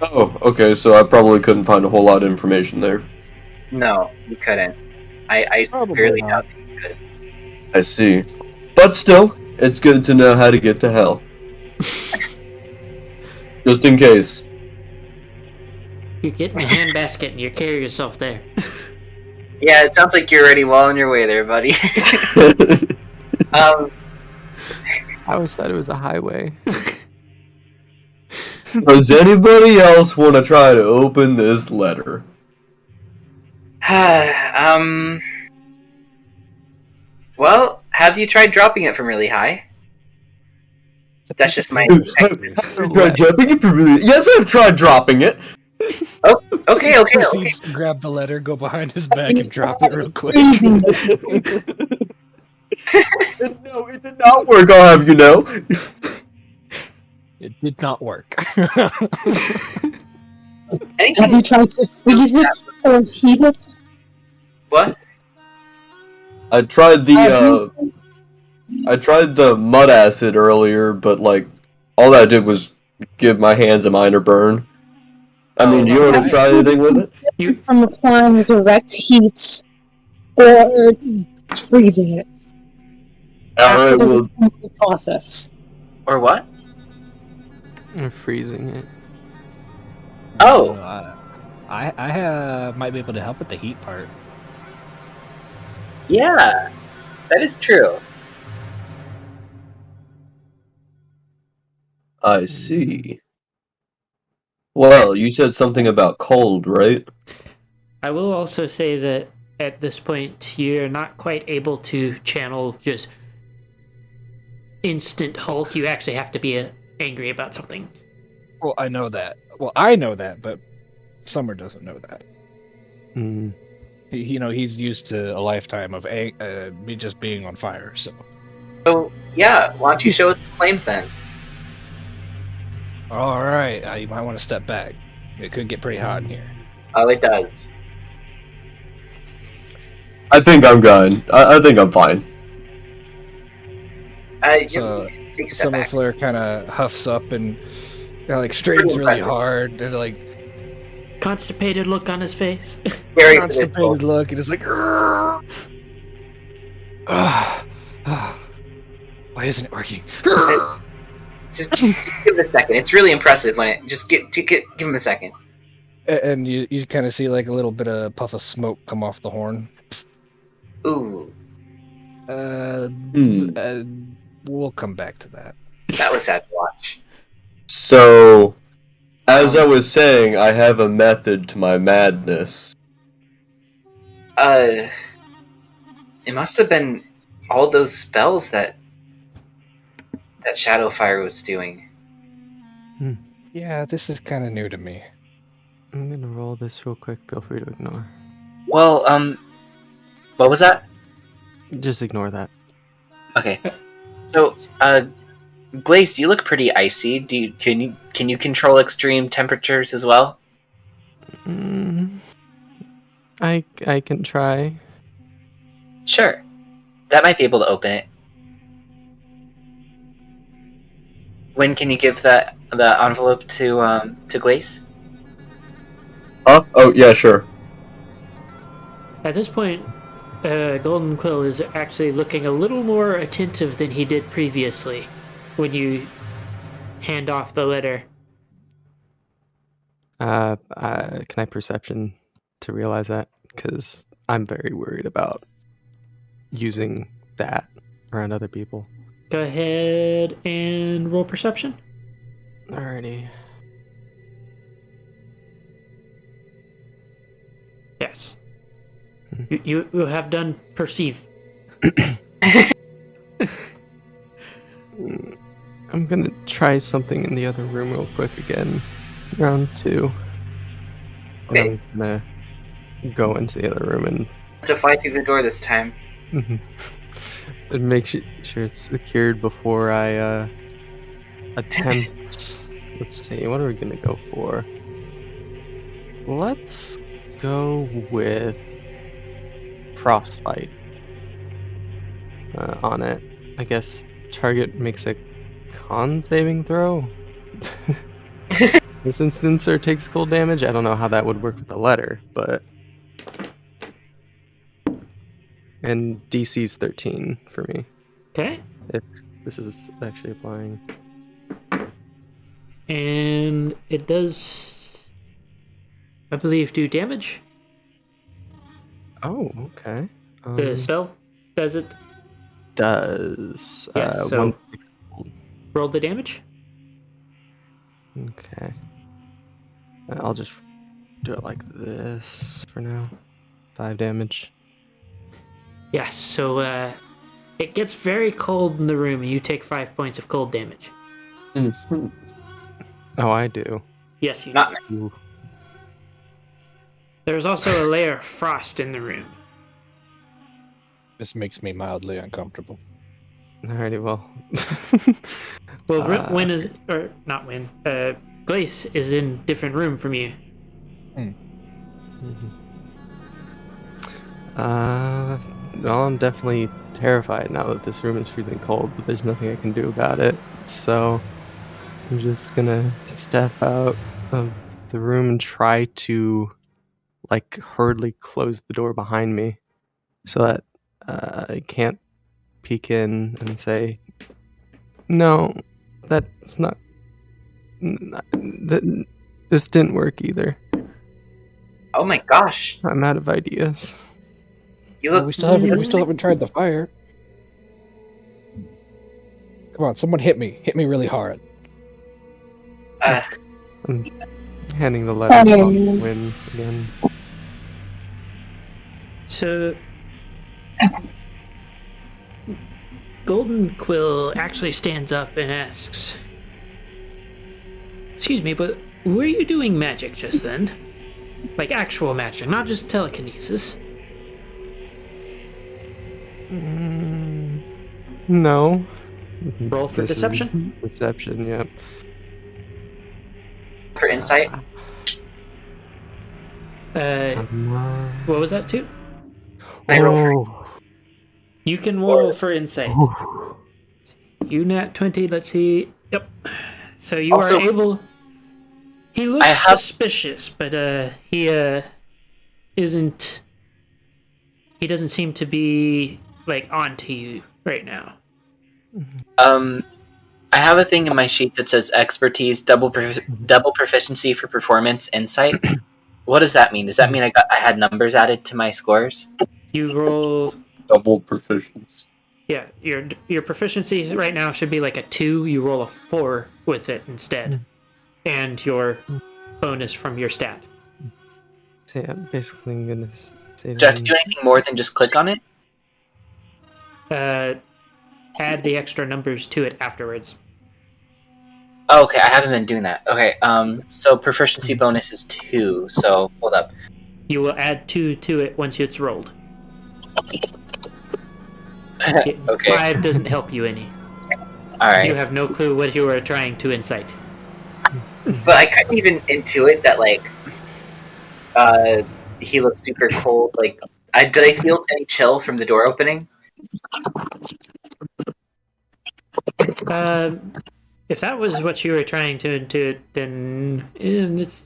Oh, okay, so I probably couldn't find a whole lot of information there. No, you couldn't. I Probably severely not. doubt that you could. I see. But still, it's good to know how to get to hell. Just in case. You get in the handbasket and you carry yourself there. Yeah, it sounds like you're already well on your way there, buddy. I always thought it was a highway. Does anybody else want to try to open this letter? Well, have you tried dropping it from really high? That's just my. Tried dropping it from really- Yes, I've tried dropping it. Okay. Proceeds to grab the letter, go behind his back, and drop it real quick. No, it did not work. I'll have you know. It did not work. Have you tried to freeze it or heat it? What? I tried the mud acid earlier, but like all that did was give my hands a minor burn. I mean, you want to try anything with it? From applying direct heat or freezing it. Acid is a chemical process. Or what? Or freezing it. Oh. I might be able to help with the heat part. Yeah, that is true. I see. Well, you said something about cold, right? I will also say that at this point, you're not quite able to channel just instant Hulk. You actually have to be angry about something. Well, I know that. Well, I know that, but Summer doesn't know that. Mm. He's used to a lifetime of me just being on fire. So Yeah, why don't you show us the flames then? all right, you might want to step back. It could get pretty hot in here. Oh, it does. I think I'm good. I think I'm fine. So Take a step Summer back. Flare kind of huffs up and strains really hard and like Constipated look on his face. Very constipated look and it's like, why isn't it working? Just give it a second. It's really impressive when it just give him a second. And you kind of see like a little bit of puff of smoke come off the horn. Ooh, We'll come back to that. that was sad to watch. So, as I was saying, I have a method to my madness. It must have been all those spells that Shadowfire was doing. Yeah, this is kind of new to me. I'm gonna roll this real quick. Feel free to ignore. Well, what was that? Just ignore that. Okay. So, Glace, you look pretty icy. Can you control extreme temperatures as well? I can try. Sure. That might be able to open it. When can you give the envelope to Glace? Huh? Oh, yeah, sure. At this point, Golden Quill is actually looking a little more attentive than he did previously when you hand off the letter. Can I perception to realize that? Because I'm very worried about using that around other people. Go ahead and roll perception. Alrighty. Yes. You have done perceive. I'm gonna try something in the other room real quick again. Round 2. Okay. I'm gonna go into the other room and To fly through the door this time. and make sure it's secured before I attempt. Let's see, what are we gonna go for? Let's go with frostbite on it. I guess target makes a con saving throw. This instance or takes cold damage. I don't know how that would work with the letter, but and DC's 13 for me. Okay. If this is actually applying. And it does, I believe, do damage. Oh, okay. The spell does it. Does Yes, so 1 roll the damage. Okay. I'll just do it like this for now. 5 damage. Yes, so it gets very cold in the room and you take 5 points of cold damage. Mhm. Oh, I do. Yes, you Not do. Ooh. There's also a layer of frost in the room. This makes me mildly uncomfortable. Alrighty, well. Well, Win is, or not Win, Glace is in different room from you. Well, I'm definitely terrified now that this room is freezing cold, but there's nothing I can do about it. So I'm just gonna step out of the room and try to, like, hurriedly close the door behind me so that I can't peek in and say, no, that's not. This didn't work either. Oh my gosh. I'm out of ideas. You Well, look. we still haven't tried the fire. Come on, someone hit me. Hit me really hard. I'm handing the letter to Win again. So, Golden Quill actually stands up and asks, "Excuse me, but were you doing magic just then? Like actual magic, not just telekinesis?" No. Roll for This is deception. Deception, yep. For insight. What was that, too? I roll for You can roll for insight. You nat 20, let's see. Yep. So you Also- are able. He looks I have- suspicious, but he isn't. He doesn't seem to be like onto you right now. I have a thing in my sheet that says expertise, double proficiency for performance, insight. What does that mean? Does that mean I had numbers added to my scores? You roll. Double proficiency. Yeah, your proficiency right now should be like a 2. You roll a 4 with it instead, and your bonus from your stat. So yeah, basically I'm gonna say Do I have to do anything more than just click on it? Add the extra numbers to it afterwards. Oh, okay, I haven't been doing that. Okay, so proficiency bonus is 2, so hold up. You will add 2 to it once it's rolled. Okay, 5 doesn't help you any. alright. You have no clue what you are trying to incite. But I couldn't even intuit that, like, he looked super cold. Like, did I feel any chill from the door opening? If that was what you were trying to intuit, then it's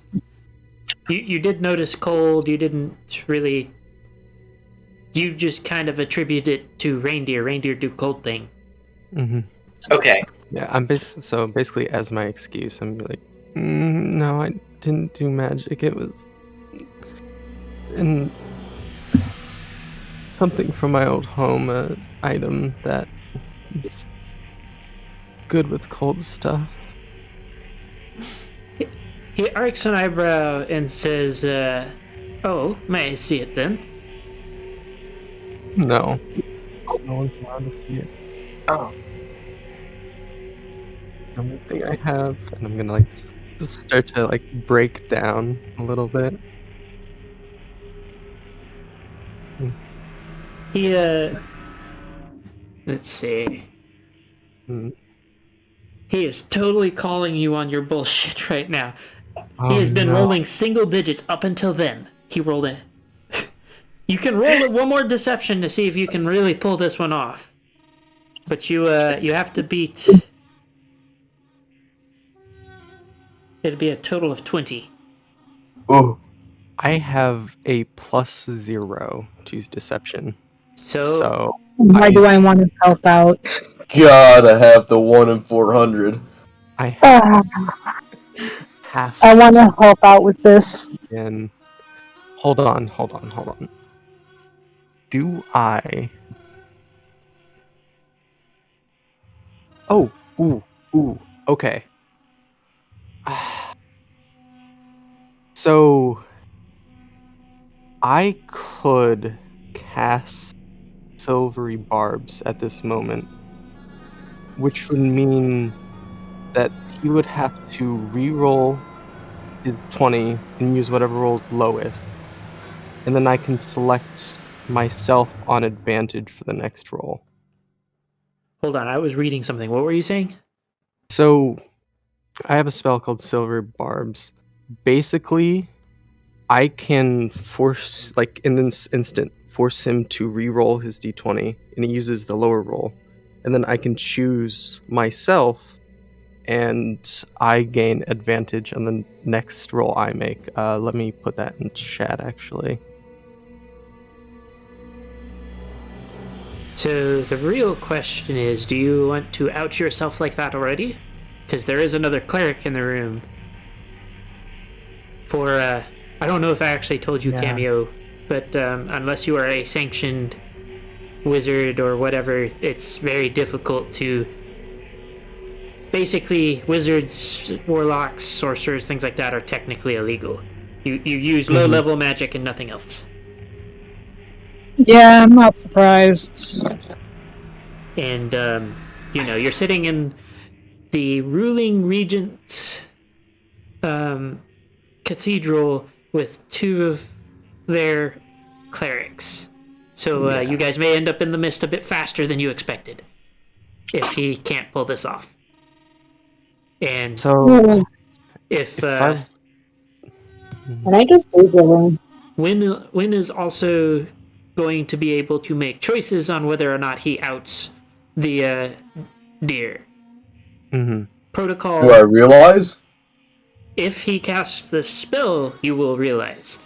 you did notice cold. You didn't really. You just kind of attribute it to reindeer. Reindeer do cold thing. Mm-hmm. Okay. Yeah, I'm basically as my excuse, I'm like, no, I didn't do magic. It was something from my old home, an item that is good with cold stuff. He arcs an eyebrow and says, "Oh, may I see it then?" No. No one's allowed to see it. Oh. The only thing I have, and I'm gonna like just start to like break down a little bit. He let's see. Hmm. He is totally calling you on your bullshit right now. Oh, He has been no. rolling single digits up until then. He rolled it. You can roll it one more deception to see if you can really pull this one off. But you have to beat. It'd be a total of 20. Oh, I have a +0 to deception. So Why do I want to help out? gotta have the 1 in 400. I Ah, have I want to help out with this. again. Hold on. Do I? Oh, ooh, okay. So I could cast silvery barbs at this moment, which would mean that he would have to re-roll his 20 and use whatever rolls lowest. And then I can select myself on advantage for the next roll. Hold on, I was reading something. What were you saying? So I have a spell called Silver Barbs. Basically, I can force, like in this instant, force him to re-roll his d20, and he uses the lower roll. And then I can choose myself, and I gain advantage on the next roll I make. Let me put that in chat, actually. So the real question is, do you want to out yourself like that already? Because there is another cleric in the room. For, I don't know if I actually told you, Cameo, but unless you are a sanctioned wizard or whatever, it's very difficult to... Basically, wizards, warlocks, sorcerers, things like that are technically illegal. You use low-level magic and nothing else. Yeah, I'm not surprised. And, you're sitting in the ruling regent's cathedral with two of their clerics. So you guys may end up in the mist a bit faster than you expected, if he can't pull this off. And So if Can I just leave the room? Wynn is also going to be able to make choices on whether or not he outs the deer. Protocol. Do I realize? If he casts the spell, you will realize.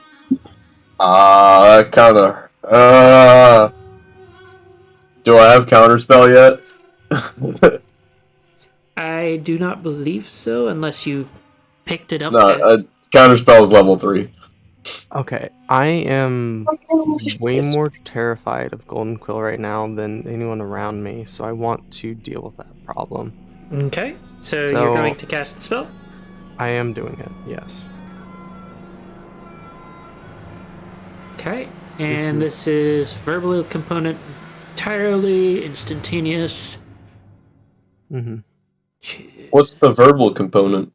That kinda... Do I have counterspell yet? I do not believe so, unless you picked it up. No, counterspell is level 3. Okay, I am way more terrified of Golden Quill right now than anyone around me, so I want to deal with that problem. Okay, so you're going to cast the spell? I am doing it, yes. Okay, and this is verbal component, entirely instantaneous. What's the verbal component?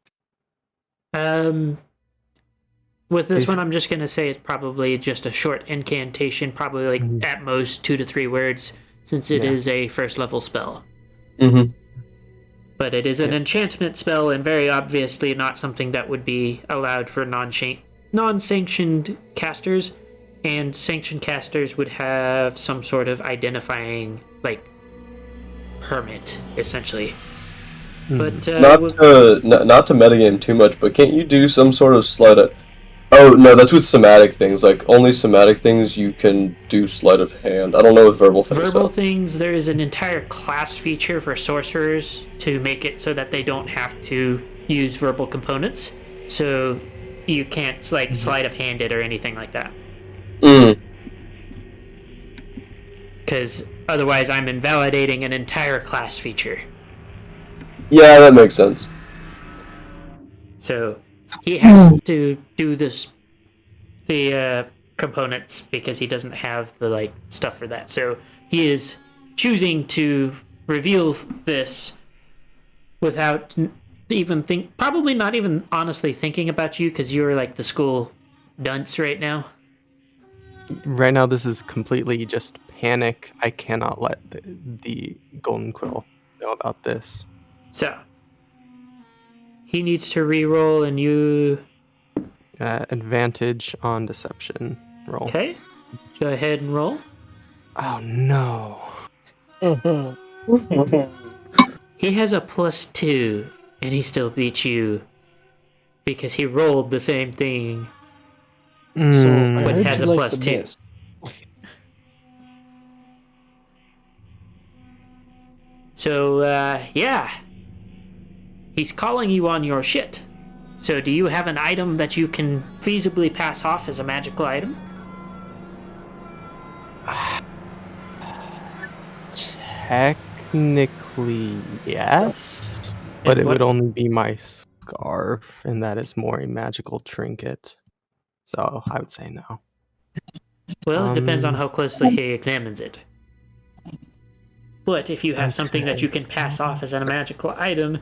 With this one, I'm just going to say it's probably just a short incantation, probably like at most 2 to 3 words, since it is a first level spell. But it is an enchantment spell, and very obviously not something that would be allowed for non-sanctioned casters, and sanctioned casters would have some sort of identifying, like, permit, essentially. But not to metagame too much, but can't you do some sort of sleight of... Oh, no, that's with somatic things. Like, only somatic things you can do sleight of hand. I don't know if verbal things... Verbal things, there is an entire class feature for sorcerers to make it so that they don't have to use verbal components. So you can't, like, sleight of hand it or anything like that. Because otherwise I'm invalidating an entire class feature. Yeah, that makes sense. So he has to do the components because he doesn't have the like stuff for that. So he is choosing to reveal this without probably not even honestly thinking about you, because you're like the school dunce right now. Right now, this is completely just panic. I cannot let the Golden Quill know about this. So he needs to re-roll, and you... Advantage on deception roll. Okay. Go ahead and roll. Oh, no. He has a +2, and he still beats you because he rolled the same thing. So I But heard has you a like the +2. mist. So, yeah. He's calling you on your shit. So do you have an item that you can feasibly pass off as a magical item? Technically, yes. But it would only be my scarf, and that is more a magical trinket. So I would say no. Well, it depends on how closely he examines it. But if you have something that you can pass off as a magical item,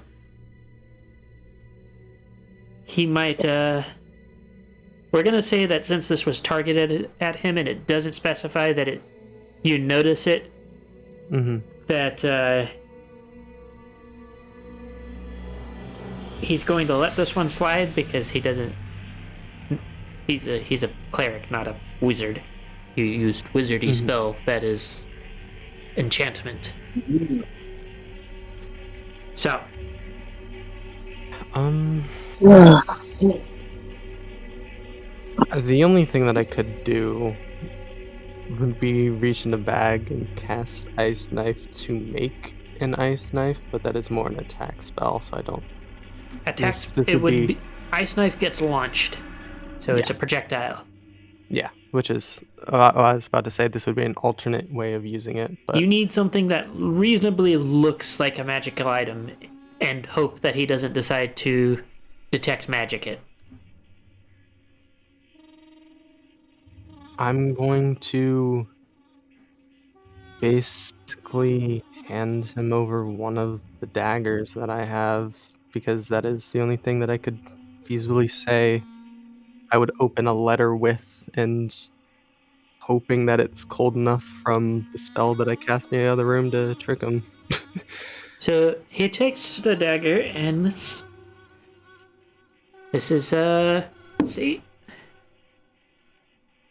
he might, we're gonna say that since this was targeted at him and it doesn't specify that you notice it, that, he's going to let this one slide because he doesn't, he's a cleric, not a wizard. You used wizardy spell, that is enchantment. So. The only thing that I could do would be reach in the bag and cast Ice Knife to make an Ice Knife, but that is more an attack spell, so I don't... Attack, it would be... Ice Knife gets launched, so it's a projectile. Yeah, which is... I was about to say this would be an alternate way of using it, but... You need something that reasonably looks like a magical item, and hope that he doesn't decide to detect magic it. I'm going to basically hand him over one of the daggers that I have, because that is the only thing that I could feasibly say I would open a letter with, and hoping that it's cold enough from the spell that I cast in the other room to trick him. So he takes the dagger, and this is, let's see.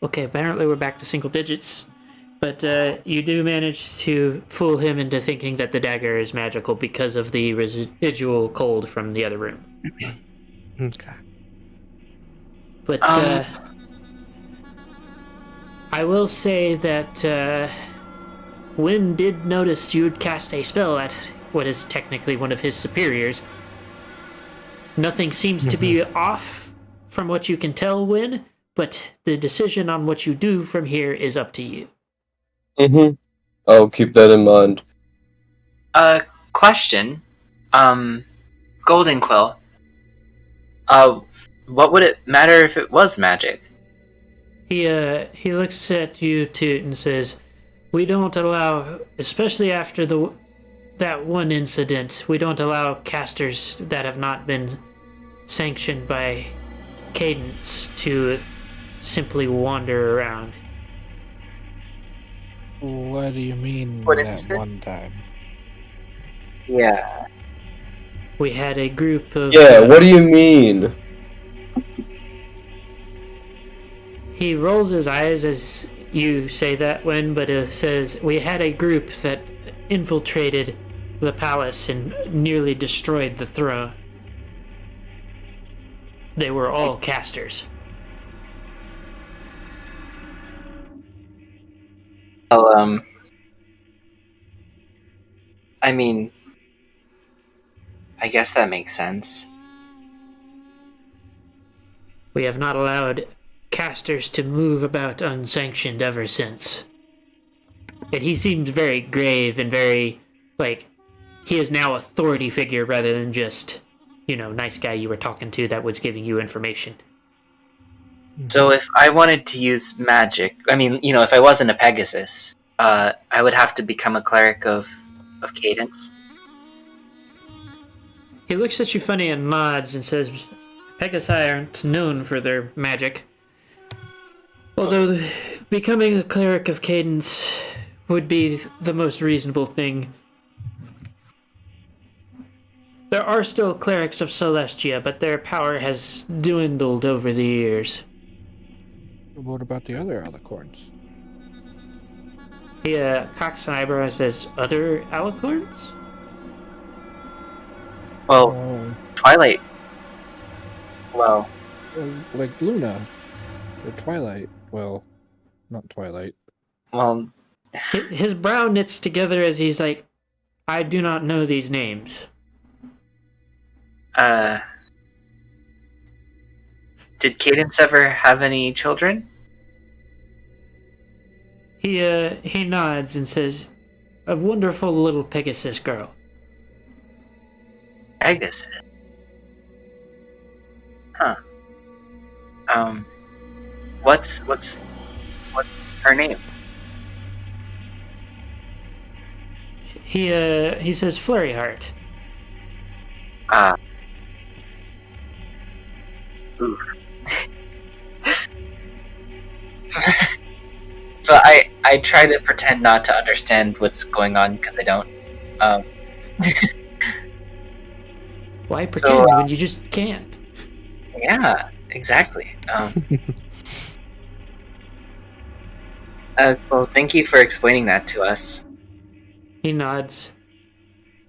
Okay, apparently we're back to single digits. But you do manage to fool him into thinking that the dagger is magical because of the residual cold from the other room. Okay. But I will say that Wynn did notice you'd cast a spell at what is technically one of his superiors. Nothing seems to be off from what you can tell, Wynn, but the decision on what you do from here is up to you. I'll keep that in mind. Question. Golden Quill. What would it matter if it was magic? He looks at you, Toot, and says, "We don't allow, especially after that one incident, we don't allow casters that have not been sanctioned by Cadence to simply wander around." What do you mean What that incident? one time? Yeah. We had a group of... Yeah, what do you mean? He rolls his eyes as you say that, Wynn, but it says, "We had a group that infiltrated the palace and nearly destroyed the throne. They were all casters." Well, I mean, I guess that makes sense. We have not allowed casters to move about unsanctioned ever since. And he seemed very grave and very, he is now authority figure rather than just, nice guy you were talking to that was giving you information. So if I wanted to use magic, if I wasn't a Pegasus, I would have to become a cleric of Cadence. He looks at you funny and nods and says, "Pegasi aren't known for their magic. Although becoming a cleric of Cadence would be the most reasonable thing. There are still clerics of Celestia, but their power has dwindled over the years." What about the other alicorns? He cocks an eyebrow and says, "Other alicorns?" Well, Twilight. Well, Like Luna. Or Twilight. Well, not Twilight. well, His brow knits together as he's like, "I do not know these names." Did Cadence ever have any children? He nods and says, "A wonderful little Pegasus girl." Pegasus. Huh. What's her name? He says Flurry Heart. Ah. Ooh. So I try to pretend not to understand what's going on because I don't. Why pretend when you just can't? Yeah, exactly. Well, thank you for explaining that to us. He nods.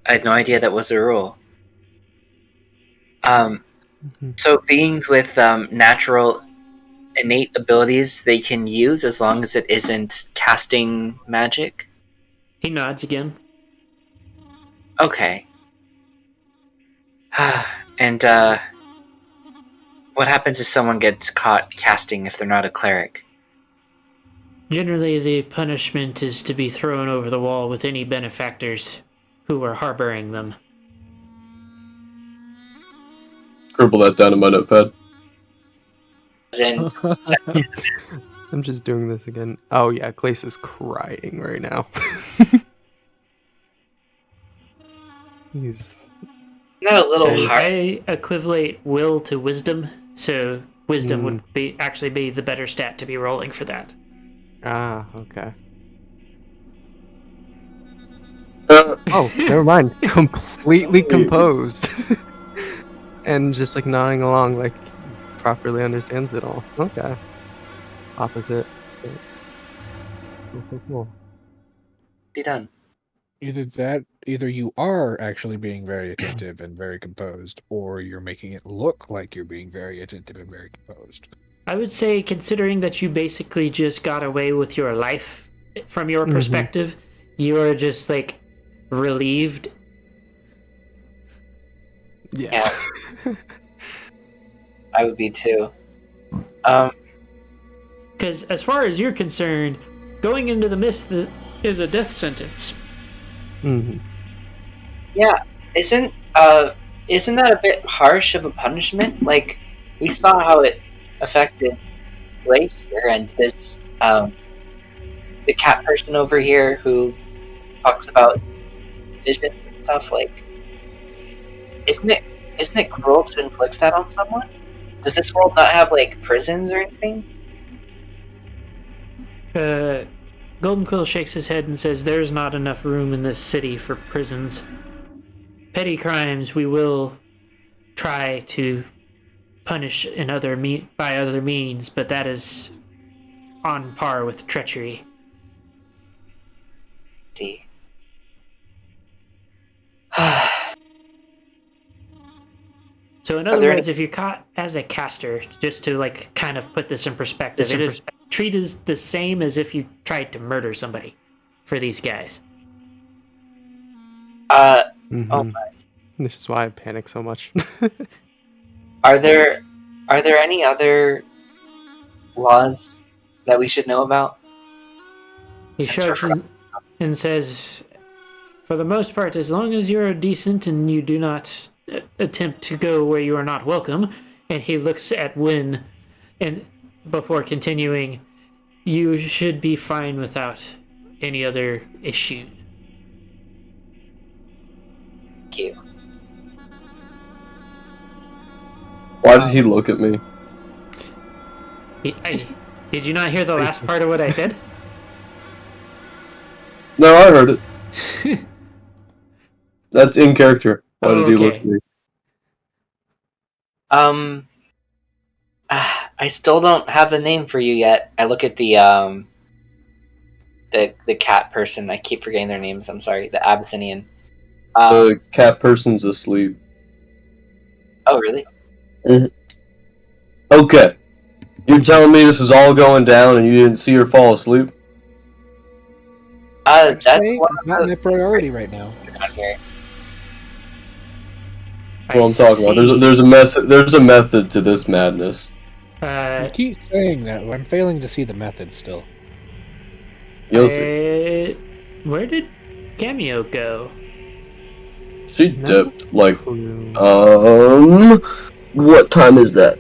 I had no idea that was a rule. So beings with natural innate abilities they can use as long as it isn't casting magic? He nods again. Okay. And what happens if someone gets caught casting if they're not a cleric? Generally, the punishment is to be thrown over the wall with any benefactors who are harboring them. Scribble that down in my notepad. As in, I'm just doing this again. Oh yeah, Glace is crying right now. He's not a little So hard. I equivalate will to wisdom, so wisdom would be the better stat to be rolling for that. okay. Oh, never mind. Completely composed. And just like nodding along like properly understands it all. Okay. Opposite. Cool. Be done. Either you are actually being very attentive and very composed, or you're making it look like you're being very attentive and very composed. I would say, considering that you basically just got away with your life from your perspective, you are just like relieved. Yeah. I would be too. Because as far as you're concerned, going into the mist is a death sentence. Yeah, isn't that a bit harsh of a punishment? Like, we saw how it affected Glace here, and this the cat person over here who talks about visions and stuff. Like, isn't it cruel to inflict that on someone? Does this world not have like prisons or anything? Golden Quill shakes his head and says, "There's not enough room in this city for prisons. Petty crimes we will try to punish by other means, but that is on par with treachery." See. So in other words, if you're caught as a caster, just to like kind of put this in perspective, it is treated the same as if you tried to murder somebody for these guys. Oh my. This is why I panic so much. Are there any other laws that we should know about? He shrugs and says, "For the most part, as long as you're decent and you do not attempt to go where you are not welcome," and he looks at Wynn, and before continuing, "you should be fine without any other issues." Thank you. Why did he look at me? Did you not hear the last part of what I said? No, I heard it. That's in character. Why did he look at me? I still don't have a name for you yet. I look at the cat person. I keep forgetting their names. I'm sorry. The Abyssinian. The cat person's asleep. Oh, really? Okay. You're telling me this is all going down and you didn't see her fall asleep? That's not my priority right now. What I'm talking about. There's a method to this madness. You keep saying that, but I'm failing to see the method still. You'll see. Where did Cameo go? She dipped, like, What time is that?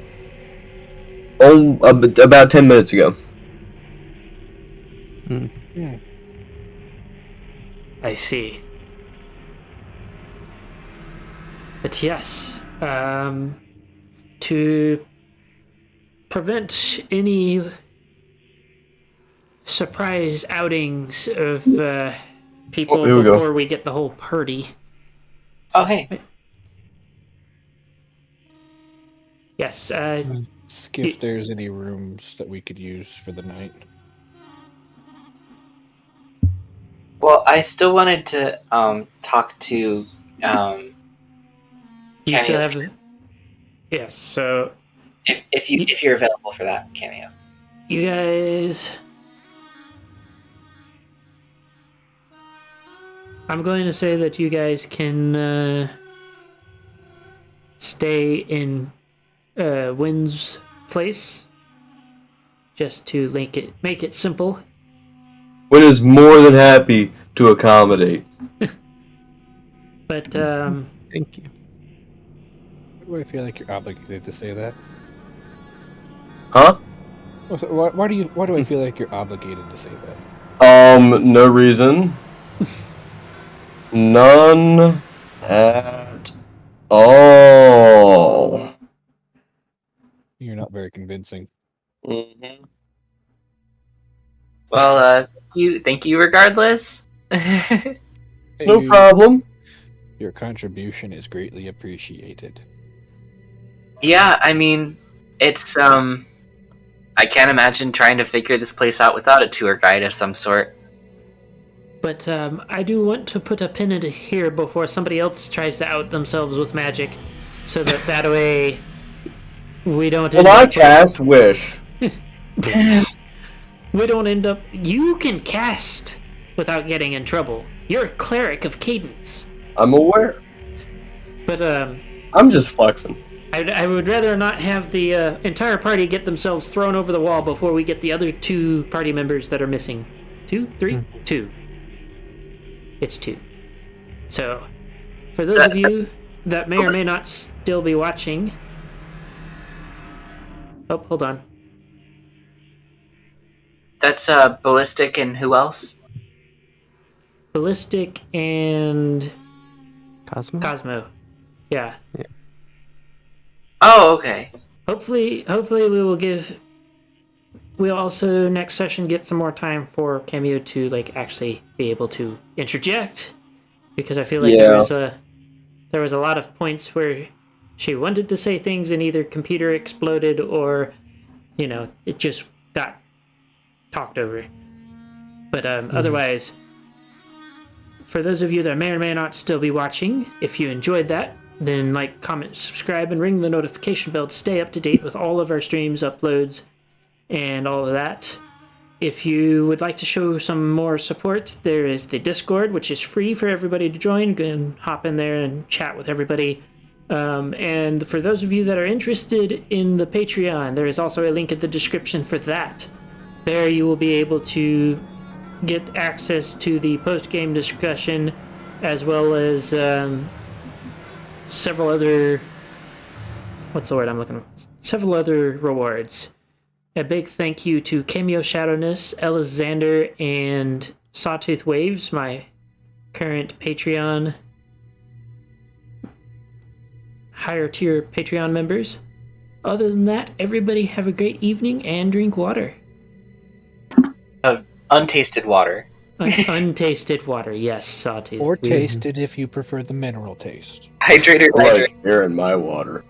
Oh, about 10 minutes ago. I see. But yes, to prevent any surprise outings of people here we go. before we get the whole party. Oh, hey. Yes, Ask if there's any rooms that we could use for the night. Well, I still wanted to talk to you should Cameo's have. Yes, so if you're available for that cameo. you guys. I'm going to say that you guys can stay in Wynn's place, just to make it simple. Wynn is more than happy to accommodate. But Thank you. Why do I feel like you're obligated to say that? Huh? Why do I feel like you're obligated to say that? No reason. None at all. You're not very convincing. Mm-hmm. Well, thank you regardless. It's no problem. Your contribution is greatly appreciated. Yeah, I mean, it's I can't imagine trying to figure this place out without a tour guide of some sort. But I do want to put a pin in it here before somebody else tries to out themselves with magic, so that way we don't. Well, I cast Wish. We don't end up. You can cast without getting in trouble. You're a cleric of cadence. I'm aware. But I'm just flexing. I would rather not have the entire party get themselves thrown over the wall before we get the other 2 party members that are missing. 2, 3, 2. It's 2. So, for those of you that may or may not still be watching... Oh, hold on. That's Ballistic and who else? Ballistic and... Cosmo? Yeah. Oh, okay. Hopefully we will give... We'll also next session get some more time for Cameo to actually be able to interject, because I feel like there was a lot of points where she wanted to say things and either computer exploded or it just got talked over. But otherwise, for those of you that may or may not still be watching, if you enjoyed that, then like, comment, subscribe, and ring the notification bell to stay up to date with all of our streams, uploads, and all of that. If you would like to show some more support, there is the Discord, which is free for everybody to join. Go and hop in there and chat with everybody. And for those of you that are interested in the Patreon, there is also a link in the description for that. There you will be able to get access to the post-game discussion, as well as several other... What's the word I'm looking for? Several other rewards. A big thank you to Cameo Shadowness, Alexander, and Sawtooth Waves, my current Patreon, higher tier Patreon members. Other than that, everybody have a great evening and drink water. Untasted water. Untasted water, yes, Sawtooth. Or tasted if you prefer the mineral taste. Hydrated. I like air in my water.